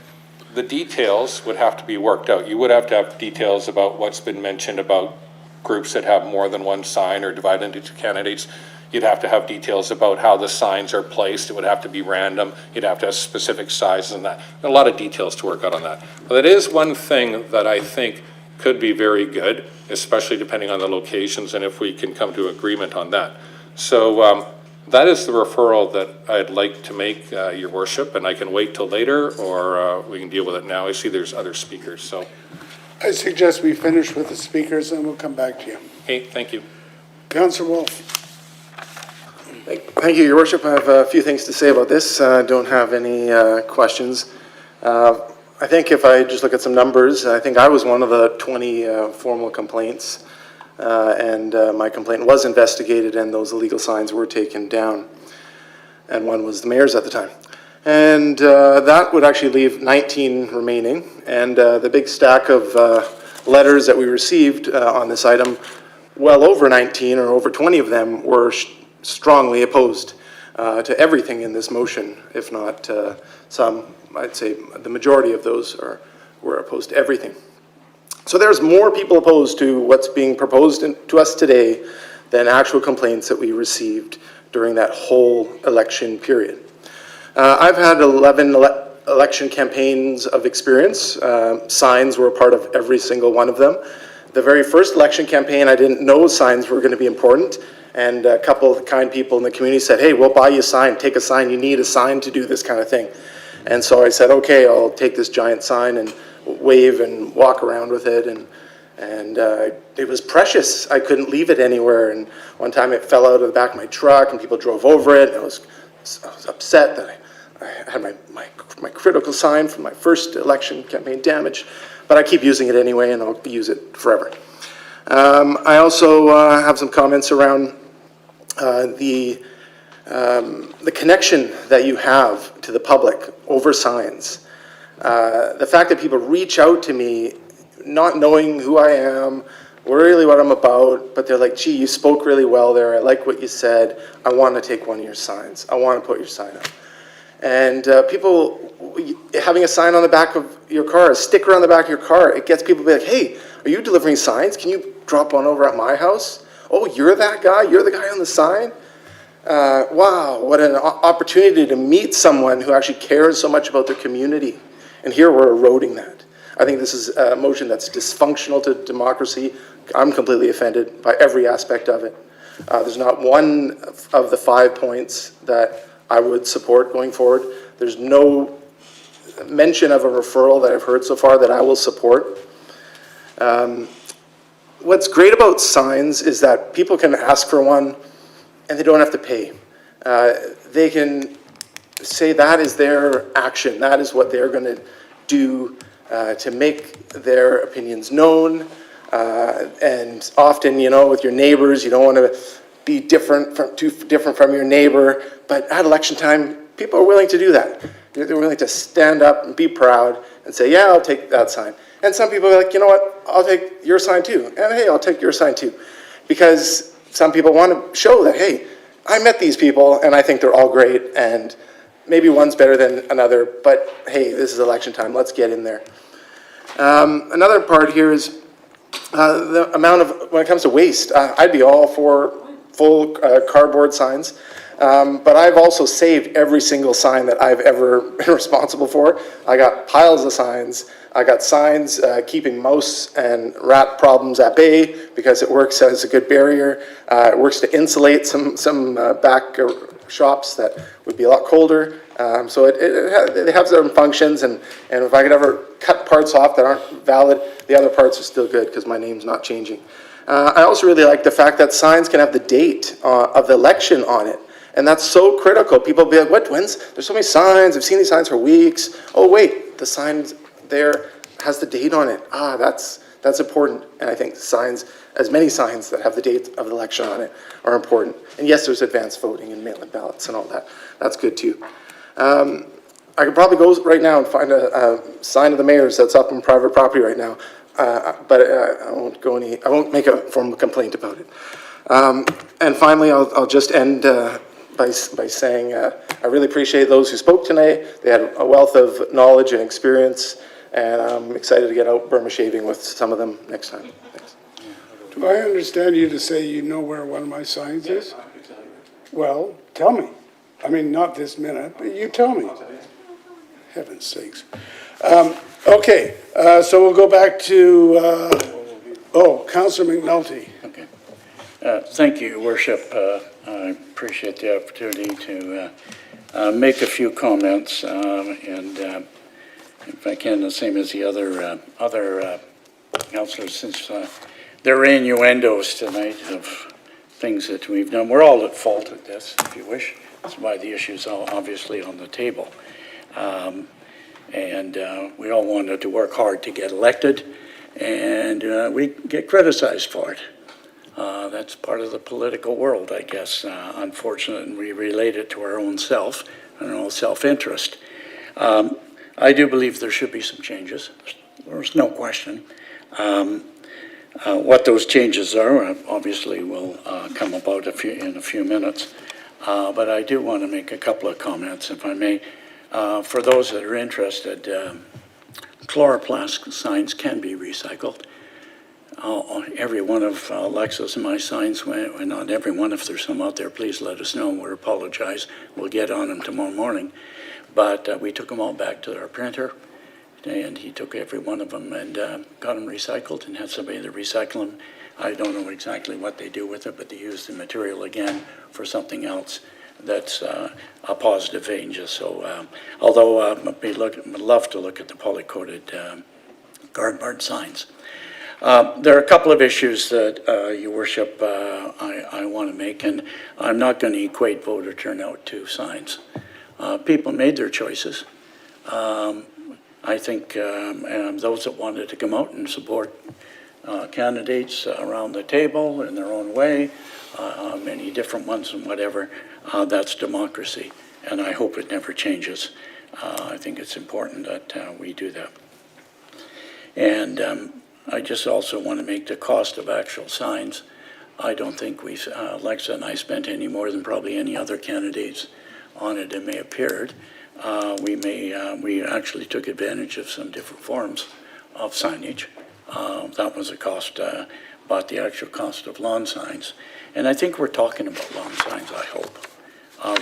the details would have to be worked out. You would have to have details about what's been mentioned about groups that have more than one sign or divided into 2 candidates. You'd have to have details about how the signs are placed. It would have to be random. You'd have to have specific sizes and that. A lot of details to work out on that. But it is one thing that I think could be very good, especially depending on the locations and if we can come to agreement on that. So that is the referral that I'd like to make, Your Worship, and I can wait till later, or we can deal with it now. I see there's other speakers, so. I suggest we finish with the speakers and we'll come back to you. Okay, thank you. Councillor Wolf. Thank you, Your Worship. I have a few things to say about this. Don't have any questions. I think if I just look at some numbers, I think I was one of the 20 formal complaints, and my complaint was investigated and those illegal signs were taken down. And one was the mayor's at the time. And that would actually leave 19 remaining. And the big stack of letters that we received on this item, well over 19 or over 20 of them were strongly opposed to everything in this motion, if not some. I'd say the majority of those were opposed to everything. So there's more people opposed to what's being proposed to us today than actual complaints that we received during that whole election period. I've had 11 election campaigns of experience. Signs were a part of every single one of them. The very first election campaign, I didn't know signs were going to be important, and a couple of kind people in the community said, hey, we'll buy you a sign, take a sign, you need a sign to do this kind of thing. And so I said, okay, I'll take this giant sign and wave and walk around with it, and it was precious. I couldn't leave it anywhere, and one time it fell out of the back of my truck and people drove over it, and I was upset that I had my critical sign from my first election campaign damaged, but I keep using it anyway, and I'll use it forever. I also have some comments around the connection that you have to the public over signs. The fact that people reach out to me not knowing who I am, really what I'm about, but they're like, gee, you spoke really well there, I like what you said, I want to take one of your signs, I want to put your sign up. And people having a sign on the back of your car, a sticker on the back of your car, it gets people to be like, hey, are you delivering signs? Can you drop one over at my house? Oh, you're that guy? You're the guy on the sign? Wow, what an opportunity to meet someone who actually cares so much about their community. And here we're eroding that. I think this is a motion that's dysfunctional to democracy. I'm completely offended by every aspect of it. There's not one of the 5 points that I would support going forward. There's no mention of a referral that I've heard so far that I will support. What's great about signs is that people can ask for one and they don't have to pay. They can say that is their action, that is what they're going to do to make their opinions known. And often, you know, with your neighbors, you don't want to be too different from your neighbor, but at election time, people are willing to do that. They're willing to stand up and be proud and say, yeah, I'll take that sign. And some people are like, you know what, I'll take your sign too. And hey, I'll take your sign too. Because some people want to show that, hey, I met these people and I think they're all great and maybe one's better than another, but hey, this is election time, let's get in there. Another part here is the amount of, when it comes to waste, I'd be all for full cardboard signs, but I've also saved every single sign that I've ever been responsible for. I got piles of signs. I got signs keeping mouse and rat problems at bay because it works as a good barrier. It works to insulate some back shops that would be a lot colder. So it has their functions, and if I could ever cut parts off that aren't valid, the other parts are still good because my name's not changing. I also really like the fact that signs can have the date of the election on it. And that's so critical. People will be like, what, when's, there's so many signs, I've seen these signs for weeks. Oh wait, the sign there has the date on it. That's important. And I think signs, as many signs that have the date of the election on it are important. And yes, there's advanced voting and mail-in ballots and all that. That's good too. I could probably go right now and find a sign of the mayor's that's up on private property right now. But I won't make a formal complaint about it. And finally, I'll just end by saying I really appreciate those who spoke tonight. They had a wealth of knowledge and experience, and I'm excited to get out Burma shaving with some of them next time. Thanks. Do I understand you to say you know where one of my signs is? Well, tell me. I mean, not this minute, but you tell me. Heaven's sakes. Okay, so we'll go back to, Councilor McNulty. Okay. Thank you, Your Worship. I appreciate the opportunity to make a few comments, and if I can, the same as the other councillors, since there are innuendos tonight of things that we've done. We're all at fault at this, if you wish. That's why the issue's obviously on the table. And we all wanted to work hard to get elected, and we get criticized for it. That's part of the political world, I guess, unfortunate, and we relate it to our own self and our own self-interest. I do believe there should be some changes. There's no question. What those changes are, obviously, will come about in a few minutes. But I do want to make a couple of comments, if I may. For those that are interested, chloroplast signs can be recycled. Every one of Alexa's and my signs, well, not every one, if there's some out there, please let us know. We'll apologize. We'll get on them tomorrow morning. But we took them all back to our printer, and he took every one of them and got them recycled and had somebody to recycle them. I don't know exactly what they do with it, but they use the material again for something else that's a positive vein. Just so, although I'd love to look at the poly-coated guard-barred signs. There are a couple of issues that, Your Worship, I want to make, and I'm not going to equate voter turnout to signs. People made their choices. I think those that wanted to come out and support candidates around the table in their own way, many different ones and whatever, that's democracy, and I hope it never changes. I think it's important that we do that. And I just also want to make the cost of actual signs. I don't think Alexa and I spent any more than probably any other candidates on it. It may have appeared. We actually took advantage of some different forms of signage. That was a cost, but the actual cost of lawn signs. And I think we're talking about lawn signs, I hope.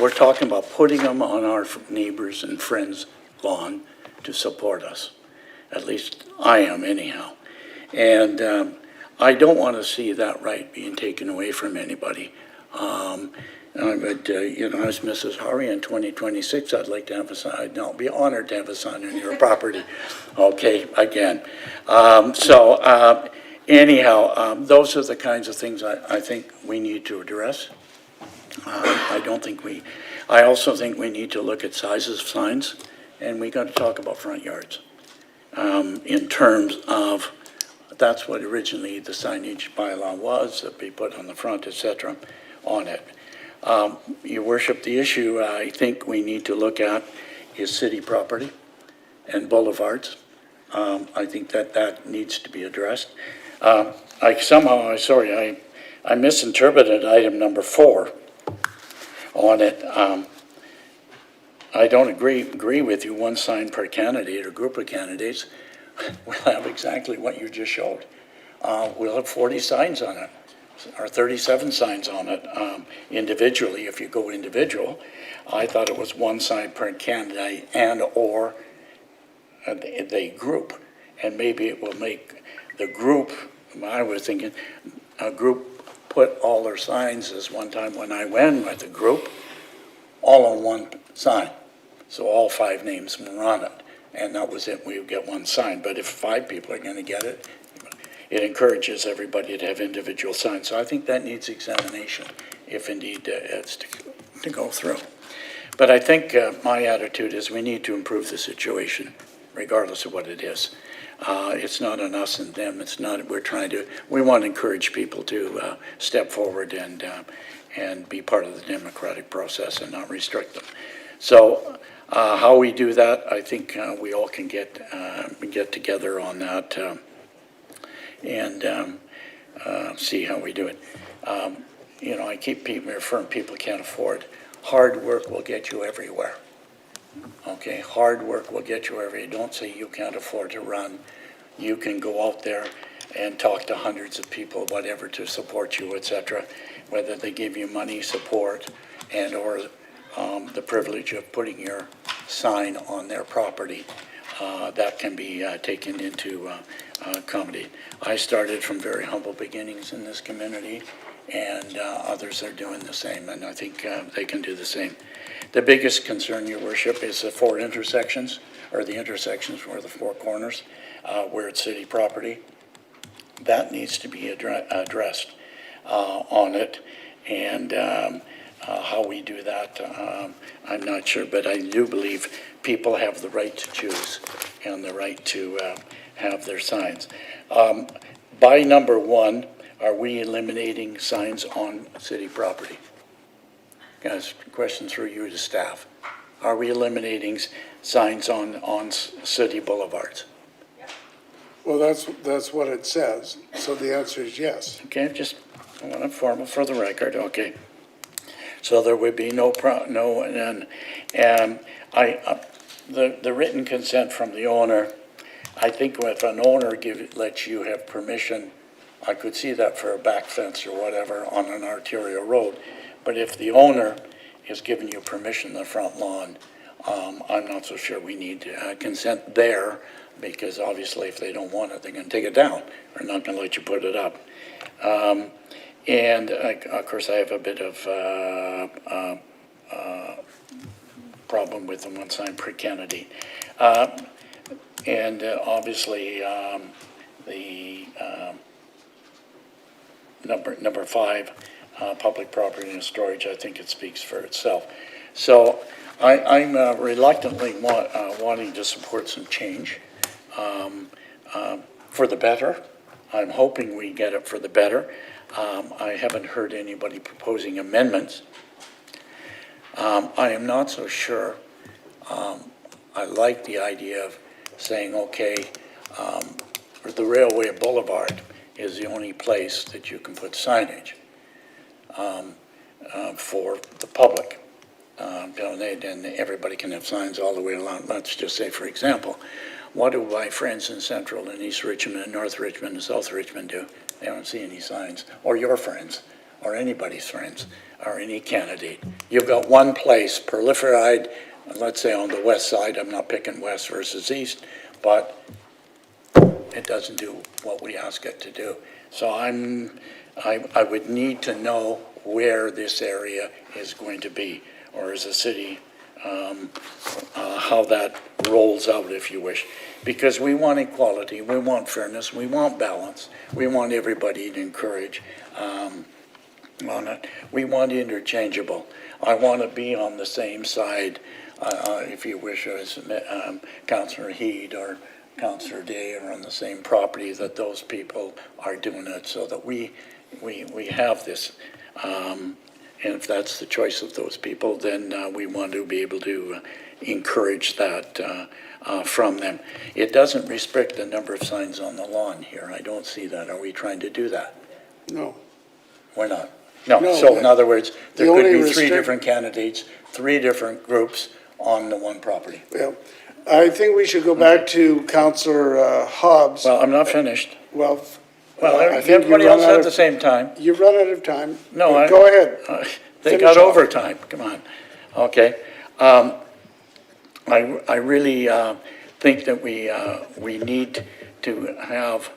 We're talking about putting them on our neighbors' and friends' lawn to support us. At least I am anyhow. And I don't want to see that right being taken away from anybody. But, as Mrs. Hari in 2026, I'd like to have a sign. I'll be honored to have a sign on your property. Okay, again. Anyhow, those are the kinds of things I think we need to address. I also think we need to look at sizes of signs, and we got to talk about front yards in terms of that's what originally the signage bylaw was, that be put on the front, et cetera, on it. Your Worship, the issue I think we need to look at is city property and boulevards. I think that needs to be addressed. I misinterpreted item number 4 on it. I don't agree with you, one sign per candidate or group of candidates. We'll have exactly what you just showed. We'll have 40 signs on it, or 37 signs on it individually, if you go individual. I thought it was one sign per candidate and or the group. And maybe it will make the group, I was thinking, a group put all their signs as one time when I went with a group, all on one sign. So all 5 names were on it. And that was it, we would get one sign. But if 5 people are going to get it, it encourages everybody to have individual signs. So I think that needs examination, if indeed it's to go through. But I think my attitude is we need to improve the situation, regardless of what it is. It's not on us and them. It's not, we want to encourage people to step forward and be part of the democratic process and not restrict them. So how we do that, I think we all can get together on that and see how we do it. I keep referring people can't afford. Hard work will get you everywhere. Okay, hard work will get you everywhere. Don't say you can't afford to run. You can go out there and talk to hundreds of people, whatever, to support you, etc. Whether they give you money, support, and or the privilege of putting your sign on their property, that can be taken into accommodate. I started from very humble beginnings in this community, and others are doing the same, and I think they can do the same. The biggest concern, Your Worship, is the 4 intersections, or the intersections where the 4 corners, where it's city property. That needs to be addressed on it, and how we do that, I'm not sure, but I do believe people have the right to choose and the right to have their signs. By number one, are we eliminating signs on city property? Guys, question through you to staff. Are we eliminating signs on city boulevards? Well, that's what it says, so the answer is yes. Okay, just I want to form it for the record, okay. So there would be no, the written consent from the owner, I think if an owner lets you have permission, I could see that for a back fence or whatever on an arterial road. But if the owner is giving you permission in the front lawn, I'm not so sure we need consent there, because obviously if they don't want it, they're going to take it down. They're not going to let you put it up. And of course, I have a bit of problem with the one sign per Kennedy. And obviously, the number 5, public property and storage, I think it speaks for itself. So I'm reluctantly wanting to support some change for the better. I'm hoping we get it for the better. I haven't heard anybody proposing amendments. I am not so sure. I like the idea of saying, okay, the Railway Boulevard is the only place that you can put signage for the public. And everybody can have signs all the way along. Let's just say, for example, what do my friends in Central and East Richmond and North Richmond and South Richmond do? They don't see any signs, or your friends, or anybody's friends, or any candidate. You've got one place proliferate, let's say on the west side, I'm not picking west versus east, but it doesn't do what we ask it to do. So I would need to know where this area is going to be, or as a city, how that rolls out, if you wish. Because we want equality, we want fairness, we want balance, we want everybody to encourage on it. We want interchangeable. I want to be on the same side, if you wish, as Councillor Heed or Councillor Day are on the same property, that those people are doing it, so that we have this. And if that's the choice of those people, then we want to be able to encourage that from them. It doesn't restrict the number of signs on the lawn here. I don't see that. Are we trying to do that? No. We're not. No. So in other words, there could be 3 different candidates, 3 different groups on the one property. Yeah. I think we should go back to Councillor Hobbs. Well, I'm not finished. Well, Well, everybody else at the same time. You've run out of time. No, Go ahead. They Finish got off. overtime, come on. Okay. I really think that we need to have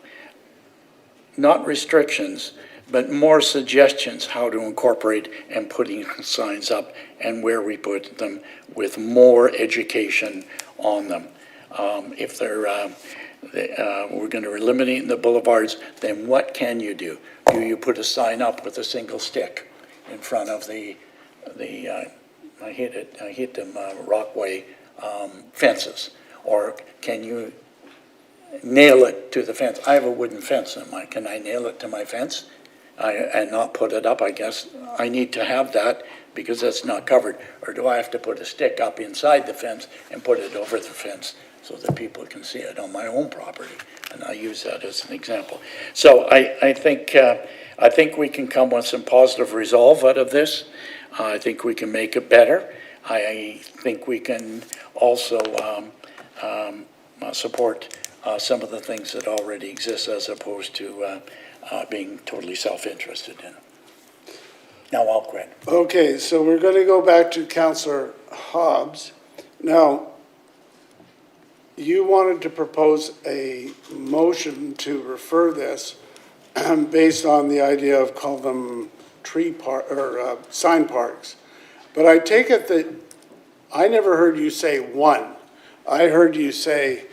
not restrictions, but more suggestions how to incorporate and putting signs up and where we put them with more education on them. If they're we're going to eliminate the boulevards, then what can you do? Do you put a sign up with a single stick in front of the I hit them Rockway fences? Or can you nail it to the fence? I have a wooden fence in mine. Can I nail it to my fence and not put it up? I guess I need to have that because that's not covered. Or do I have to put a stick up inside the fence and put it over the fence so that people can see it on my own property? And I use that as an example. So I think we can come with some positive resolve out of this. I think we can make it better. I think we can also support some of the things that already exist as opposed to being totally self-interested in it. Now I'll quit. Okay, so we're going to go back to Councillor Hobbs. Now, you wanted to propose a motion to refer this based on the idea of call them sign parks. But I take it that I never heard you say one. I heard you say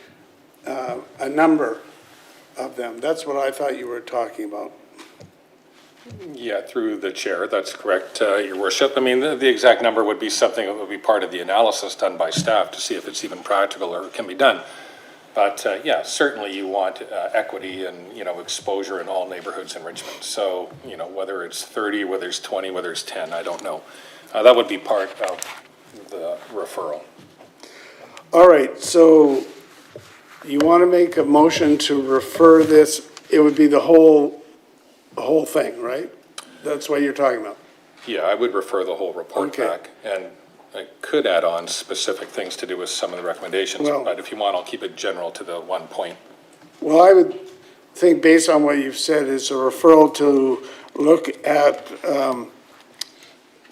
a number of them. That's what I thought you were talking about. Yeah, through the chair, that's correct, Your Worship. I mean, the exact number would be something that would be part of the analysis done by staff to see if it's even practical or can be done. But, yeah, certainly you want equity and, exposure in all neighborhoods in Richmond. So, whether it's 30, whether it's 20, whether it's 10, I don't know. That would be part of the referral. All right, so you want to make a motion to refer this, it would be the whole thing, right? That's what you're talking about? Yeah, I would refer the whole report Okay. back, and I could add on specific things to do with some of the recommendations, Well- but if you want, I'll keep it general to the one point. Well, I would think, based on what you've said, is a referral to look at,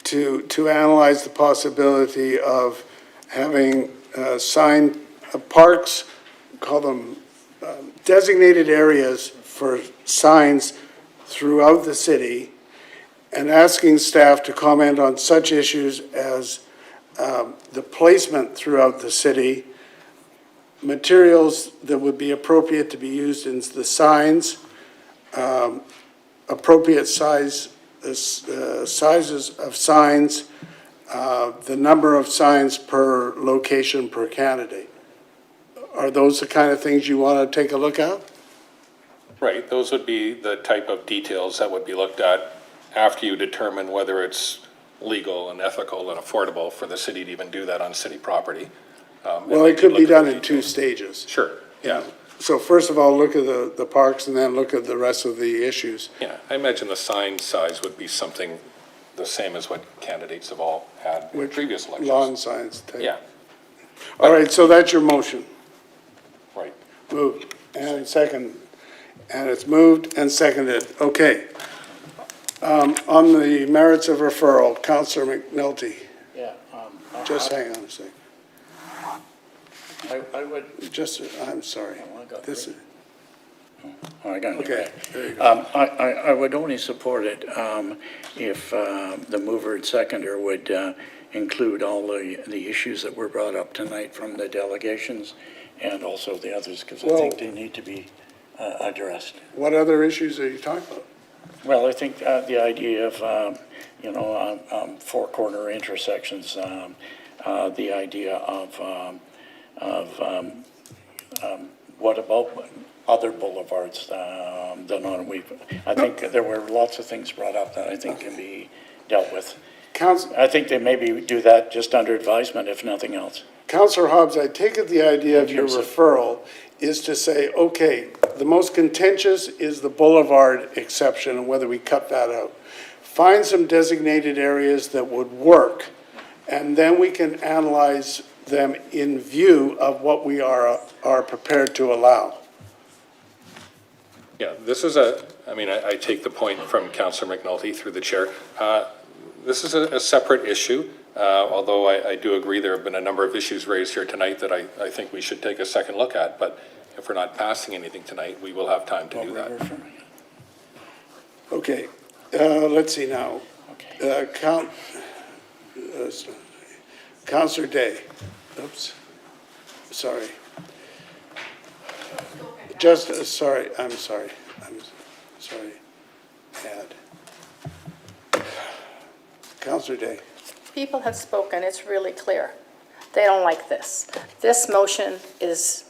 to analyze the possibility of having signed parks, call them designated areas for signs throughout the city, and asking staff to comment on such issues as the placement throughout the city, materials that would be appropriate to be used in the signs, appropriate sizes of signs, the number of signs per location per candidate. Are those the kind of things you want to take a look at? Right, those would be the type of details that would be looked at after you determine whether it's legal and ethical and affordable for the city to even do that on city property. Well, it could be done in two stages. Sure. Yeah. So first of all, look at the parks and then look at the rest of the issues. Yeah, I imagine the sign size would be something the same as what candidates have all had in previous elections. Lawn signs type. Yeah, All right, so that's your motion. right. Moved and second, and it's moved and seconded. Okay. On the merits of referral, Councillor McNulty, Yeah. just hang on a second. I would, Just, I'm sorry. I got This, I got it. okay, there you go. I would only support it if the mover and seconder would include all the issues that were brought up tonight from the delegations and also the others, because I think they need to be addressed. What other issues are you talking about? Well, I think the idea of, four corner intersections, the idea of what about other boulevards than on I think there were lots of things brought up that I think can be dealt with. I think they maybe do that just under advisement, if nothing else. Councillor Hobbs, I take it the idea of your referral is to say, okay, the most contentious is the boulevard exception and whether we cut that out. Find some designated areas that would work, and then we can analyze them in view of what we are prepared to allow. Yeah, this is I take the point from Councillor McNulty through the chair. This is a separate issue, although I do agree there have been a number of issues raised here tonight that I think we should take a second look at, but if we're not passing anything tonight, we will have time to do that. Okay, let's see now. Councillor Day, oops, sorry. Just, sorry, I'm sorry, Add. Councillor Day. People have spoken, it's really clear. They don't like this. This motion is,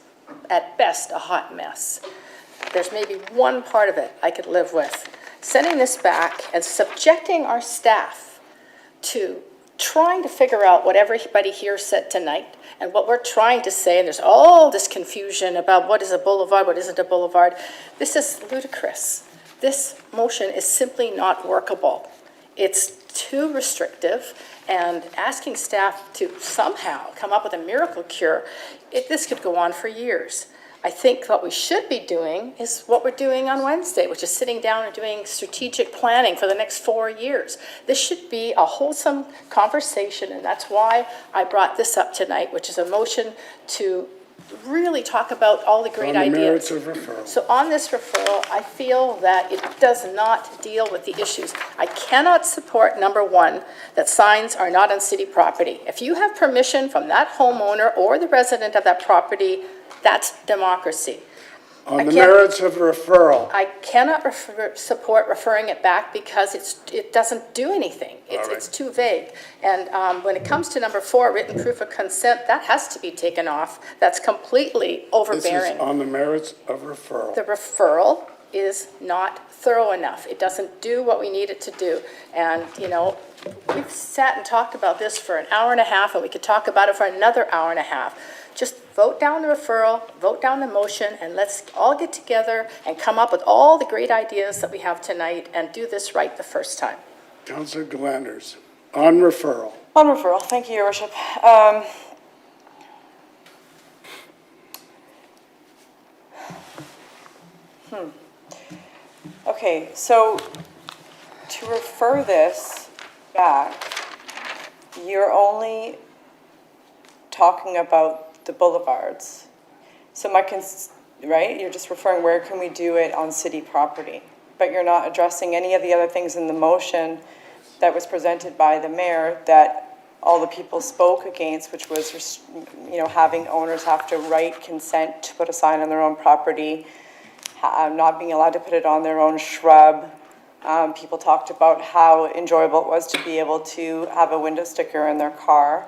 at best, a hot mess. There's maybe one part of it I could live with. Sending this back and subjecting our staff to trying to figure out what everybody here said tonight and what we're trying to say, and there's all this confusion about what is a boulevard, what isn't a boulevard. This is ludicrous. This motion is simply not workable. It's too restrictive, and asking staff to somehow come up with a miracle cure, this could go on for years. I think what we should be doing is what we're doing on Wednesday, which is sitting down and doing strategic planning for the next 4 years. This should be a wholesome conversation, and that's why I brought this up tonight, which is a motion to really talk about all the great On the ideas. merits of referral. So on this referral, I feel that it does not deal with the issues. I cannot support, number one, that signs are not on city property. If you have permission from that homeowner or the resident of that property, that's democracy. On the can't- merits of referral. I cannot support referring it back because it doesn't do anything. It's too vague. And when it comes to number 4, written proof of consent, that has to be taken off. That's completely This overbearing. is on the merits of referral. The referral is not thorough enough. It doesn't do what we need it to do. And, you know, we've sat and talked about this for an hour and a half, and we could talk about it for another hour and a half. Just vote down the referral, vote down the motion, and let's all get together and come up with all the great ideas that we have tonight and do this right the first time. Councillor Glanders, on referral. On referral, thank you, Your Worship. Okay, so to refer this back, you're only talking about the boulevards. So right, you're just referring where can we do it on city property, but you're not addressing any of the other things in the motion that was presented by the mayor that all the people spoke against, which was, you know, having owners have to write consent to put a sign on their own property, not being allowed to put it on their own shrub. People talked about how enjoyable it was to be able to have a window sticker in their car.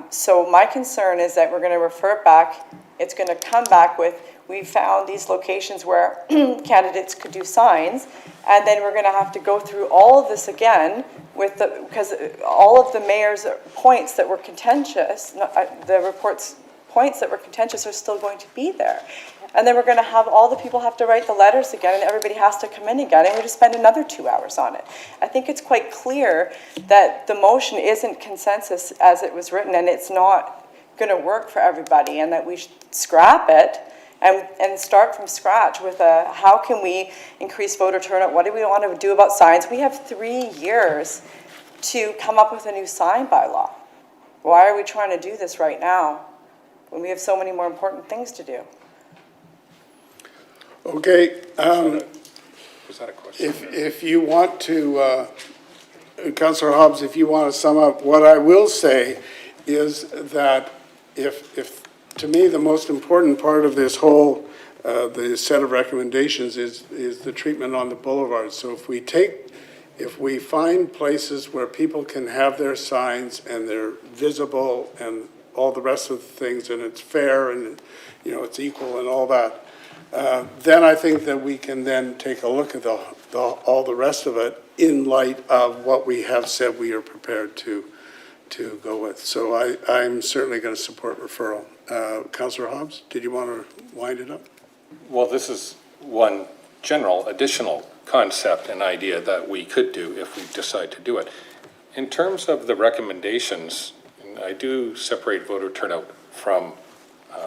So my concern is that we're going to refer it back. It's going to come back with, we found these locations where candidates could do signs, and then we're going to have to go through all of this again with because all of the mayor's points that were contentious, the report's points that were contentious are still going to be there. And then we're going to have all the people have to write the letters again, and everybody has to come in again, and we just spend another 2 hours on it. I think it's quite clear that the motion isn't consensus as it was written, and it's not going to work for everybody, and that we should scrap it and start from scratch with how can we increase voter turnout? What do we want to do about signs? We have 3 years to come up with a new sign bylaw. Why are we trying to do this right now when we have so many more important things to do? Okay, Was that a question? if you want to, Councillor Hobbs, if you want to sum up, what I will say is that if to me, the most important part of this whole, the set of recommendations is the treatment on the boulevard. So if we find places where people can have their signs and they're visible and all the rest of the things, and it's fair and, you know, it's equal and all that, then I think that we can then take a look at all the rest of it in light of what we have said we are prepared to go with. So I'm certainly going to support referral. Councillor Hobbs, did you want to wind it up? Well, this is one general additional concept and idea that we could do if we decide to do it. In terms of the recommendations, I do separate voter turnout from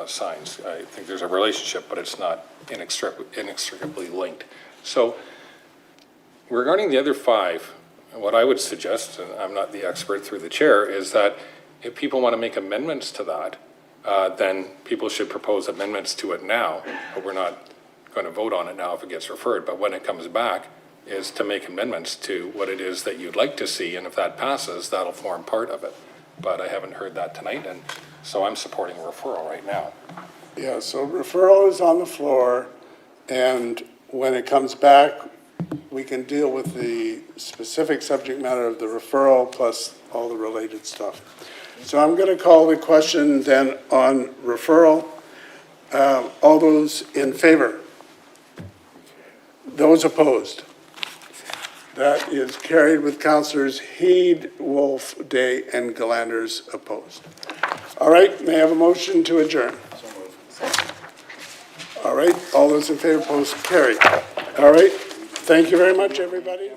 signs. I think there's a relationship, but it's not inextricably linked. So regarding the other 5, what I would suggest, and I'm not the expert through the chair, is that if people want to make amendments to that, then people should propose amendments to it now, but we're not going to vote on it now if it gets referred. But when it comes back, is to make amendments to what it is that you'd like to see, and if that passes, that'll form part of it. But I haven't heard that tonight, and so I'm supporting referral right now. Yeah, so referral is on the floor, and when it comes back, we can deal with the specific subject matter of the referral plus all the related stuff. So I'm going to call the question then on referral. All those in favor? Those opposed? That is carried with Councillors Heed, Wolf, Day, and Glanders opposed. All right, may I have a motion to adjourn? All right, all those in favor, opposed, carried. All right, thank you very much, everybody.